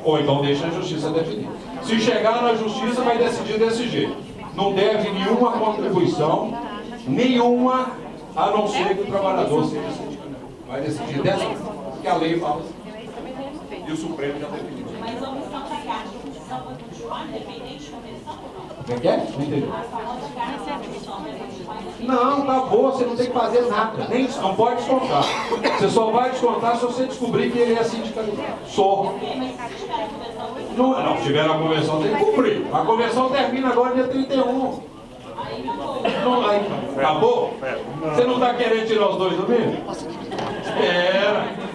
Ou então deixa a justiça definir. Se chegar na justiça, vai decidir desse jeito. Não deve nenhuma contribuição, nenhuma, a não ser que o trabalhador seja sindicalizado. Vai decidir dessa forma, porque a lei fala assim. E o Supremo já definiu. Mas a omissão da carta de condição vai continuar, independente de convenção ou não? Como é que é? Não entendi. A famosa carta de condição vai continuar independente? Não, tá boa, você não tem que fazer nada. Nem, não pode descontar. Você só vai descontar se você descobrir que ele é sindicalizado. Só. Não, se tiver na convenção, tem que cumprir. A convenção termina agora dia 31. Não, aí, acabou? Você não está querendo tirar os 2 domingos? Espera.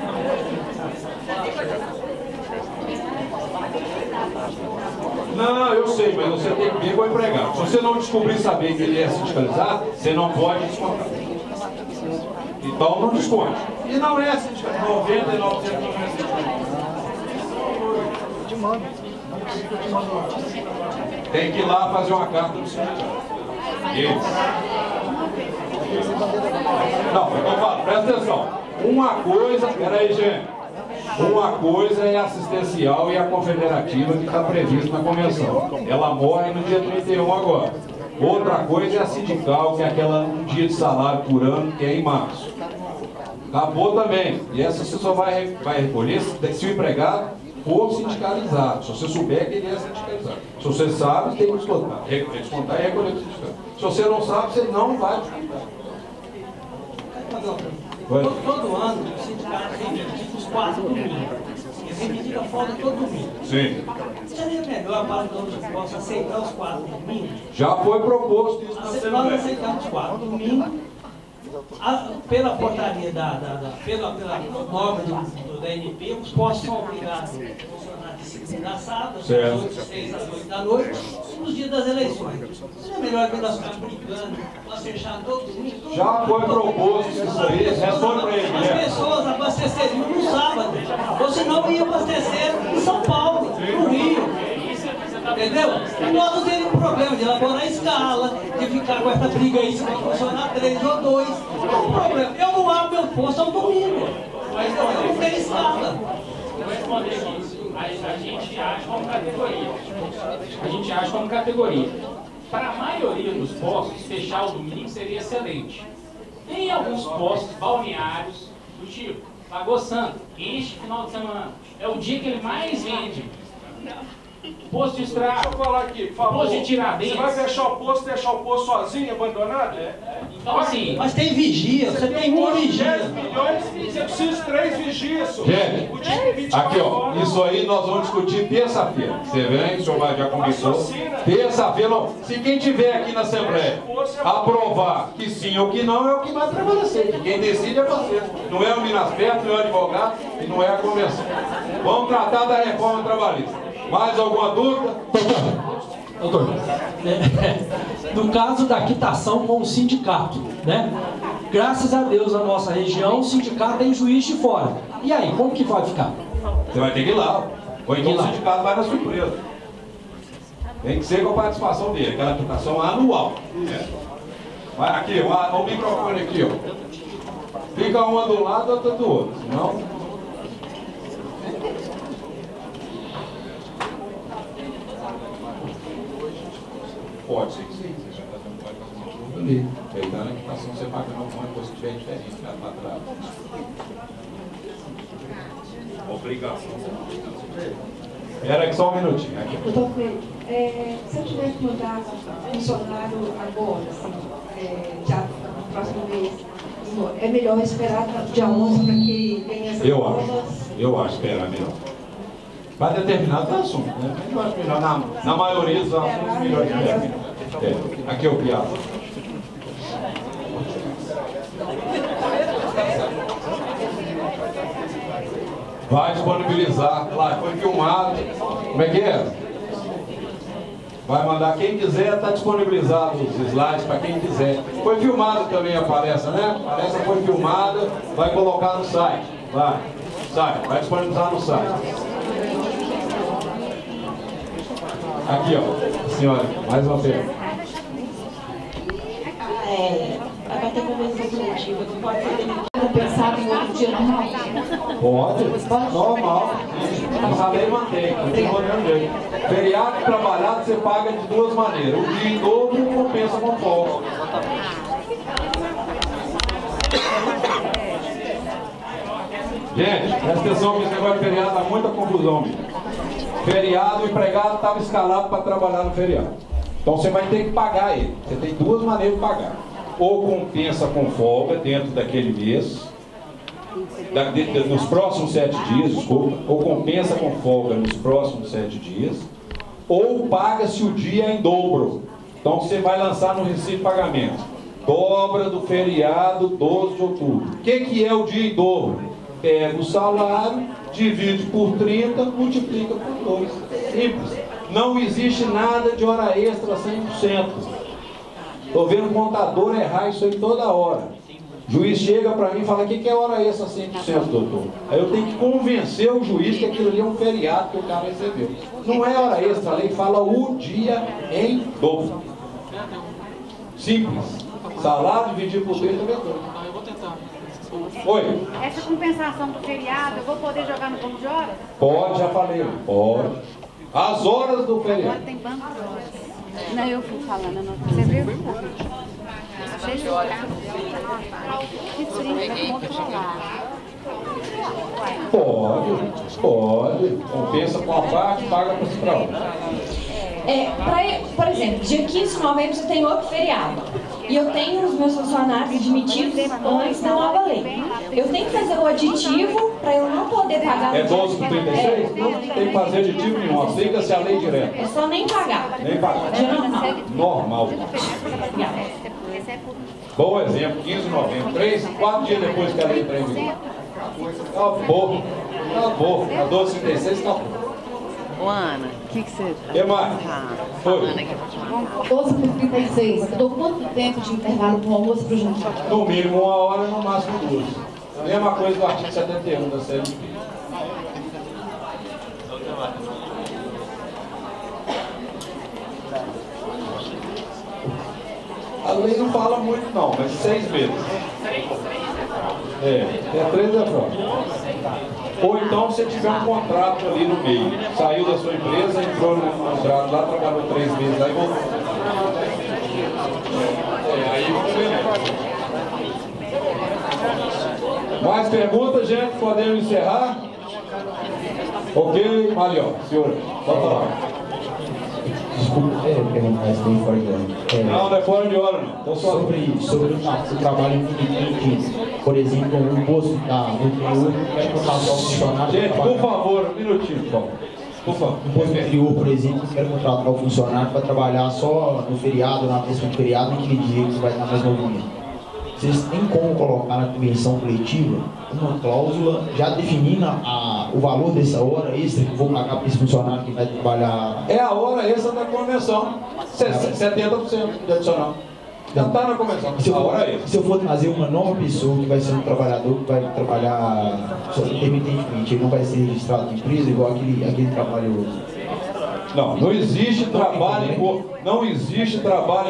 Não, eu sei, mas você tem que ver com o empregado. Se você não descobrir saber que ele é sindicalizado, você não pode descontar. Então não desconte. E não é sindicalizado. 99% não é sindicalizado. Tem que ir lá fazer uma carta do sindicato. Não, eu falo, presta atenção. Uma coisa, peraí, gente. Uma coisa é assistencial e a confederativa que está prevista na convenção. Ela morre no dia 31 agora. Outra coisa é a sindical, que é aquela um dia de salário por ano, que é em março. Acabou também. E essa você só vai recolher se o empregado for sindicalizado. Se você souber que ele é sindicalizado. Se você sabe, tem que descontar. Descontar e recolher o sindicato. Se você não sabe, você não vai descontar. Todo ano, o sindicato reivindica os 4 domingos. Ele reivindica a folga todo domingo. Sim. Seria melhor para todos os postos aceitar os 4 domingos? Já foi proposto isso na Nós Assembleia. aceitamos 4 domingos. Pela portaria, pela norma da NP, os postos são obrigados a funcionar de segunda a sábado, das 6 às 8 da noite, nos dias das eleições. Seria melhor que nós ficarmos brincando, nós fecharmos todo domingo. Já foi proposto isso aí, responde para ele. As pessoas abasteceriam no sábado, ou senão iam abastecer em São Paulo, no Rio. Entendeu? E nós não teríamos problema de elaborar a escala, de ficar com essa briga aí se vai funcionar 3 ou 2. Não tem problema. Eu não abro meu posto ao domingo, mas eu não tenho escala. Vou responder aqui. A gente age como categoria. A gente age como categoria. Para a maioria dos postos, fechar o domingo seria excelente. Tem alguns postos balneários do tipo Lagoa Santa, enche final de semana. É o dia que ele mais vende. Posto de estrada. Deixa eu falar aqui, por favor. Posto de Tiradentes. Você vai fechar o posto, deixar o posto sozinho, abandonado? Então, assim, mas tem vigia, você tem um vigia. 10 milhões, você precisa de 3 vigias. Gente, O dia tem 24 aqui ó, horas. isso aí nós vamos discutir terça-feira. Você vem, o senhor já conversou. Terça-feira, se quem tiver aqui na Assembleia aprovar que sim ou que não, é o que vai prevalecer. Quem decide é você. Não é o Minasperto, não é o advogado e não é a convenção. Vamos tratar da reforma trabalhista. Mais alguma dúvida? Doutor, no caso da quitação com o sindicato, né? Graças a Deus, na nossa região, o sindicato tem juiz de fora. E aí, como que vai ficar? Você vai ter que ir lá. Ou então o sindicato vai na surpresa. Tem que ser com a participação dele, aquela quitação anual. Vai aqui, o microfone aqui, ó. Fica uma do lado, outra do outro. Senão... Pode ser que sim, você já pode fazer uma curva ali. Peitando a equitação, você pagando alguma coisa que tiver diferente lá para trás. Obrigação. Espera aqui só um minutinho. Aqui. Doutor Freire, se eu tiver que mudar funcionário agora, assim, já no próximo mês, é melhor esperar dia 11 para que tenha essas provas? Eu acho esperar melhor. Para determinado assunto, né? Eu acho melhor, na maioria dos assuntos, melhor esperar. Aqui é o piado. Vai disponibilizar, lá, foi filmado. Como é que é? Vai mandar quem quiser, está disponibilizado os slides para quem quiser. Foi filmado também a palestra, né? A palestra foi filmada, vai colocar no site. Vai disponibilizar no site. Aqui, ó, senhora, mais uma vez. Vai ter convenção coletiva, que pode ser demitido, pensado em outro dia normal? Pode, normal. A lei mantém, continua do mesmo jeito. Feriado trabalhado você paga de duas maneiras. O dia em dobro compensa com folga. Gente, presta atenção que esse negócio de feriado dá muita confusão, bicho. Feriado, o empregado estava escalado para trabalhar no feriado. Então você vai ter que pagar ele. Você tem duas maneiras de pagar. Ou compensa com folga dentro daquele mês, nos próximos 7 dias, desculpa, ou compensa com folga nos próximos 7 dias, ou paga-se o dia em dobro. Então você vai lançar no recibo de pagamento. Dobra do feriado 12 de outubro. O que é o dia em dobro? Pega o salário, divide por 30, multiplica por 2. Simples. Não existe nada de hora extra 100%. Estou vendo o contador errar isso aí toda hora. O juiz chega para mim e fala: o que é hora extra 100%, doutor? Aí eu tenho que convencer o juiz que aquilo ali é um feriado que o cara recebeu. Não é hora extra, a lei fala o dia em dobro. Simples. Salário dividido por 30 vezes 2. Oi? Essa compensação do feriado, eu vou poder jogar no banco de horas? Pode, já falei. Pode. As horas do feriado. Agora tem banco de horas. Não, eu fui falando, não. Você viu? Achei de carro. Que frio, vou controlar. Pode. Compensa com a parte, paga para outra. Por exemplo, dia 15 de novembro você tem outro feriado. E eu tenho os meus funcionários admitidos antes da nova lei. Eu tenho que fazer o aditivo para eu não poder pagar. É 12 por 36? Não tem que fazer aditivo nenhum. Aceita-se a lei direta. É só nem pagar. Nem pagar. Normal. Bom exemplo, 15 de novembro. 4 dias depois que a lei entra em vigor. Acabou. A 12,36 acabou. Ô Ana, o que você tá falando aqui? 12 por 36. Eu dou quanto tempo de intervalo para o almoço e para o jantar? No mínimo 1 hora, no máximo 2. Mesma coisa do artigo 71 da CLT. A lei não fala muito não, mas 6 meses. É 3 da prova. Ou então você tiver um contrato ali no meio. Saiu da sua empresa, entrou no contrato lá, trabalhou 3 meses lá e voltou. Aí mais perguntas, gente? Podemos encerrar? Ok, Marião, senhor, pode falar. Desculpa, perguntar isso bem fora de hora. Não é fora de hora, não. Então, sobre o trabalho infinito, por exemplo, um posto do interior quer contratar um funcionário. Gente, por favor, um minutinho, por favor. Um posto do interior, por exemplo, quer contratar um funcionário para trabalhar só no feriado, na véspera do feriado, naquele dia que vai estar mais movimento. Vocês têm como colocar na convenção coletiva uma cláusula já definindo o valor dessa hora extra que eu vou pagar para esse funcionário que vai trabalhar? É a hora extra da convenção, 70% de adicional. Já está na convenção. Se eu for trazer uma nova pessoa que vai ser um trabalhador que vai trabalhar intermitentemente, ele não vai ser registrado em empresa igual aquele trabalho. Não existe trabalho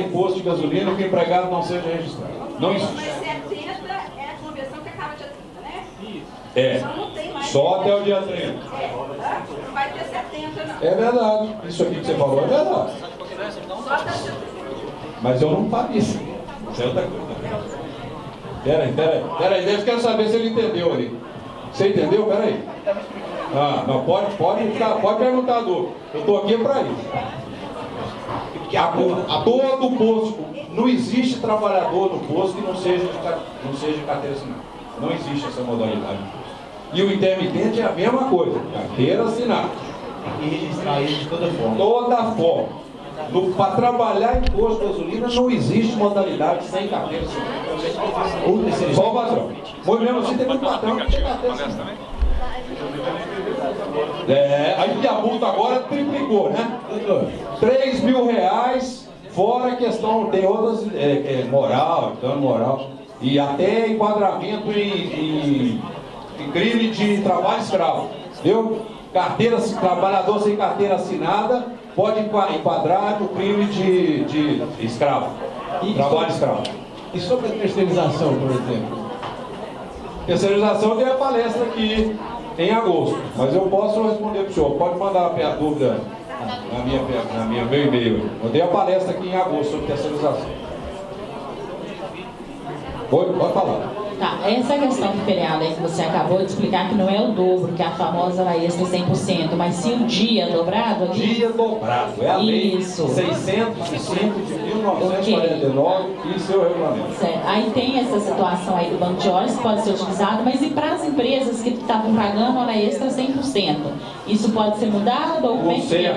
em posto de gasolina que o empregado não seja registrado. Não existe. Mas 70 é a convenção que acaba dia 30, né? Só não tem mais. Só até o dia 30. Não vai ter 70, não. É verdade. Isso aqui que você falou é verdade. Só até o dia 30. Mas eu não faço isso. Isso é outra coisa. Peraí, eu quero saber se ele entendeu ali. Você entendeu? Peraí. Não, pode perguntar, Du. Eu estou aqui para isso. Todo posto, não existe trabalhador no posto que não seja de carteira assinada. Não existe essa modalidade. E o intermitente é a mesma coisa, carteira assinada. E registrar ele de toda forma. Toda forma. Para trabalhar em posto de gasolina não existe modalidade sem carteira assinada. Só o patrão. Mas mesmo assim tem muito patrão que tem carteira assinada. Aí a multa agora triplicou, né? 3 mil reais, fora a questão, tem outras, dano moral, e até enquadramento em crime de trabalho escravo. Viu? Trabalhador sem carteira assinada pode enquadrar no crime de escravo, trabalho escravo. E sobre a terceirização, por exemplo? Terceirização tem a palestra aqui em agosto, mas eu posso responder para o senhor. Pode mandar a dúvida na meu e-mail. Eu dei a palestra aqui em agosto sobre terceirização. Pode falar. Tá, essa questão do feriado aí que você acabou de explicar, que não é o dobro, que é a famosa hora extra 100%, mas sim o dia dobrado ali? Dia dobrado, é a lei 605 de 1949 e seu regulamento. Certo. Aí tem essa situação aí do banco de horas que pode ser utilizado, mas e para as empresas que estavam pagando hora extra 100%? Isso pode ser mudado ou como é que é?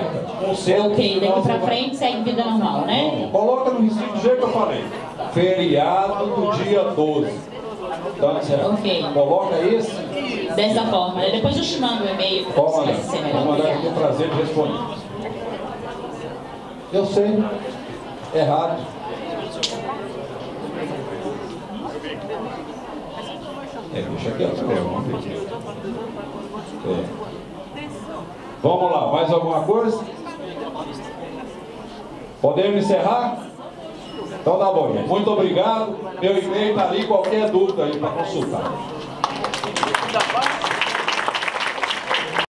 Ok, daqui para frente segue vida normal, né? Coloca no recibo do jeito que eu falei. Feriado do dia 12. Ok. Coloca esse. Dessa forma, né? Depois eu te mando o e-mail para você ser melhor. Vou mandar aqui o prazer de responder. Eu sei. Errado. Deixa aqui a pergunta. Vamos lá, mais alguma coisa? Podemos encerrar? Então tá bom, gente. Muito obrigado. Meu e-mail está ali, qualquer dúvida aí para consultar.